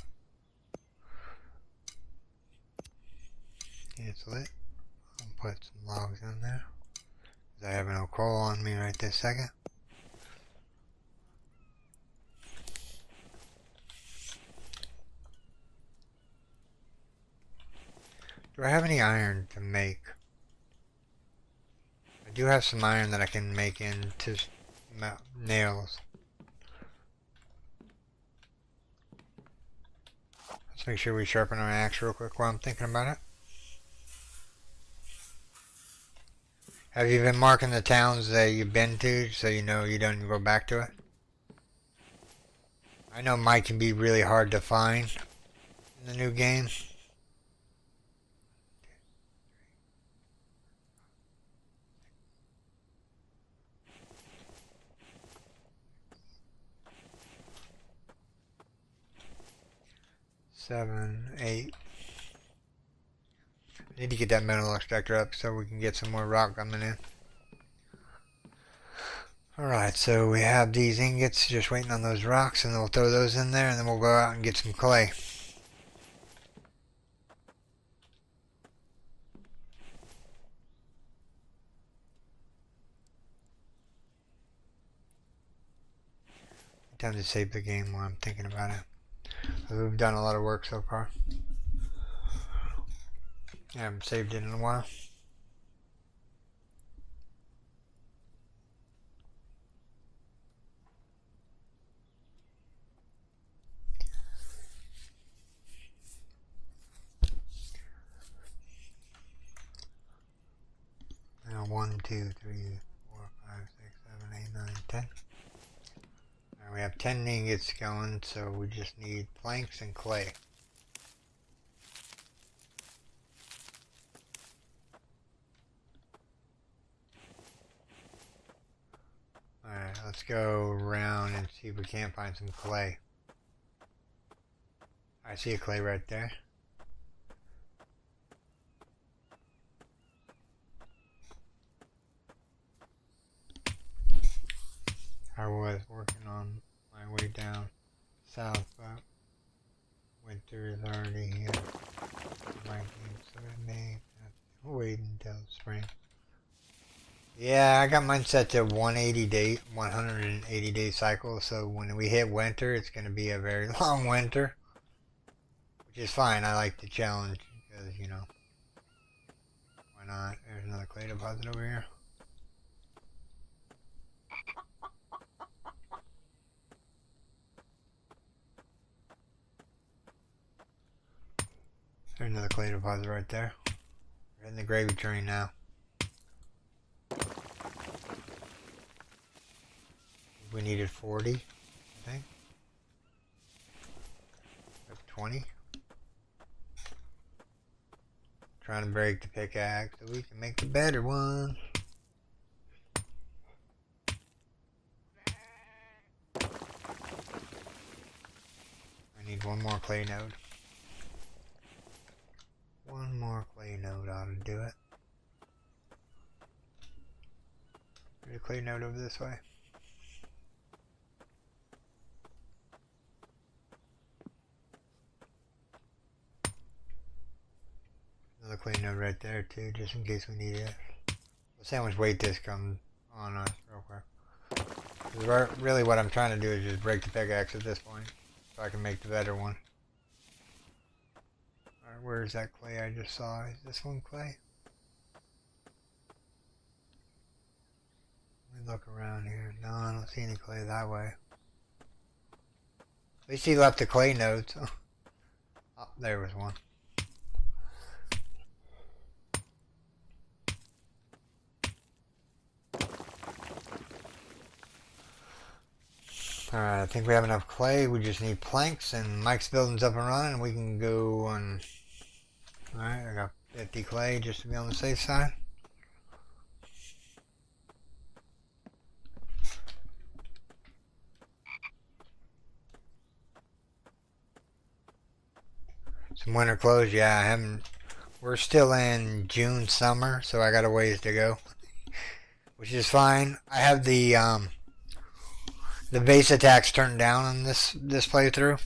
Cancel it. I'll put some logs in there. I have no coal on me right this second. Do I have any iron to make? I do have some iron that I can make into nails. Let's make sure we sharpen our axe real quick while I'm thinking about it. Have you been marking the towns that you've been to so you know you don't go back to it? I know mine can be really hard to find in the new game. Seven, 8. I need to get that metal extractor up so we can get some more rock coming in. Alright, so we have these ingots just waiting on those rocks, and then we'll throw those in there and then we'll go out and get some clay. Time to save the game while I'm thinking about it. We've done a lot of work so far. I haven't saved it in a while. Now 1, 2, 3, 4, 5, 6, 7, 8, 9, 10. Now we have 10 ingots going, so we just need planks and clay. Alright, let's go around and see if we can't find some clay. I see a clay right there. I was working on my way down south, but winter is already here. So it may have to wait until spring. Yeah, I got mine set to 180 day cycle, so when we hit winter, it's going to be a very long winter, which is fine. I like the challenge because, you know, why not? There's another clay deposit over here. There's another clay deposit right there. We're in the gravy train now. We needed 40, I think. 20. Trying to break the pickaxe so we can make the better one. I need one more clay node. One more clay node ought to do it. There's a clay node over this way. Another clay node right there too, just in case we need it. Let's see how much weight this comes on us real quick. Really what I'm trying to do is just break the pickaxe at this point, so I can make the better one. Alright, where's that clay I just saw? Is this one clay? Let me look around here. No, I don't see any clay that way. At least he left the clay nodes. Oh, there was one. Alright, I think we have enough clay. We just need planks, and Mike's building's up and running, and we can go and... Alright, I got 50 clay just to be on the safe side. Some winter clothes, yeah, I haven't. We're still in June summer, so I got a ways to go, which is fine. I have the base attacks turned down on this playthrough.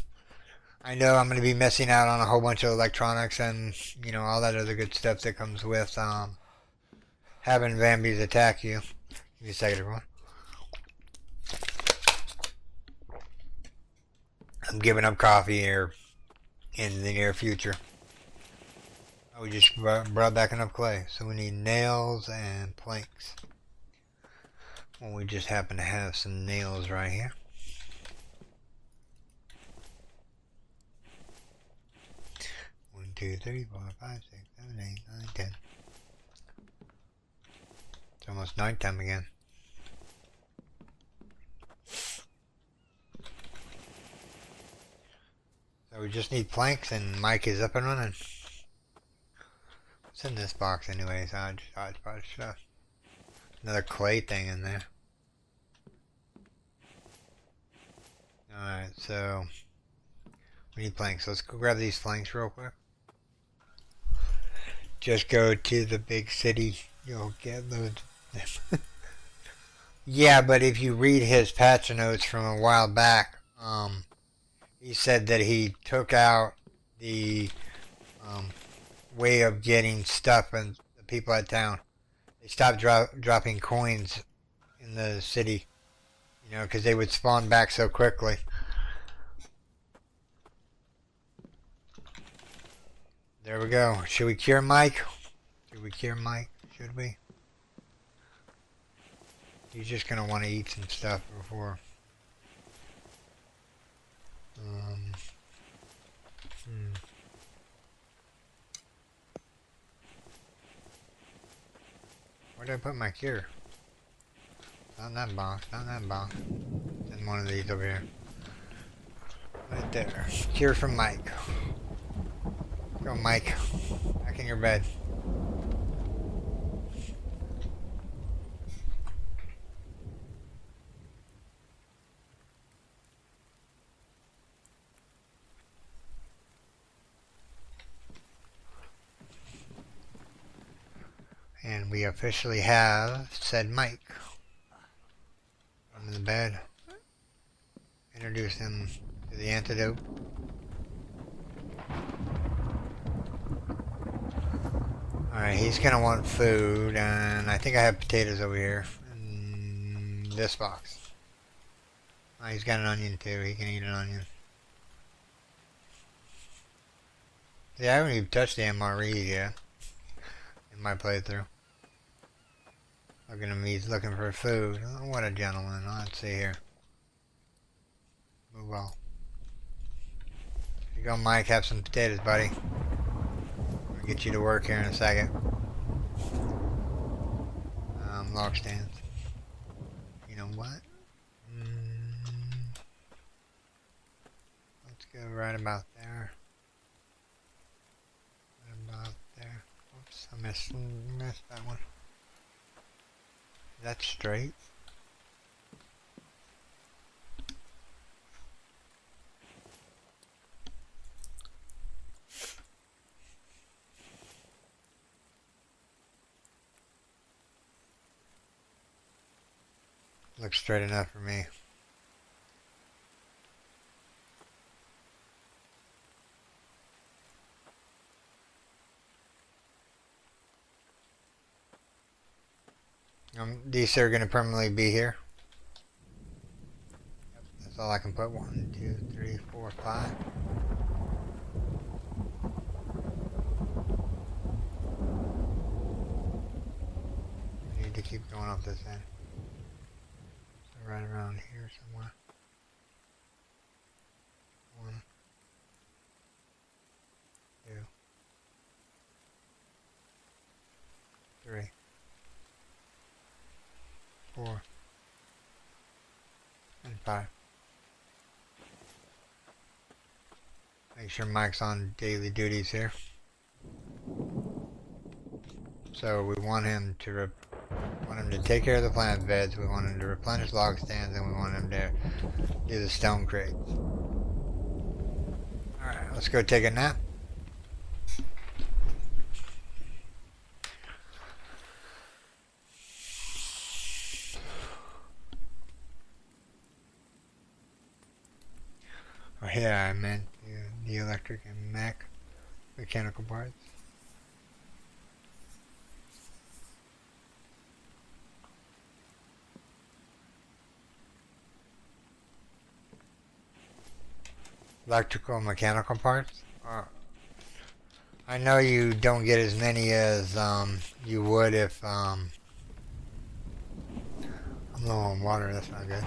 I know I'm going to be missing out on a whole bunch of electronics and all that other good stuff that comes with having Vambies attack you. Give me a second, everyone. I'm giving up coffee here in the near future. We just brought back enough clay, so we need nails and planks. Well, we just happen to have some nails right here. One, two, three, 4, 5, 6, 7, 8, 9, 10. It's almost nighttime again. So we just need planks and Mike is up and running. What's in this box anyways? Hodgepodge stuff. Another clay thing in there. Alright, so we need planks. Let's go grab these planks real quick. Just go to the big city. You'll get loads of them. Yeah, but if you read his patch notes from a while back, he said that he took out the way of getting stuff and the people at town. They stopped dropping coins in the city, because they would spawn back so quickly. There we go. Should we cure Mike? Should we cure Mike? Should we? He's just going to want to eat some stuff before. Where did I put my cure? Not in that box, not in that box. It's in one of these over here. Right there. Cure from Mike. Go, Mike. Back in your bed. And we officially have said Mike. Under the bed. Introduce him to the antidote. Alright, he's gonna want food, and I think I have potatoes over here in this box. Oh, he's got an onion too, he can eat an onion. Yeah, I haven't even touched the MRE yet in my playthrough. Look at him, he's looking for food. Oh, what a gentleman. Let's see here. Move on. Here you go, Mike, have some potatoes, buddy. I'll get you to work here in a second. Log stands. You know what? Let's go right about there. Right about there. Oops, I missed that one. Is that straight? Looks straight enough for me. These are going to permanently be here. Yep, that's all I can put. 1, 2, 3, 4, 5. I need to keep going up this end. So right around here somewhere. 1, 2, 3, 4, and 5. Make sure Mike's on daily duties here. So we want him to take care of the plant beds. We want him to replenish log stands, and we want him to do the stone crates. All right, let's go take a nap. Oh yeah, I meant the electric and mechanical parts. Electrical and mechanical parts? I know you don't get as many as you would if I'm low on water, that's not good.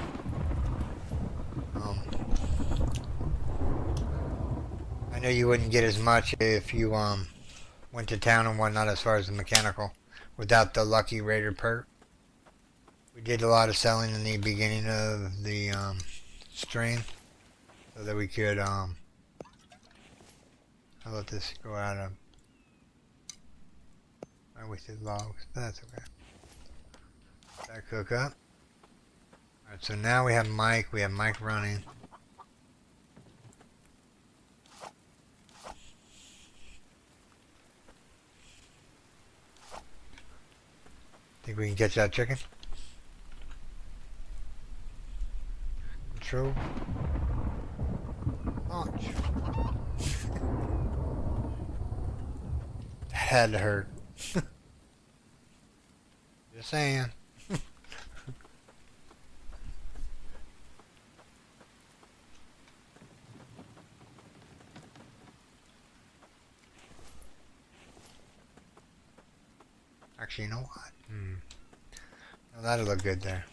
I know you wouldn't get as much if you went to town and whatnot as far as the mechanical without the Lucky Raider perk. We did a lot of selling in the beginning of the stream so that we could I'll let this go out of my wasted logs, but that's okay. That cook up. Alright, so now we have Mike running. Think we can catch that chicken? Control. Launch. That had to hurt. Just saying. Actually, you know what? Well, that'll look good there.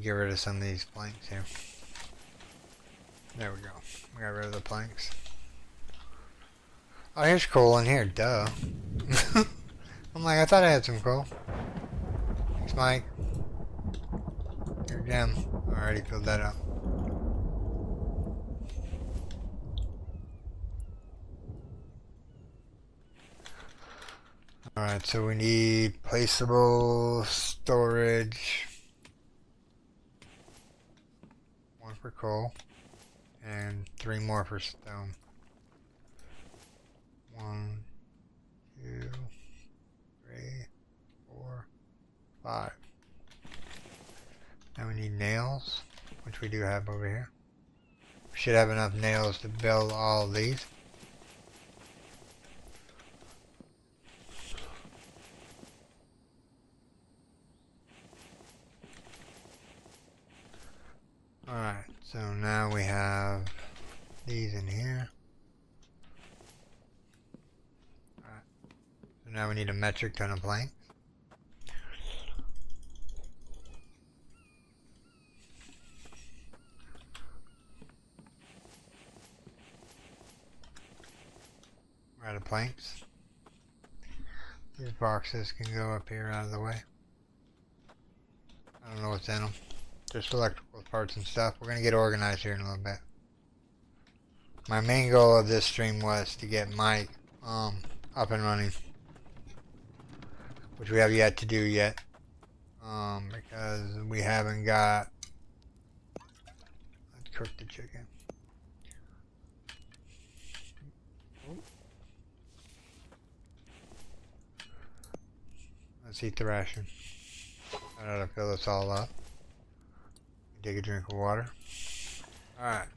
Get rid of some of these planks here. There we go. We got rid of the planks. Oh, here's coal in here, duh. I'm like, I thought I had some coal. Thanks, Mike. Your gem. I already filled that up. Alright, so we need placeable storage. 1 for coal. And 3 more for stone. 1, 2, 3, 4, 5. Now we need nails, which we do have over here. We should have enough nails to build all of these. Alright, so now we have these in here. Alright, so now we need a metric ton of planks. We're out of planks. These boxes can go up here out of the way. I don't know what's in them. Just electrical parts and stuff. We're going to get organized here in a little bit. My main goal of this stream was to get Mike up and running. Which we have yet to do yet. Because we haven't got... Let's cook the chicken. Let's eat the ration. I gotta fill this all up. Take a drink of water. Alright.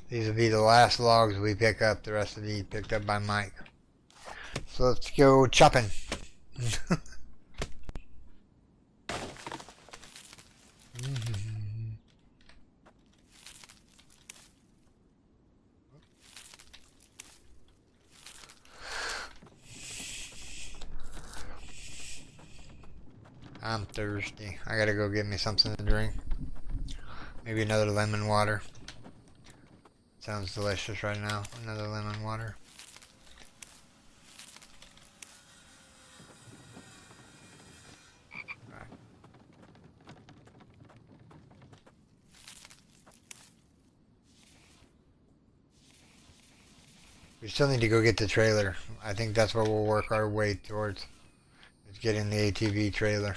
These will be the last logs we pick up. The rest of these picked up by Mike. So let's go chopping. I'm thirsty. I gotta go get me something to drink. Maybe another lemon water. Sounds delicious right now. Another lemon water. Right. We still need to go get the trailer. I think that's what we'll work our way towards. Is getting the ATV trailer.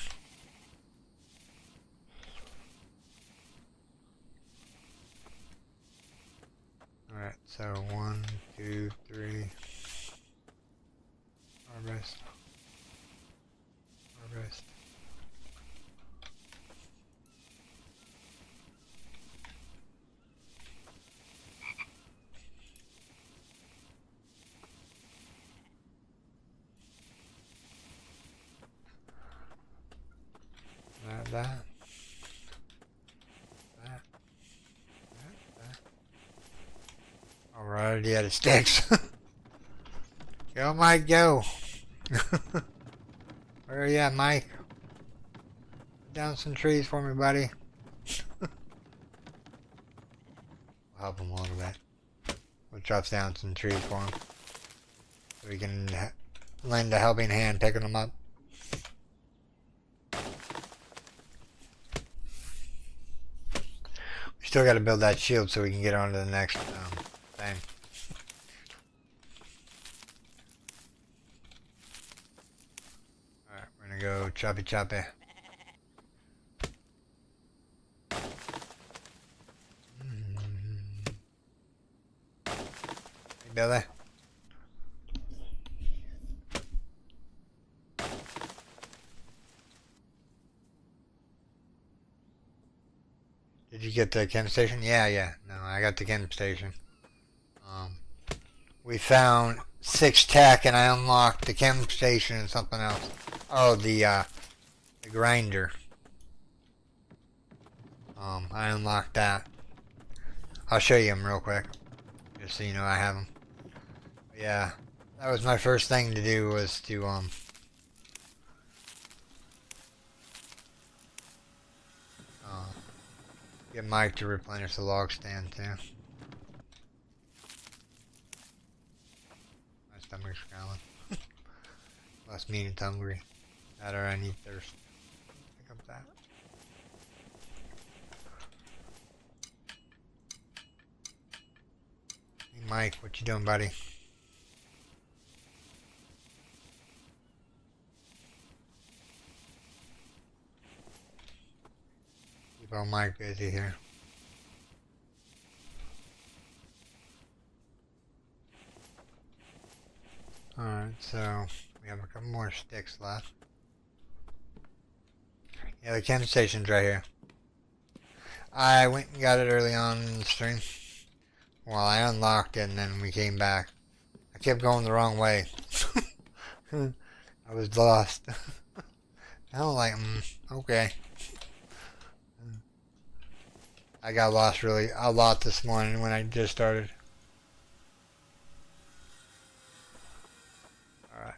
Alright, so 1, 2, 3. Harvest. Harvest. That. Already out of sticks. Go, Mike, go. Where are you at, Mike? Put down some trees for me, buddy. We'll help him a little bit. We'll chop down some trees for him. So we can lend a helping hand picking them up. We still got to build that shield so we can get on to the next thing. Alright, we're gonna go choppy choppy. Hey, Billy. Did you get the chem station? Yeah. No, I got the chem station. We found 6 tech and I unlocked the chem station and something else. Oh, the grinder. I unlocked that. I'll show you them real quick, just so you know I have them. But yeah, that was my first thing to do, was to get Mike to replenish the log stand too. My stomach's growling. Must mean it's hungry. That or I need thirst. Pick up that. Hey Mike, what you doing, buddy? Keep old Mike busy here. Alright, so we have a couple more sticks left. Yeah, the chem station's right here. I went and got it early on in the stream. Well, I unlocked it and then we came back. I kept going the wrong way. I was lost. I was like, okay. I got lost really a lot this morning when I just started. Alright.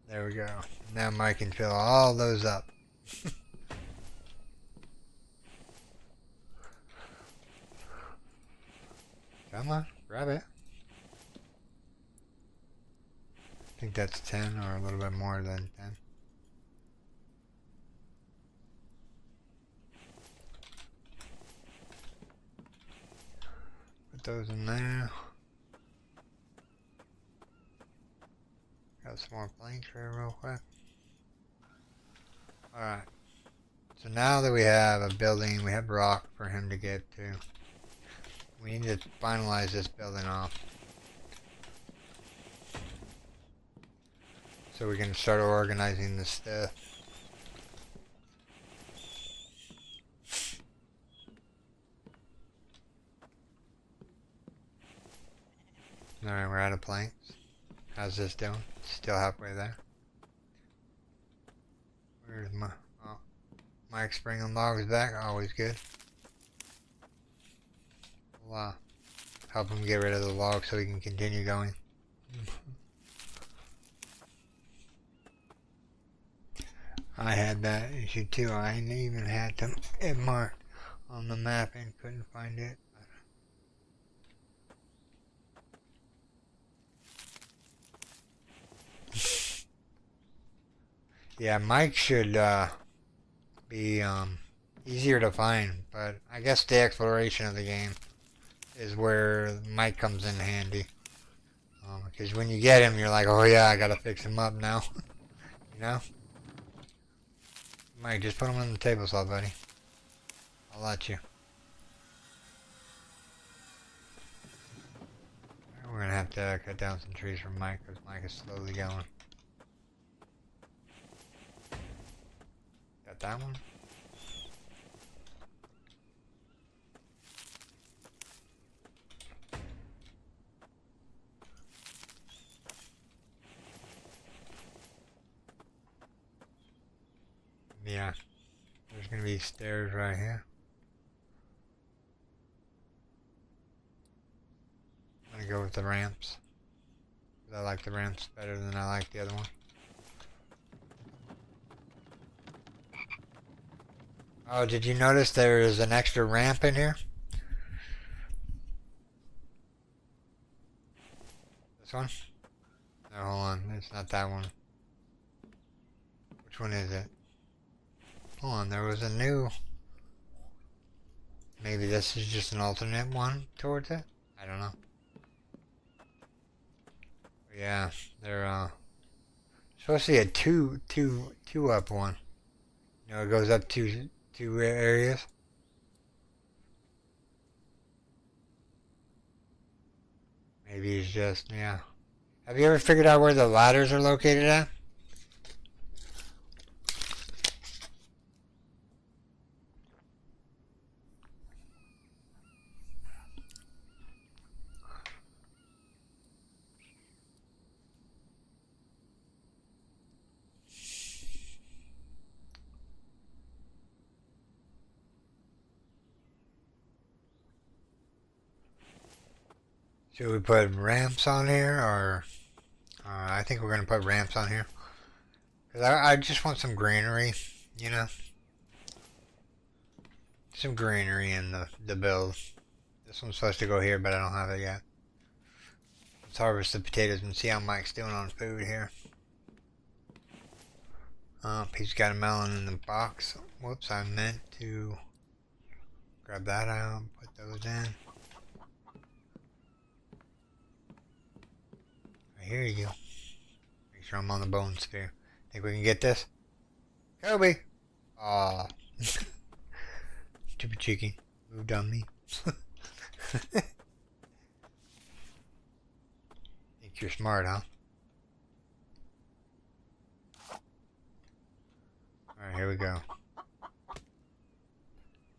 There we go. Now Mike can fill all those up. Come on, grab it. I think that's 10 or a little bit more than 10. Put those in there. Got some more planks here real quick. Alright. So now that we have a building, we have rock for him to get to. We need to finalize this building off. So we can start organizing this stuff. Alright, we're out of planks. How's this doing? Still halfway there. Where's my... Oh. Mike's bringing logs back. Always good. We'll help him get rid of the logs so he can continue going. I had that issue too. I even had it marked on the map and couldn't find it. Yeah, Mike should be easier to find, but I guess the exploration of the game is where Mike comes in handy. Because when you get him, you're like, oh yeah, I gotta fix him up now. You know? Mike, just put him on the table saw, buddy. I'll let you. We're gonna have to cut down some trees for Mike, because Mike is slowly going. Got that one? Yeah, there's gonna be stairs right here. I'm gonna go with the ramps. I like the ramps better than I like the other one. Oh, did you notice there is an extra ramp in here? This one? No, hold on. It's not that one. Which one is it? Hold on, there was a new... Maybe this is just an alternate one towards it? I don't know. Yeah, they're supposed to be a two up one. You know, it goes up two areas. Maybe it's just, yeah. Have you ever figured out where the ladders are located at? Should we put ramps on here, or... I think we're going to put ramps on here. Because I just want some greenery, you know? Some greenery in the build. This one's supposed to go here, but I don't have it yet. Let's harvest the potatoes and see how Mike's doing on food here. He's got a melon in the box. Whoops, I meant to grab that out, put those in. Here you go. Make sure I'm on the bone sphere. Think we can get this? Kobe! Aw. Stupid cheeky. Moved on me. Think you're smart, huh? Alright, here we go.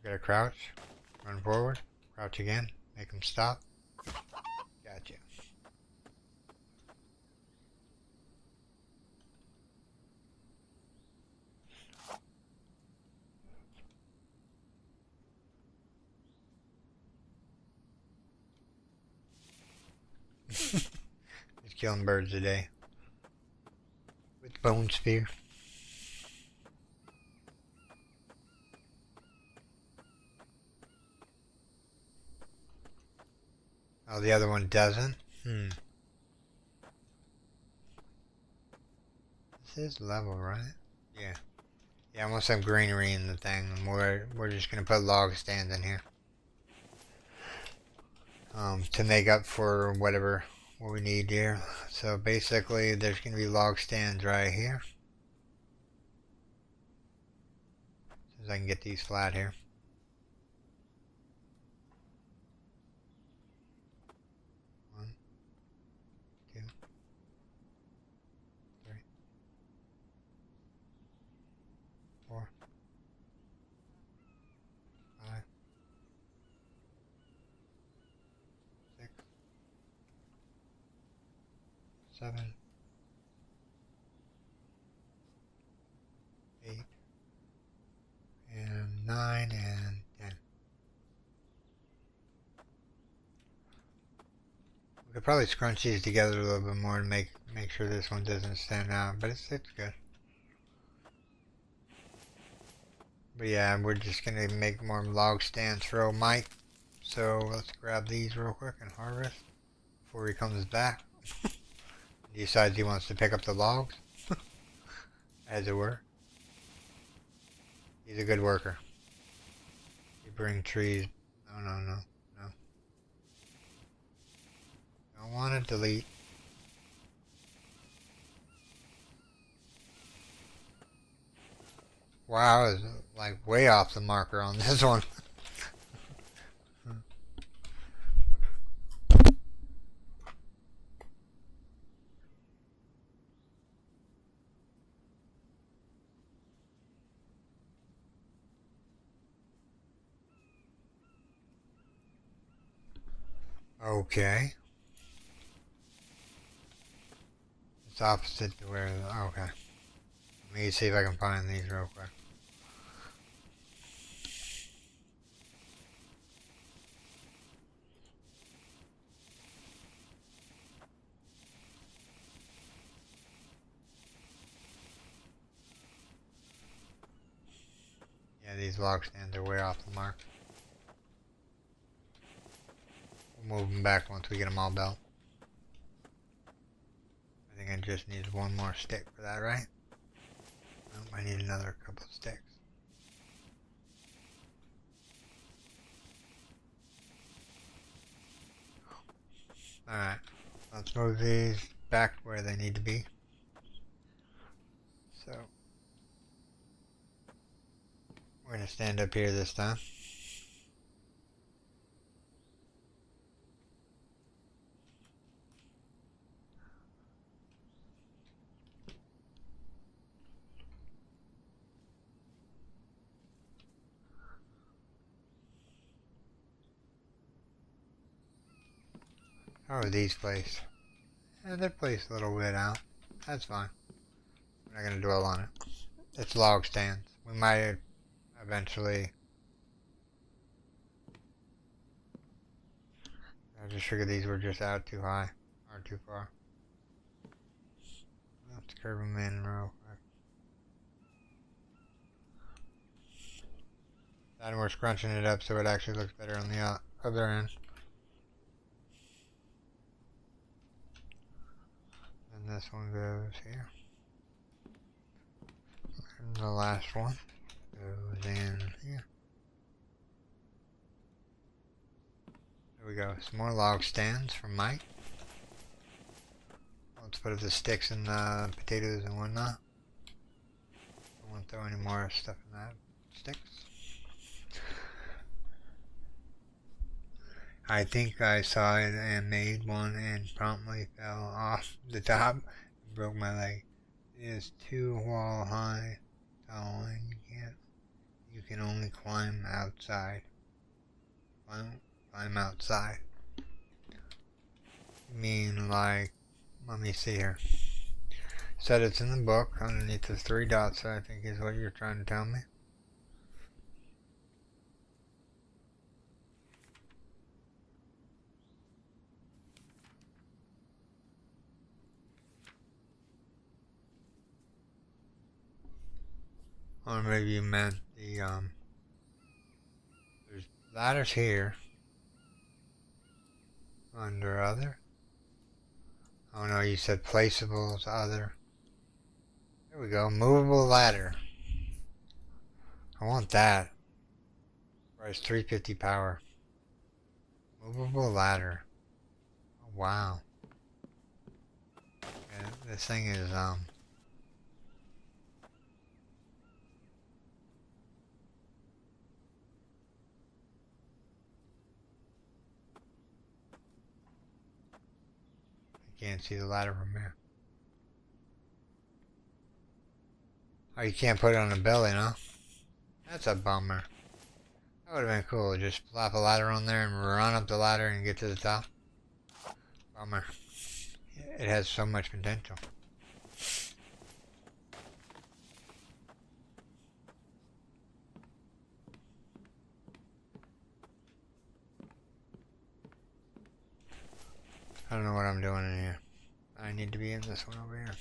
Gotta crouch. Run forward. Crouch again. Make them stop. Gotcha. Just killing birds today. With bone spear. Oh, the other one doesn't? This is level, right? Yeah. Yeah, I want some greenery in the thing, and we're just gonna put log stands in here. To make up for what we need here. So basically there's gonna be log stands right here. As I can get these flat here. One, two, three, four, five, six, 7, 8, and 9, and 10. We could probably scrunch these together a little bit more to make sure this one doesn't stand out, but it's good. But yeah, we're just gonna make more log stands for old Mike. So let's grab these real quick and harvest before he comes back. He decides he wants to pick up the logs, as it were. He's a good worker. You bring trees. No. Don't want to delete. Wow, I was like way off the marker on this one. Okay. It's opposite to where, okay. Let me see if I can find these real quick. Yeah, these log stands are way off the mark. We'll move them back once we get them all built. I think I just needed one more stick for that, right? Nope, I need another couple sticks. Alright, let's move these back where they need to be. So, we're going to stand up here this time. How are these placed? Yeah, they're placed a little bit out. That's fine. We're not going to dwell on it. It's log stands. We might eventually... I just figured these were just out too high. Or too far. Let's curve them in real quick. And we're scrunching it up so it actually looks better on the other end. And this one goes here. And the last one goes in here. There we go. Some more log stands from Mike. Let's put the sticks and the potatoes and whatnot. Don't want to throw any more stuff in that. Sticks. I think I saw it and made one and promptly fell off the top and broke my leg. It is 2 wall high, tall, and you can only climb outside. Climb outside. You mean like, let me see here. Said it's in the book underneath the 3 dots, I think is what you're trying to tell me. Or maybe you meant the, there's ladders here. Under other. Oh no, you said placeables, other. There we go, movable ladder. I want that. Price 350 power. Movable ladder. Oh, wow. Yeah, this thing is, can't see the ladder from here. Oh, you can't put it on the belly, no? That's a bummer. That would have been cool. Just flap a ladder on there and run up the ladder and get to the top. Bummer. It has so much potential. I don't know what I'm doing in here. I need to be in this one over here.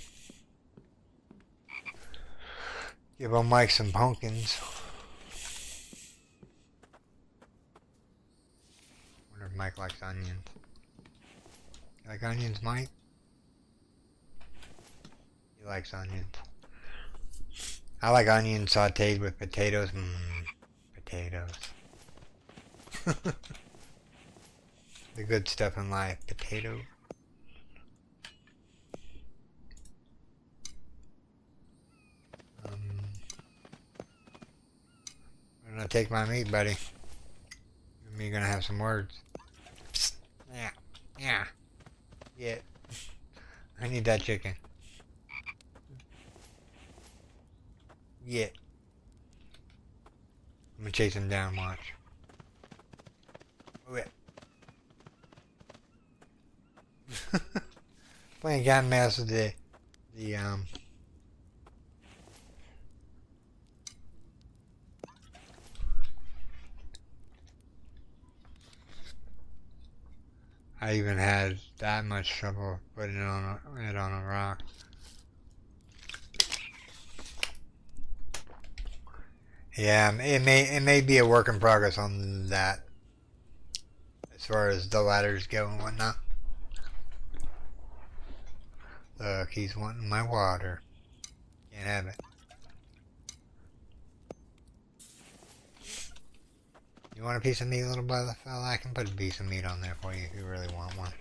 Give old Mike some pumpkins. Wonder if Mike likes onions. You like onions, Mike? He likes onions. I like onions sauteed with potatoes. Potatoes. The good stuff in life. Potato. I'm gonna take my meat, buddy. You and me gonna have some words. Psst. Yeah. Yeah. Yeah. I need that chicken. Yeah. I'm gonna chase him down, watch. Move it. Playing cat and mouse with the I even had that much trouble putting it on a rock. Yeah, it may be a work in progress on that, as far as the ladders go and whatnot. Look, he's wanting my water. Can't have it. You want a piece of meat, little fella? I can put a piece of meat on there for you if you really want one.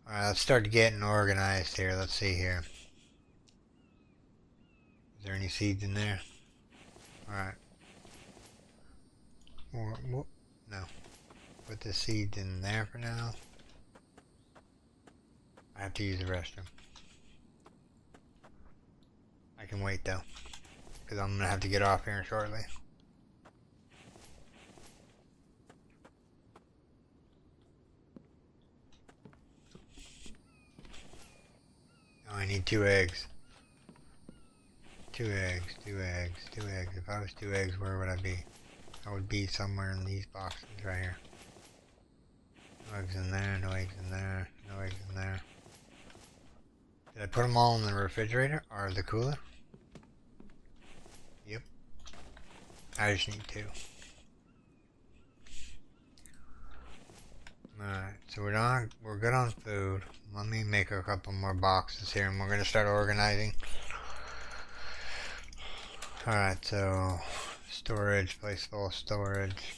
Alright, let's start getting organized here. Let's see here. Is there any seeds in there? Alright. No. Put the seeds in there for now. I have to use the restroom. I can wait though, because I'm going to have to get off here shortly. Oh, I need 2 eggs. 2 eggs, 2 eggs, 2 eggs. If I was 2 eggs, where would I be? I would be somewhere in these boxes right here. No eggs in there, no eggs in there, no eggs in there. Did I put them all in the refrigerator or the cooler? Yep. I just need 2. Alright, so we're good on food. Let me make a couple more boxes here and we're gonna start organizing. Alright, so storage, place full storage.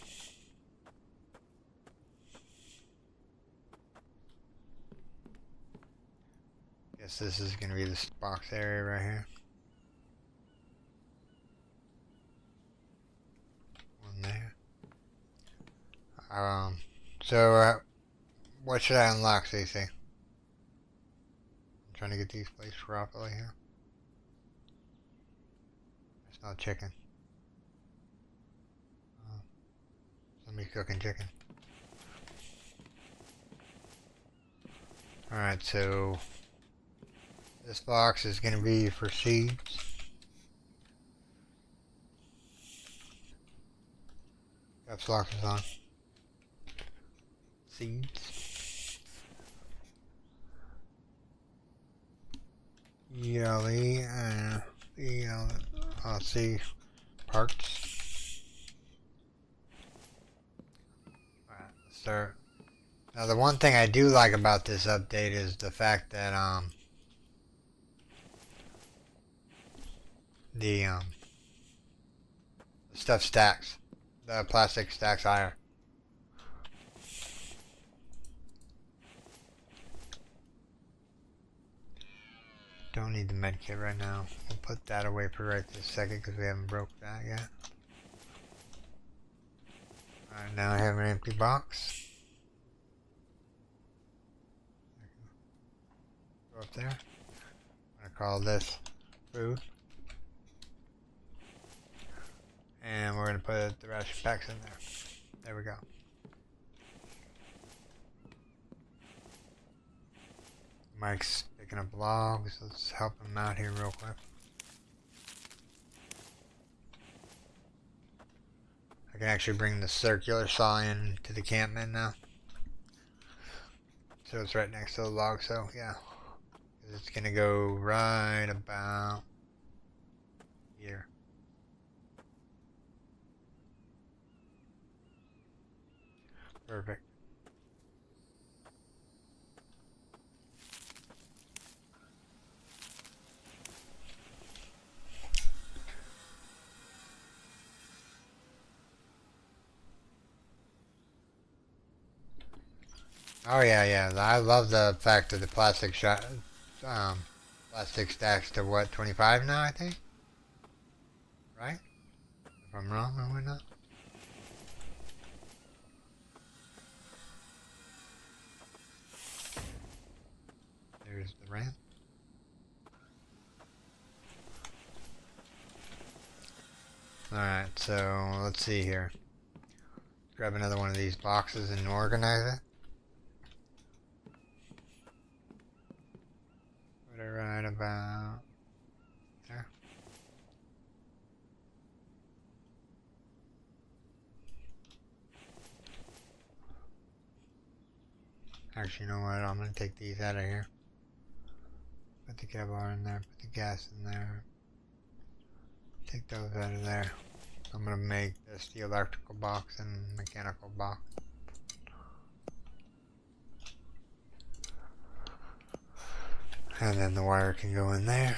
Guess this is gonna be this box area right here. One there. What should I unlock, Cece? I'm trying to get these placed properly here. I smell chicken. Oh, somebody's cooking chicken. Alright, so this box is going to be for seeds. Caps lock is on. Seeds. ELE and C parts. Alright, let's start. Now the one thing I do like about this update is the fact that the stuff stacks. The plastic stacks higher. Don't need the med kit right now. We'll put that away for right this second because we haven't broke that yet. Alright, now I have an empty box. Go up there. I'm gonna call this food. And we're gonna put the ration packs in there. There we go. Mike's picking up logs. Let's help him out here real quick. I can actually bring the circular saw in to the campman now. So it's right next to the log, so yeah. It's gonna go right about here. Perfect. Oh yeah. I love the fact that the plastic plastic stacks to what, 25 now, I think? Right? If I'm wrong or whatnot. There's the ramp. Alright, so let's see here. Grab another one of these boxes and organize it. Put it right about there. Actually, you know what? I'm gonna take these out of here. Put the Kevlar in there, put the gas in there. Take those out of there. I'm gonna make this the electrical box and mechanical box. And then the wire can go in there.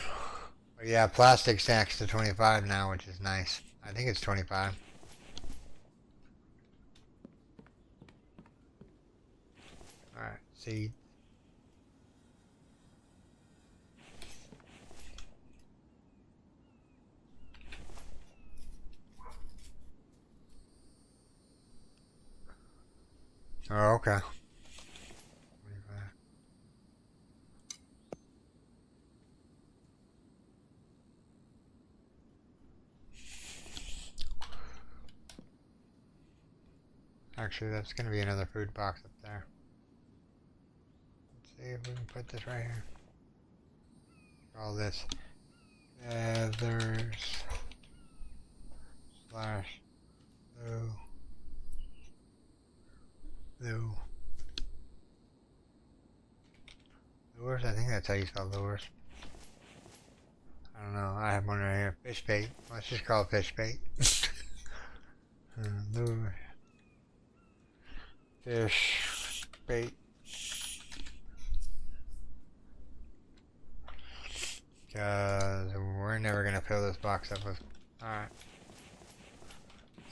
But yeah, plastic stacks to 25 now, which is nice. I think it's 25. Alright, seed. Oh, okay. 25. Actually, that's going to be another food box up there. Let's see if we can put this right here. All this feathers slash lures. I think that's how you spell lures. I don't know. I have one right here. Fish bait. Let's just call it fish bait. Lure. Fish bait. Because we're never going to fill this box up with. Alright.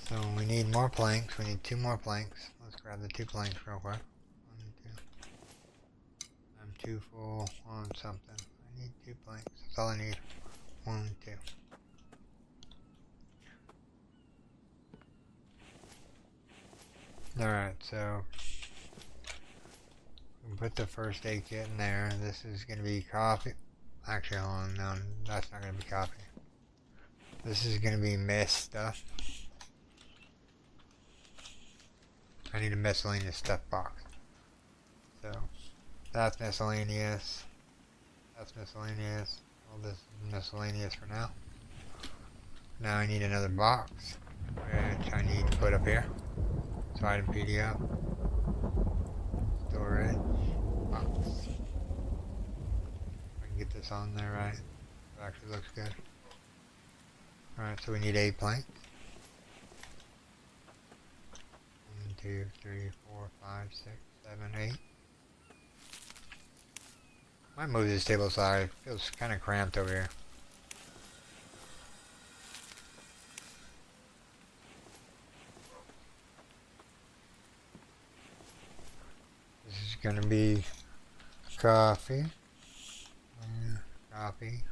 So we need more planks. We need 2 more planks. Let's grab the 2 planks real quick. 1, 2. I'm too full on something. I need 2 planks. That's all I need. 1, 2. Alright, so we can put the first aid kit in there. This is going to be coffee. Actually, hold on, no, that's not going to be coffee. This is going to be mess stuff. I need a miscellaneous stuff box. So, that's miscellaneous. That's miscellaneous. All this is miscellaneous for now. Now I need another box, which I need to put up here. So item PDF. Storage. Box. I can get this on there right. It actually looks good. Alright, so we need 8 planks. 1, 2, 3, 4, 5, 6, 7, 8. Might move this table aside. It feels kind of cramped over here. This is gonna be coffee. Coffee.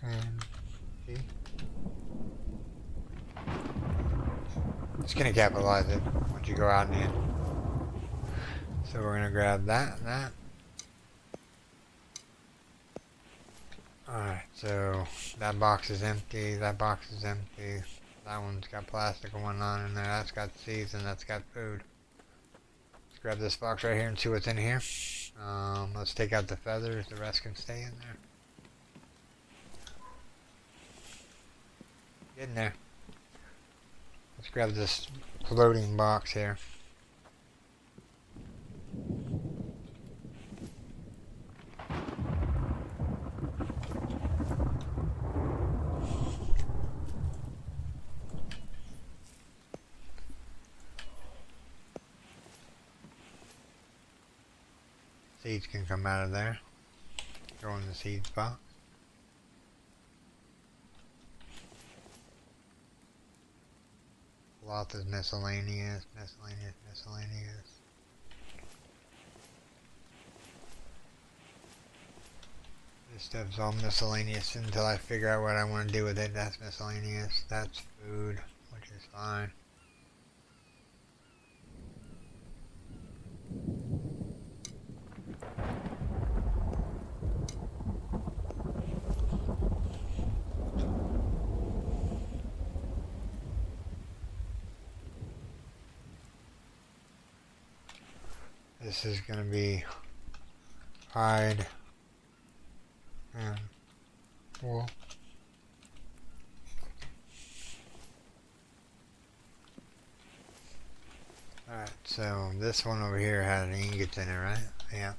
And tea. It's gonna capitalize it once you go out and in. So we're gonna grab that and that. Alright, so that box is empty, that box is empty. That one's got plastic and whatnot in there. That's got seeds and that's got food. Let's grab this box right here and see what's in here. Let's take out the feathers, the rest can stay in there. Get in there. Let's grab this floating box here. Seeds can come out of there. Go in the seeds box. Cloth is miscellaneous, miscellaneous, miscellaneous. This stuff's all miscellaneous until I figure out what I want to do with it. That's miscellaneous. That's food, which is fine. This is going to be hide and wool. Alright, so this one over here had ingots in it, right? Yeah.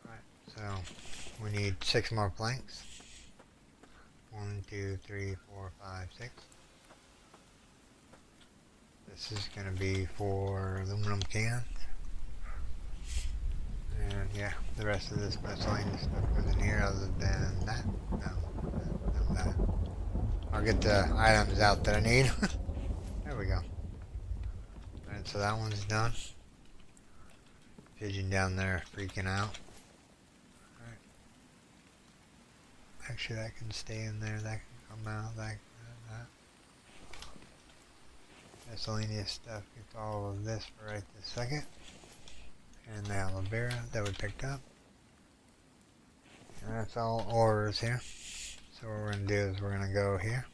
Alright, so we need 6 more planks. 1, 2, 3, 4, 5, 6. This is going to be for aluminum cans. And yeah, the rest of this miscellaneous stuff goes in here other than that. No, that. I'll get the items out that I need. There we go. Alright, so that one's done. Pigeon down there freaking out. Alright. Actually, that can stay in there. That can come out. That. Miscellaneous stuff gets all of this for right this second. And the aloe vera that we picked up. And that's all orders here. So what we're going to do is we're going to go here.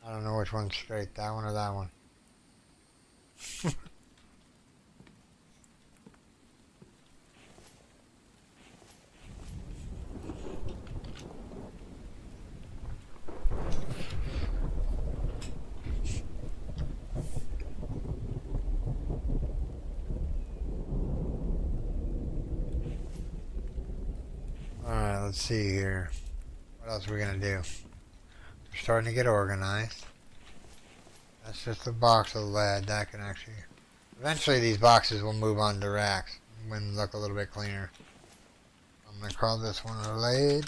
I don't know which one's straight, that one or that one. Alright, let's see here. What else are we going to do? We're starting to get organized. That's just a box of lead. That can actually... Eventually these boxes will move on to racks and look a little bit cleaner. I'm going to call this one a lead.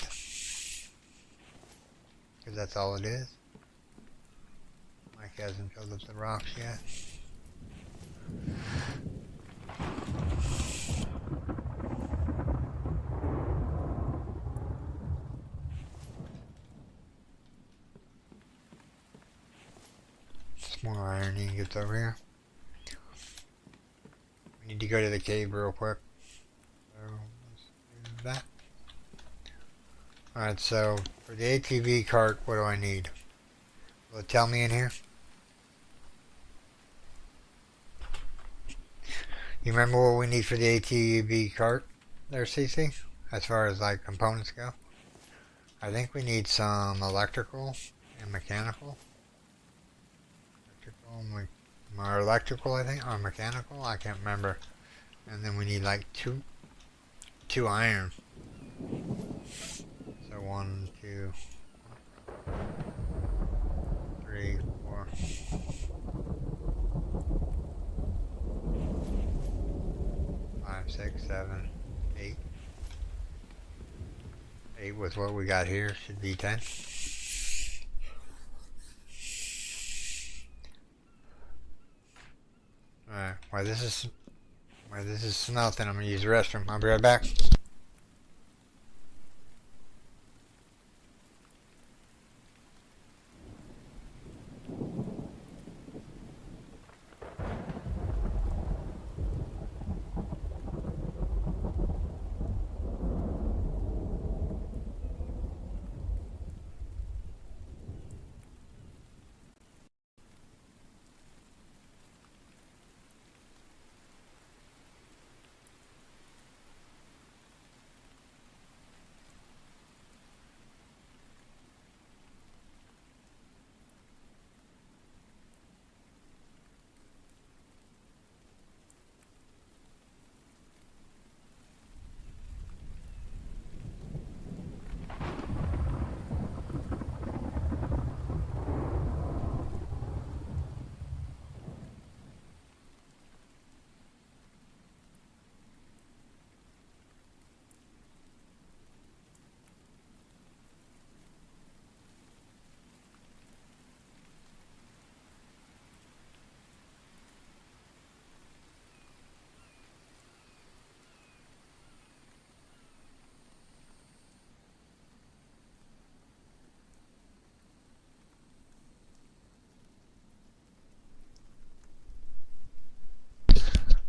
Because that's all it is. Mike hasn't filled up the rocks yet. More iron ingots over here. We need to go to the cave real quick. So let's do that. Alright, so for the ATV cart, what do I need? Will it tell me in here? You remember what we need for the ATV cart there, CC? As far as like components go? I think we need some electrical and mechanical. Or electrical, I think, or mechanical, I can't remember. And then we need like two iron. So 1, 2, 3, 4. 5, 6, 7, 8. 8 with what we got here should be 10. Alright, while this is smelting, I'm gonna use the restroom. I'll be right back.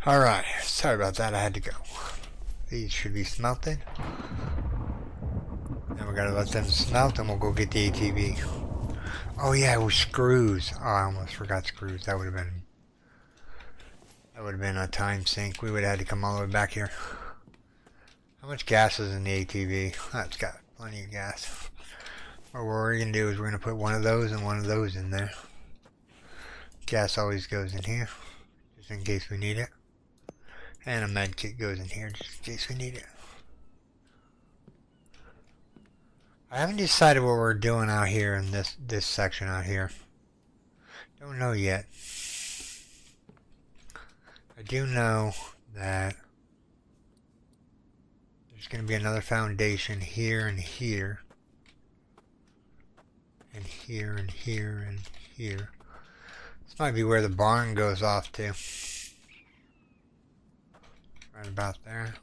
Alright, sorry about that, I had to go. These should be smelted. Now we gotta let them smelt and we'll go get the ATV. Oh yeah, it was screws. Oh, I almost forgot screws. That would have been a time sink. We would have had to come all the way back here. How much gas is in the ATV? That's got plenty of gas. What we're gonna do is we're gonna put one of those and one of those in there. Gas always goes in here, just in case we need it. And a med kit goes in here, just in case we need it. I haven't decided what we're doing out here in this section out here. Don't know yet. I do know that there's going to be another foundation here and here. And here and here and here. This might be where the barn goes off to. Right about there.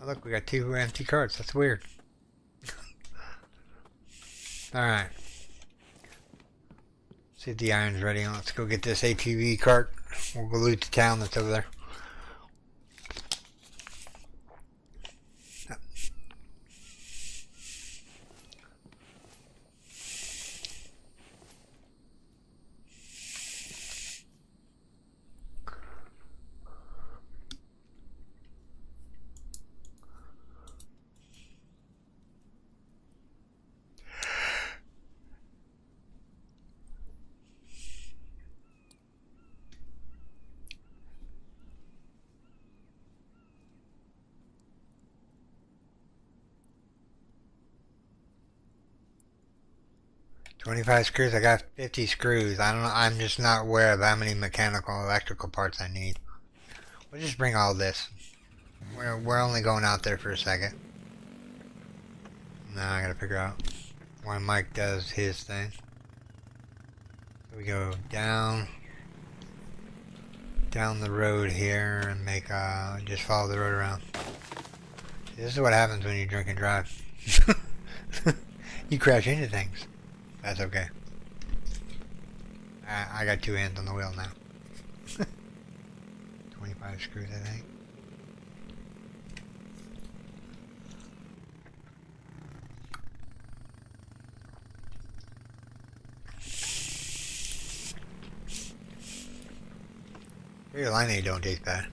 Oh, look, we got 2 empty carts. That's weird. Alright. See if the iron's ready. Let's go get this ATV cart. We'll go loot the town that's over there. $25 screws. I got 50 screws. I don't know. I'm just not aware of how many mechanical, electrical parts I need. We'll just bring all this. We're only going out there for a second. Now I gotta figure out why Mike does his thing. So we go down the road here and make just follow the road around. This is what happens when you drink and drive. You crash into things. That's okay. I got 2 hands on the wheel now. 25 screws, I think. Your line don't taste bad.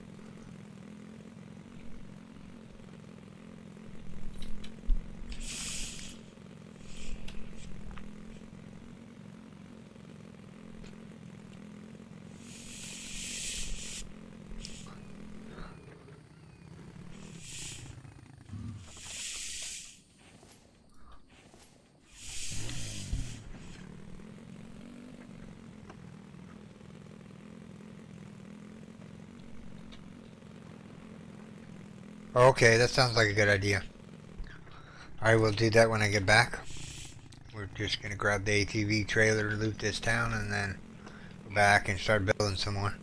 Okay, that sounds like a good idea. I will do that when I get back. We're just gonna grab the ATV trailer, loot this town, and then go back and start building some more.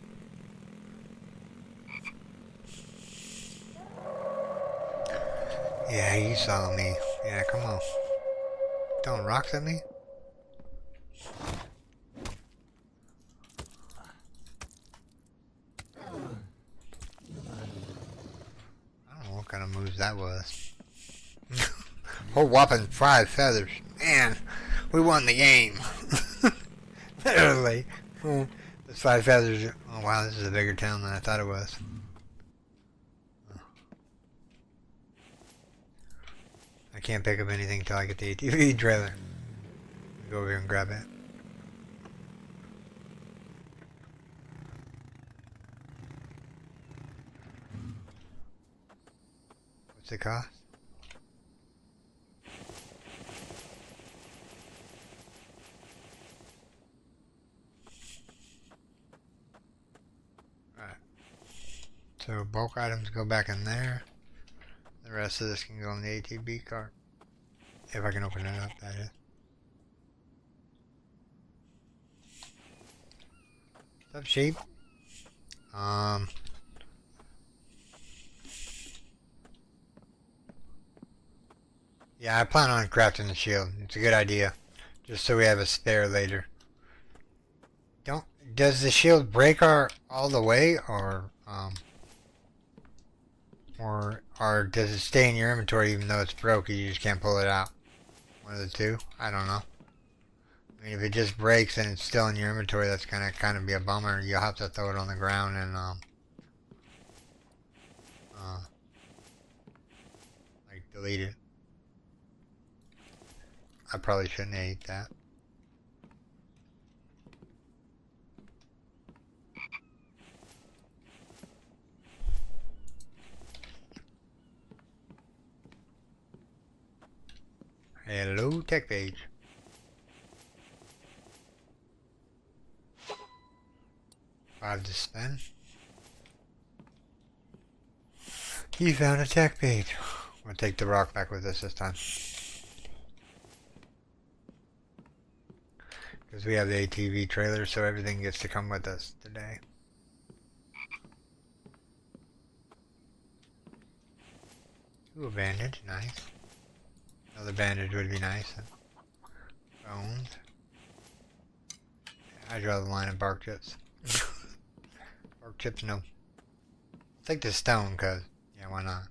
Yeah, you saw me. Yeah, come on. Throwing rocks at me? What kind of moves that was. Whole whopping 5 feathers. Man, we won the game. Literally. Those 5 feathers. Oh wow, this is a bigger town than I thought it was. I can't pick up anything until I get the ATV trailer. Go over here and grab it. What's it cost? Alright. So bulk items go back in there. The rest of this can go in the ATV cart. If I can open it up, that is. What's up, sheep? Yeah, I plan on crafting the shield. It's a good idea. Just so we have a spare later. Does the shield break all the way, or does it stay in your inventory even though it's broke, you just can't pull it out? One of the two? I don't know. I mean, if it just breaks and it's still in your inventory, that's gonna kind of be a bummer. You'll have to throw it on the ground and like delete it. I probably shouldn't have ate that. Hello, tech page. Five to spend. You found a tech page. We'll take the rock back with us this time. Because we have the ATV trailer, so everything gets to come with us today. Ooh, a bandage, nice. Another bandage would be nice. Bones. I'd rather line of bark chips. Bark chips, no. Take the stone, cause yeah, why not?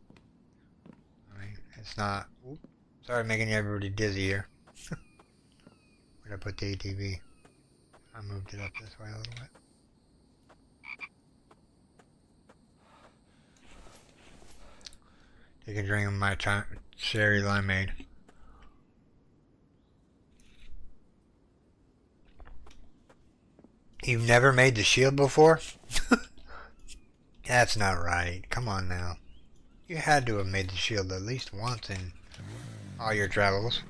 I mean, it's not. Oops, sorry, making everybody dizzy here. Where'd I put the ATV? I moved it up this way a little bit. Take a drink of my cherry limeade. You've never made the shield before? That's not right. Come on now. You had to have made the shield at least once in all your travels.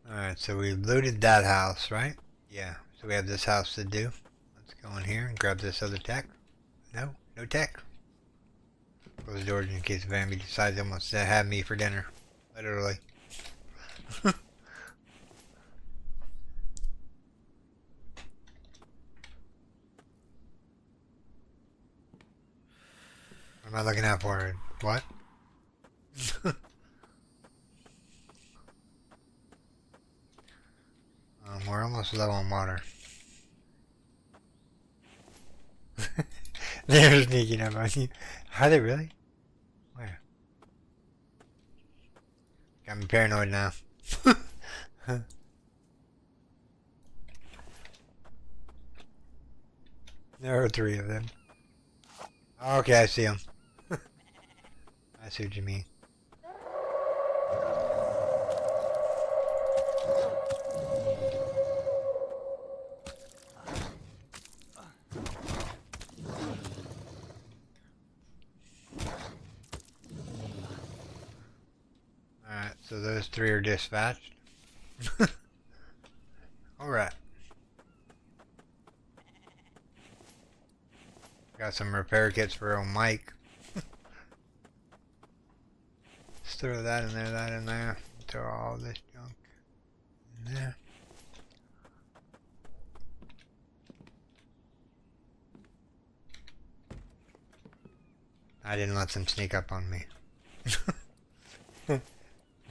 Alright, so we looted that house, right? Yeah, so we have this house to do. Let's go in here and grab this other tech. No, no tech. Close the doors in case Bambi decides he wants to have me for dinner. Literally. What am I looking out for? What? We're almost low on water. They're sneaking up on you. Are they really? Where? Got me paranoid now. There are three of them. Okay, I see them. I see what you mean. Alright, so those three are dispatched. Alright. Got some repair kits for old Mike. Just throw that in there, Throw all this junk in there. I didn't let them sneak up on me.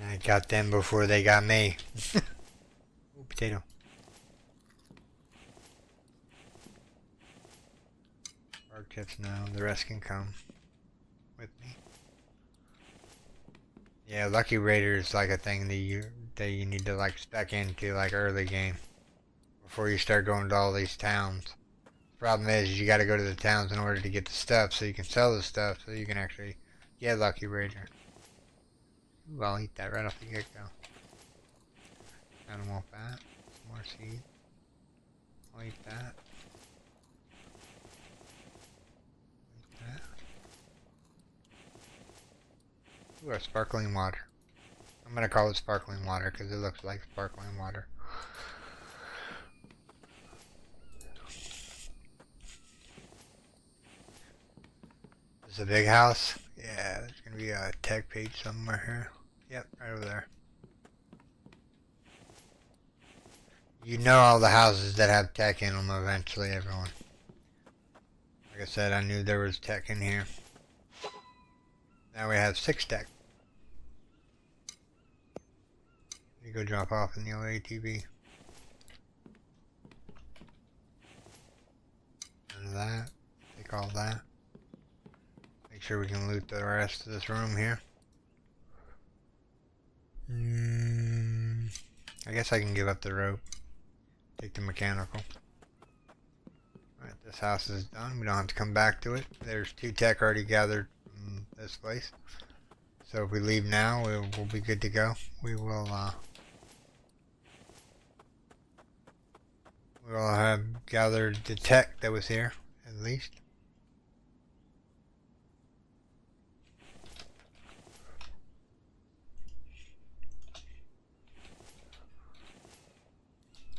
I got them before they got me. Ooh, potato. Bark chips now, the rest can come with me. Yeah, Lucky Raider is like a thing that you need to like spec into like early game before you start going to all these towns. Problem is you got to go to the towns in order to get the stuff so you can sell the stuff so you can actually get Lucky Raider. Ooh, I'll eat that right off the get-go. Animal fat, more seed. I'll eat that. Eat that. Ooh, a sparkling water. I'm gonna call it sparkling water because it looks like sparkling water. This is a big house. Yeah, there's gonna be a tech page somewhere here. Yep, right over there. You know all the houses that have tech in them eventually, everyone. Like I said, I knew there was tech in here. Now we have 6 tech. You go drop off in the old ATV. None of that. Take all that. Make Make sure we can loot the rest of this room here. I guess I can give up the rope. Take the mechanical. Alright, this house is done. We don't have to come back to it. There's 2 tech already gathered in this place. So if we leave now, we'll be good to go. We will have gathered the tech that was here, at least.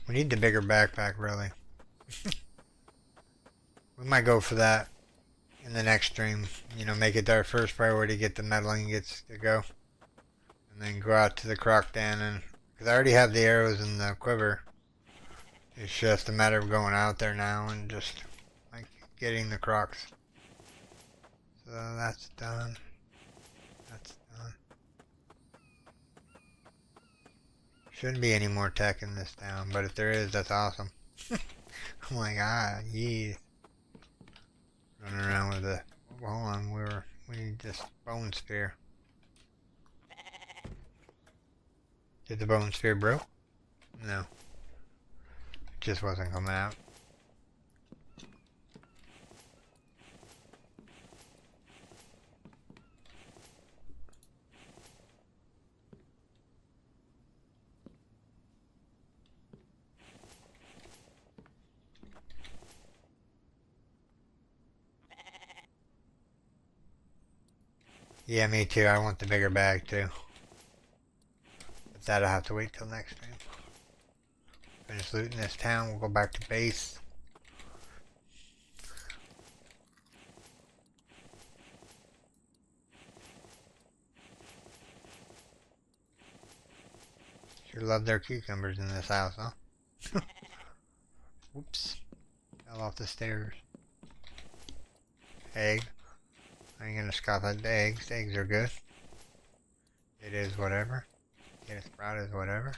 We need the bigger backpack, really. We might go for that in the next stream. You know, make it our first priority, get the metal ingots to go. And then go out to the croc den. And because I already have the arrows in the quiver. It's just a matter of going out there now and just like getting the crocs. So that's done. That's done. Shouldn't be any more tech in this town, but if there is, that's awesome. I'm like, yeah. Running around with a, hold on, we need this bone spear. Did the bone spear broke? No. It just wasn't coming out. Yeah, me too. I want the bigger bag too. But that'll have to wait till next time. Finish looting this town. We'll go back to base. Sure love their cucumbers in this house, huh? Whoops. Fell off the stairs. Egg. I ain't gonna scoff at the eggs. The eggs are good. It is whatever. Get a sprout is whatever.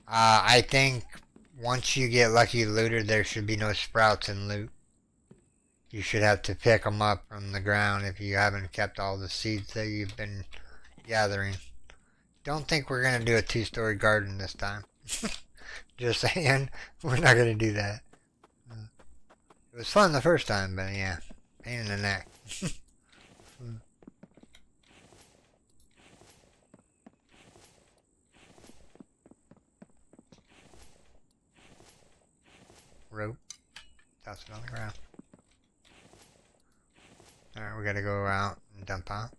I think once you get lucky looter, there should be no sprouts in loot. You should have to pick them up from the ground if you haven't kept all the seeds that you've been gathering. Don't think we're gonna do a 2-story garden this time. Just saying, we're not gonna do that. It was fun the first time, but yeah, pain in the neck. Rope. Toss it on the ground. Alright, we gotta go out and dump out.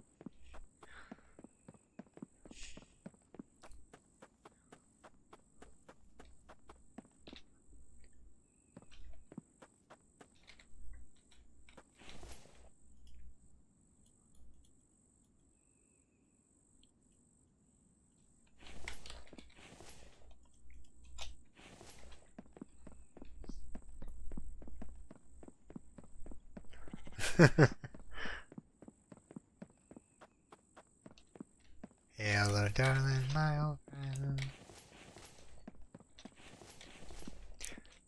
Hello, darling, my old friend.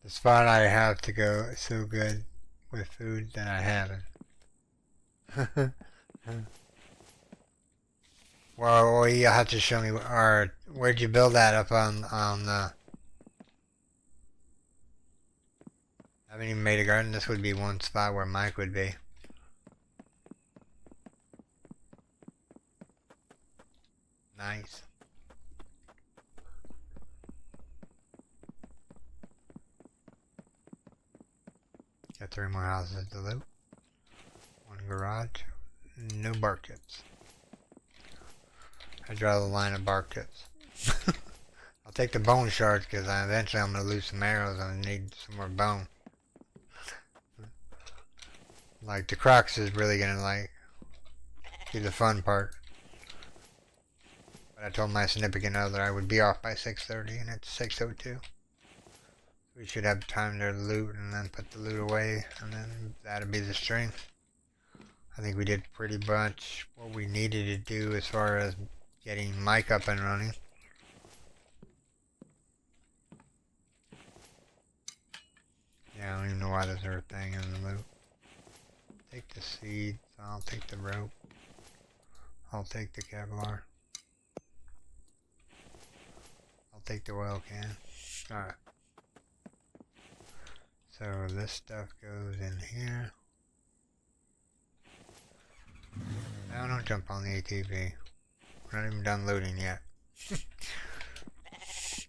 The spot I have to go is so good with food that I haven't. Well, you have to show me, or where'd you build that up on the... I haven't even made a garden. This would be one spot where Mike would be. Nice. Got 3 more houses to loot. 1 garage. No bark tips. I draw the line of bark tips. I'll take the bone shards because eventually I'm going to lose some arrows and I need some more bone. Like the crocs is really going to like be the fun part. I told my significant other I would be off by 6:30 and it's 6:02. We should have time to loot and then put the loot away and then that'll be the stream. I think we did pretty much what we needed to do as far as getting Mike up and running. Yeah, I don't even know why there's a thing in the loot. Take the seeds I'll take the rope. I'll take the Kevlar. I'll take the oil can. Alright. So this stuff goes in here. Now don't jump on the ATV. We're not even done loading yet.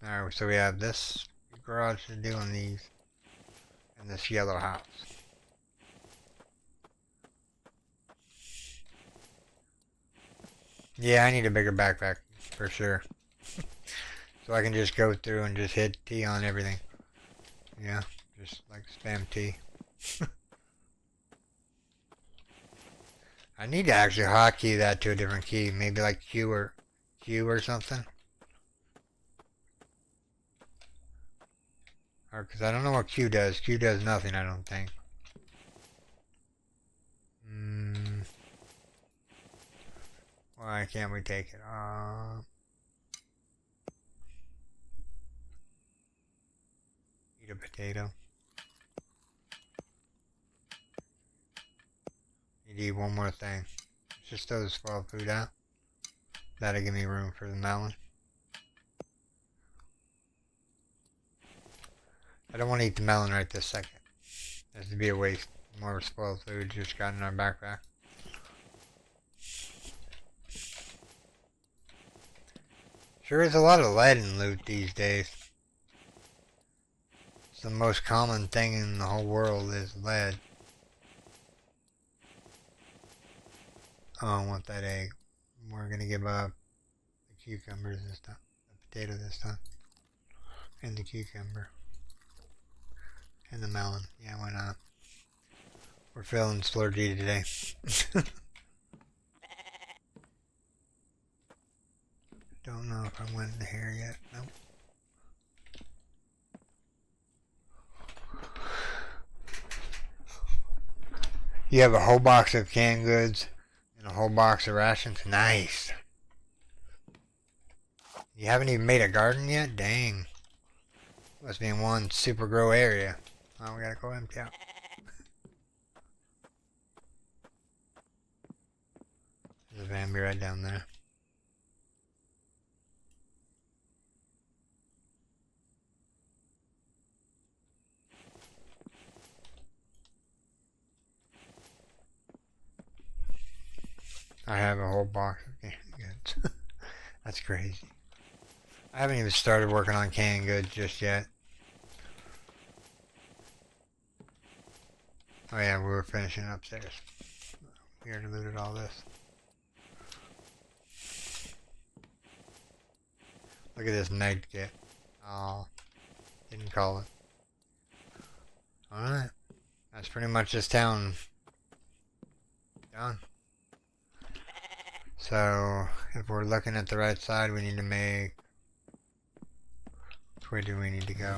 Alright, so we have this garage to do on these. And this yellow house. Yeah, I need a bigger backpack for sure. So I can just go through and just hit T on everything. Yeah, just like spam T. I need to actually hotkey that to a different key. Maybe like Q or something. Or because I don't know what Q does. Q does nothing, I don't think. Why can't we take it? Eat a potato. You need one more thing. Just throw the spoiled food out. That'll give me room for the melon. I don't want to eat the melon right this second. This would be a waste. More spoiled food just got in our backpack. Sure is a lot of lead in loot these days. It's the most common thing in the whole world is lead. Oh, I want that egg. We're gonna give up the cucumbers this time. The potato this time. And the cucumber. And the melon. Yeah, why not? We're feeling splurgy today. Don't know if I went in here yet. Nope. You have a whole box of canned goods and a whole box of rations. Nice. You haven't even made a garden yet? Dang. Must be in one super grow area. Oh, we gotta go empty out. There's a Bambi right down there. I have a whole box of canned goods. That's crazy. I haven't even started working on canned goods just yet. Oh yeah, we were finishing upstairs. We already looted all this. Look at this night kit. Oh, didn't call it. Alright. That's pretty much this town done. So, if we're looking at the right side, we need to make... Which way do we need to go?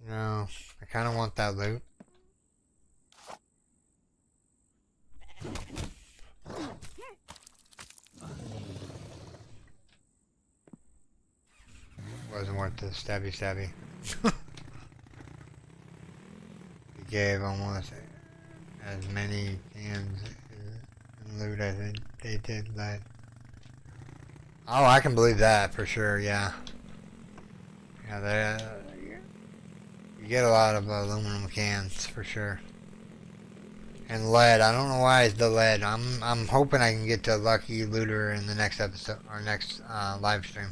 No, I kind of want that loot. Wasn't worth the stabby. We gave almost as many cans in loot as they did lead. Oh, I can believe that for sure, yeah. Yeah, you get a lot of aluminum cans for sure. And lead, I don't know why it's the lead. I'm hoping I can get to Lucky Looter in the next episode, or next live stream.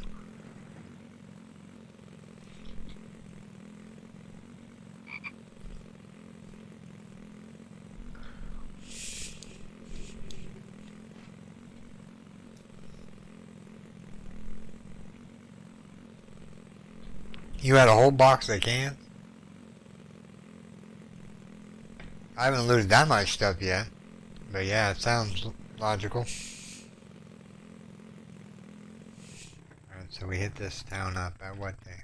You had a whole box of cans? I haven't looted that much stuff yet. But yeah, it sounds logical. Alright, so we hit this town up at what day?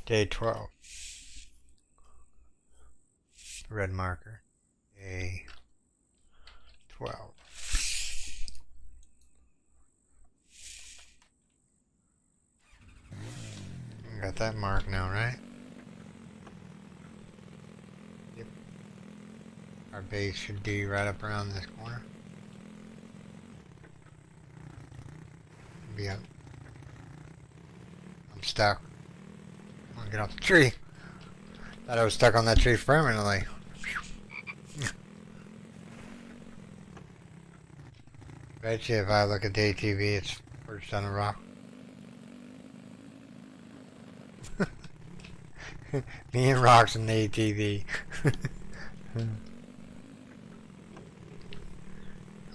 Day 12. Red marker. Day 12. Got that mark now, right? Yep. Our base should be right up around this corner. Be up. I'm stuck. I'm gonna get off the tree. Thought I was stuck on that tree permanently. Bet you if I look at the ATV, it's perched on a rock. Me and rocks in the ATV. I'm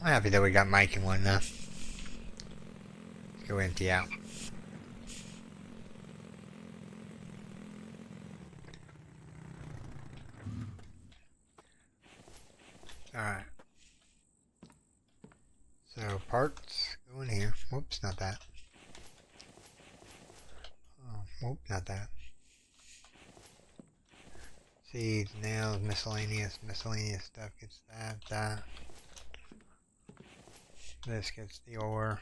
happy that we got Mike in one now. Let's go empty out. Alright. So parts go in here. Whoops, not that. Oh, whoop, not that. Seeds, nails, miscellaneous stuff gets that. This gets the ore.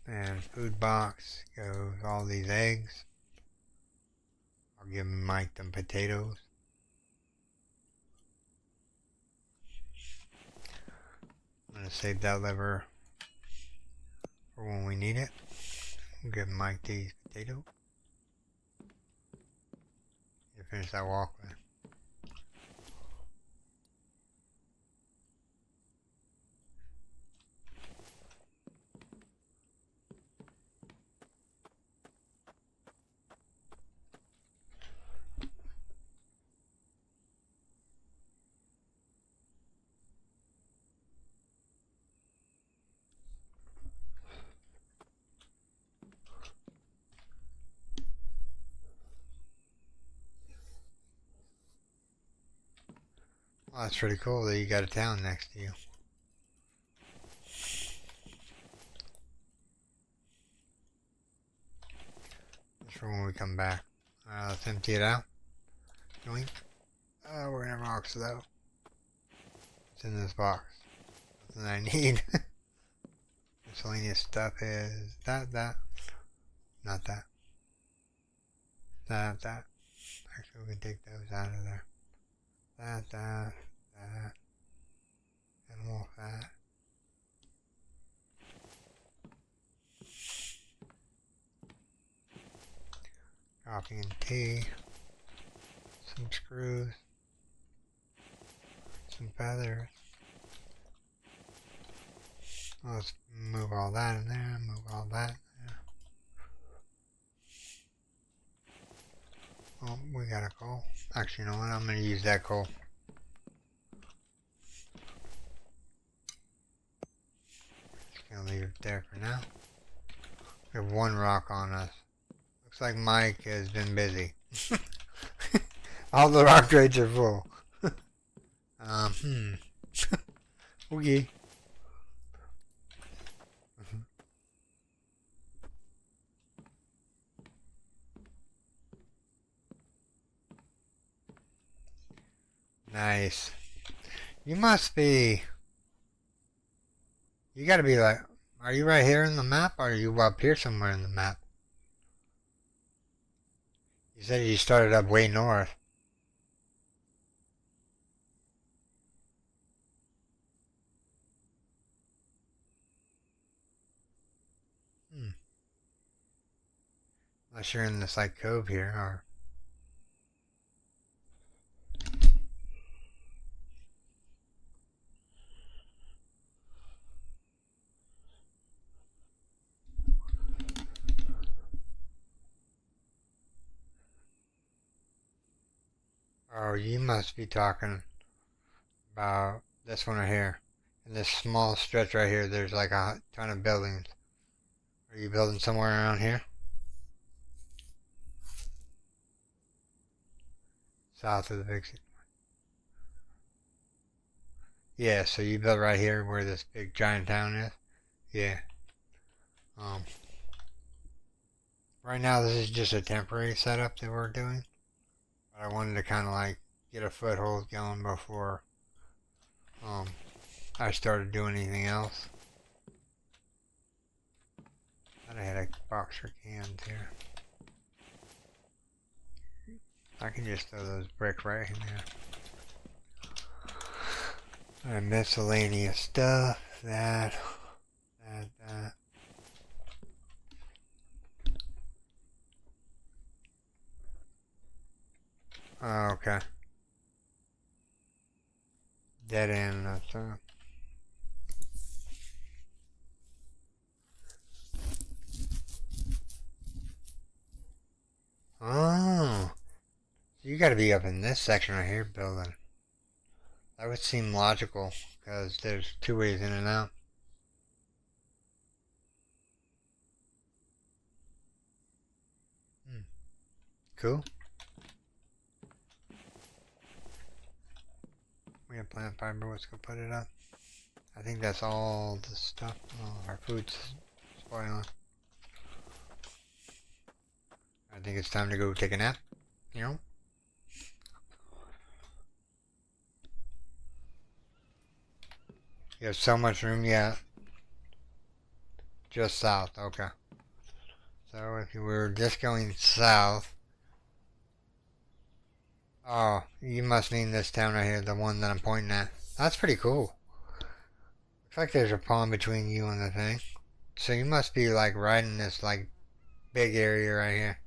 And food box goes all these eggs. I'll give Mike them potatoes. I'm gonna save that lever for when we need it. I'll give Mike these potatoes. You finish that walkway. Well, that's pretty cool that you got a town next to you. Just for when we come back. Let's empty it out. Joink. We're gonna rocks though. What's in this box? Nothing I need. Miscellaneous stuff is that. Not that. That. Actually, we can take those out of there. That. Animal fat. Coffee and tea. Some screws. Some feathers. Let's move all that in there. Move all that in there. Oh, we got a coal. Actually, you know what? I'm going to use that coal. Just going to leave it there for now. We have one rock on us. Looks like Mike has been busy. All the rock crates are full. Okay. Nice. You must be... You gotta be like... Are you right here in the map, or are you up here somewhere in the map? You said you started up way north. Unless you're in this like cove here, or... Oh, you must be talking about this one right here. In this small stretch right here, there's like a ton of buildings. Are you building somewhere around here? South of the big city. Yeah, so you built right here where this big giant town is? Yeah. Right now this is just a temporary setup that we're doing. But I wanted to kind of like get a foothold going before I started doing anything else. I had a box for cans here. I can just throw those bricks right in there. And miscellaneous stuff. That. Oh, okay. Dead end, that's Oh. You gotta be up in this section right here building. That would seem logical, because there's two ways in and out. Cool. We have plant fiber, let's go put it up. I think that's all the stuff. Oh, our food's spoiling. I think it's time to go take a nap, you know? You have so much room, yeah. Just south, okay. So if you were just going south. Oh, you must mean this town right here, the one that I'm pointing at. That's pretty cool. Looks like there's a pond between you and the thing. So you must be like right in this like big area right here.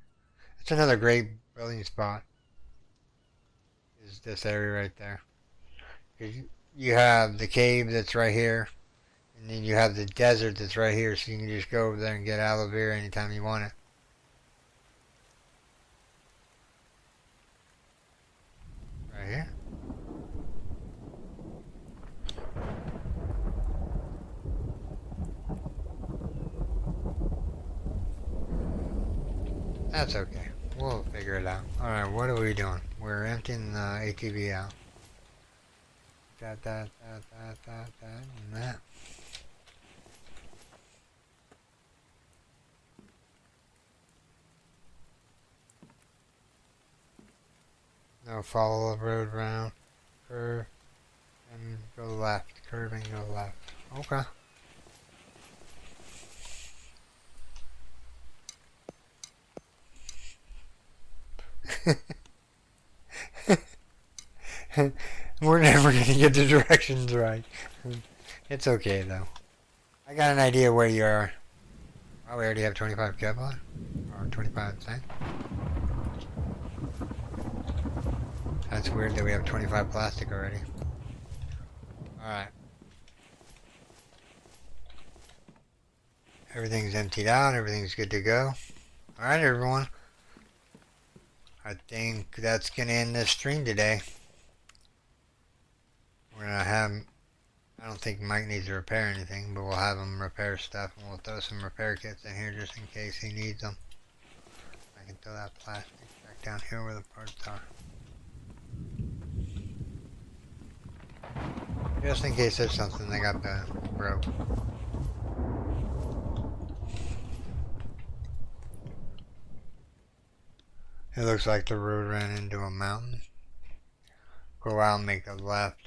It's another great building spot. Is this area right there. You have the cave that's right here. And then you have the desert that's right here. So you can just go over there and get aloe vera anytime you want it. Right here. That's okay. We'll figure it out. Alright, what are we doing? We're emptying the ATV out. That, and that. No, follow the road round. Curve. And go left. Curve and go left. Okay. We're never gonna get the directions right. It's okay though. I got an idea where you are. Oh, we already have 25 Kevlar? Or 25 cents? That's weird that we have 25 plastic already. Alright. Everything's emptied out, everything's good to go. Alright everyone. I think that's gonna end this stream today. We're gonna have, I don't think Mike needs to repair anything, but we'll have him repair stuff and we'll throw some repair kits in here just in case he needs them. I can throw that plastic back down here where the parts are. Just in case there's something that got broke. It looks like the road ran into a mountain. Go out and make a left.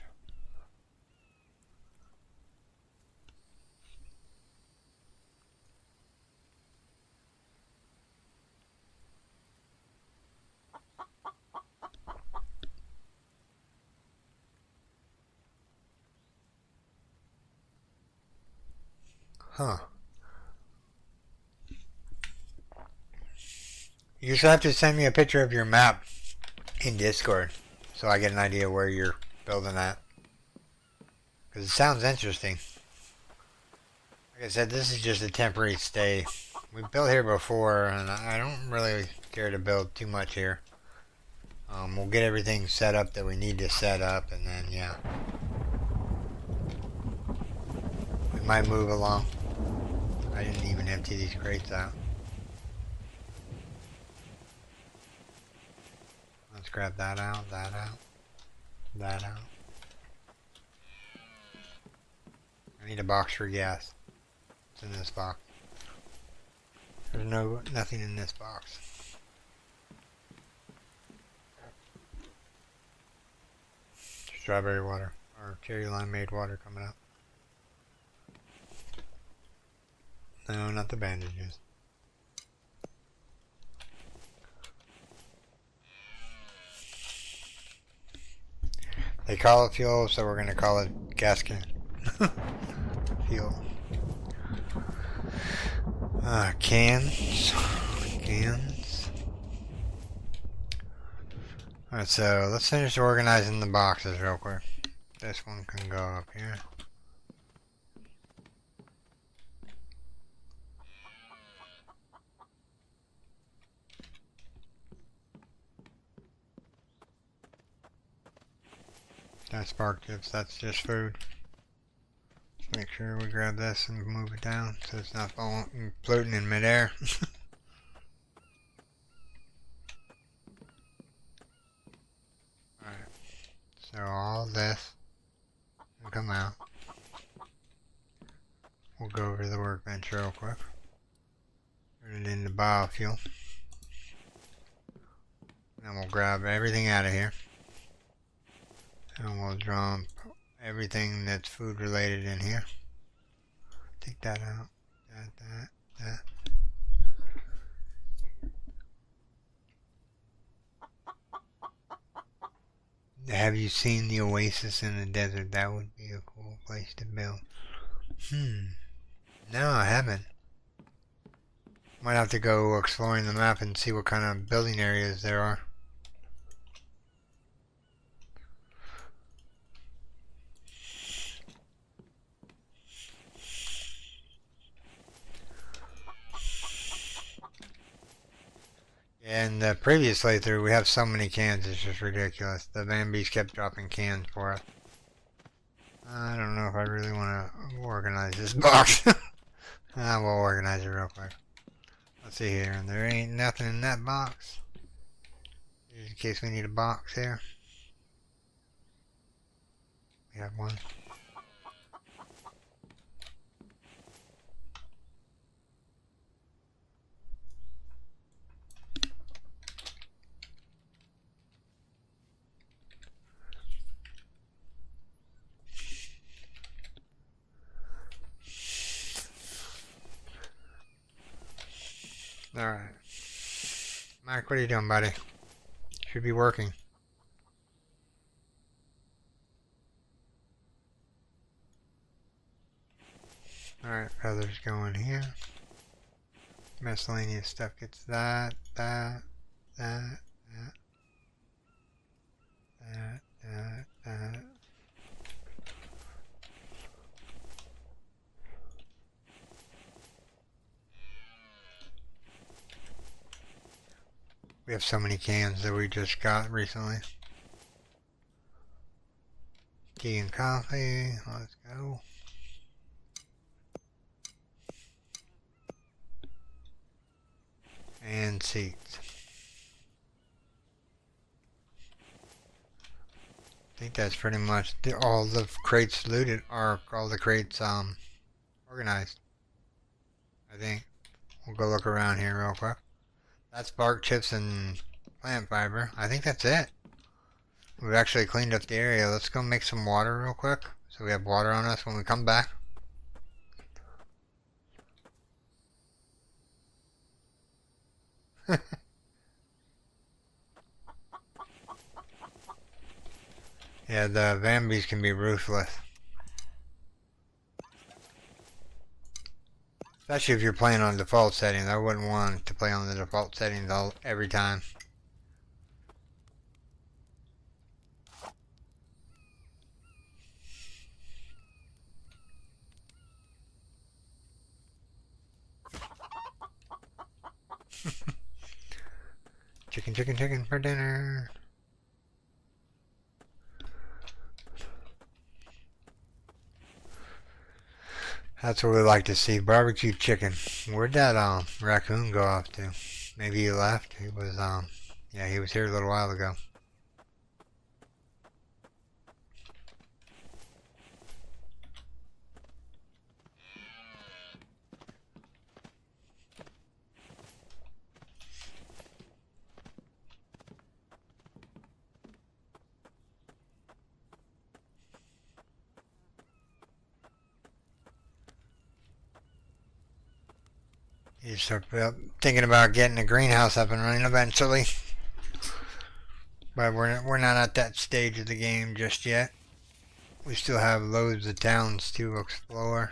Huh. You just have to send me a picture of your map in Discord so I get an idea where you're building at. Because it sounds interesting. Like I said, this is just a temporary stay. We've built here before and I don't really care to build too much here. We'll get everything set up that we need to set up and then, yeah. We might move along. I didn't even empty these crates out. Let's grab that out, that out, that out. I need a box for gas. It's in this box. There's nothing in this box. Strawberry water, or cherry limeade water coming out. No, not the bandages. They call it fuel, so we're gonna call it gas can. Fuel. Cans. Cans. Alright, so let's finish organizing the boxes real quick. This one can go up here. That's spark chips, that's just food. Just make sure we grab this and move it down so it's not floating in midair. Alright, so all this will come out. We'll go over to the workbench real quick. Turn it into biofuel. Then we'll grab everything out of here. And we'll dump everything that's food related in here. Take that out. That. Have you seen the oasis in the desert? That would be a cool place to build. No, I haven't. Might have to go exploring the map and see what kind of building areas there are. In the previous playthrough, we have so many cans, it's just ridiculous. The Bambies kept dropping cans for us. I don't know if I really want to organize this box. We'll organize it real quick. Let's see here. There ain't nothing in that box. In case we need a box here. We have one. Alright. Mike, what are you doing, buddy? Should be working. Alright, feathers go in here. Miscellaneous stuff gets that. We have so many cans that we just got recently. Tea and coffee, let's go. And seats. I think that's pretty much all the crates looted, or all the crates organized. I think. We'll go look around here real quick. That's bark chips and plant fiber. I think that's it. We've actually cleaned up the area. Let's go make some water real quick, so we have water on us when we come back. Yeah, the Bambies can be ruthless. Especially if you're playing on default settings. I wouldn't want to play on the default settings every time. Chicken for dinner. That's what we like to see, barbecue chicken. Where'd that raccoon go off to? Maybe he left. He was yeah, he was here a little while ago. You start thinking about getting a greenhouse up and running eventually. But we're not at that stage of the game just yet. We still have loads of towns to explore.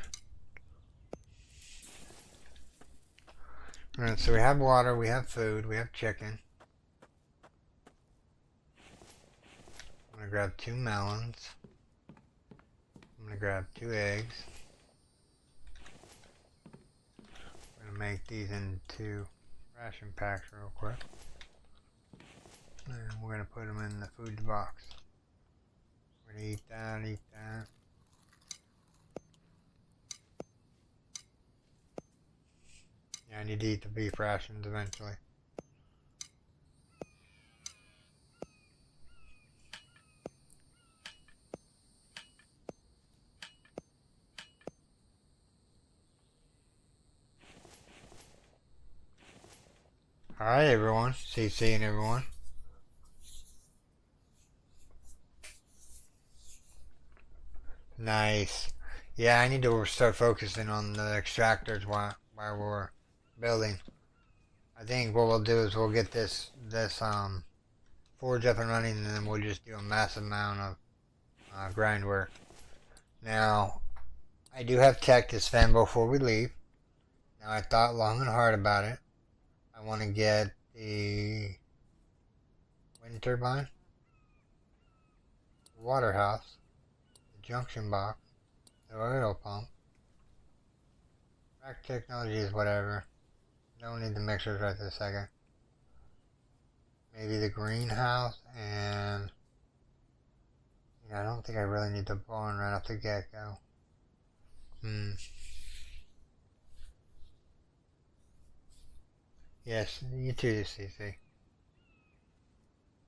Alright, so we have water, we have food, we have chicken. I'm gonna grab 2 melons. I'm gonna grab 2 eggs. I'm gonna make these into ration packs real quick. And we're gonna put them in the food box. We're gonna eat that, eat that. Yeah, I need to eat the beef rations eventually. Alright everyone, CC and everyone. Nice. Yeah, I need to start focusing on the extractors while we're building. I think what we'll do is we'll get this forge up and running, and then we'll just do a massive amount of grind work. Now, I do have tech to spend before we leave. Now, I thought long and hard about it. I want to get the wind turbine, the water house, the junction box, the oil pump. Rack technology is whatever. Don't need the mixers right this second. Maybe the greenhouse, and I don't think I really need the barn right off the get-go. Yes, you too, CC. I'm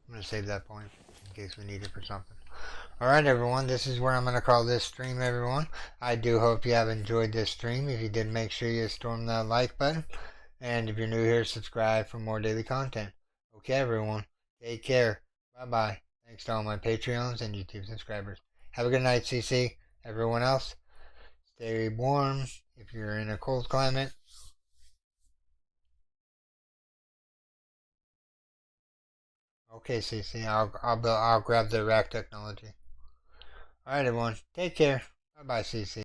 going to save that point in case we need it for something. Alright everyone, this is where I'm going to call this stream, everyone. I do hope you have enjoyed this stream. If you did, make sure you storm that like button. And if you're new here, subscribe for more daily content. Okay everyone, take care. Bye-bye. Thanks to all my Patreons and YouTube subscribers. Have a good night, CC. Everyone else, stay warm if you're in a cold climate. Okay, CC, I'll grab the rack technology. Alright everyone, take care. Bye bye, CC.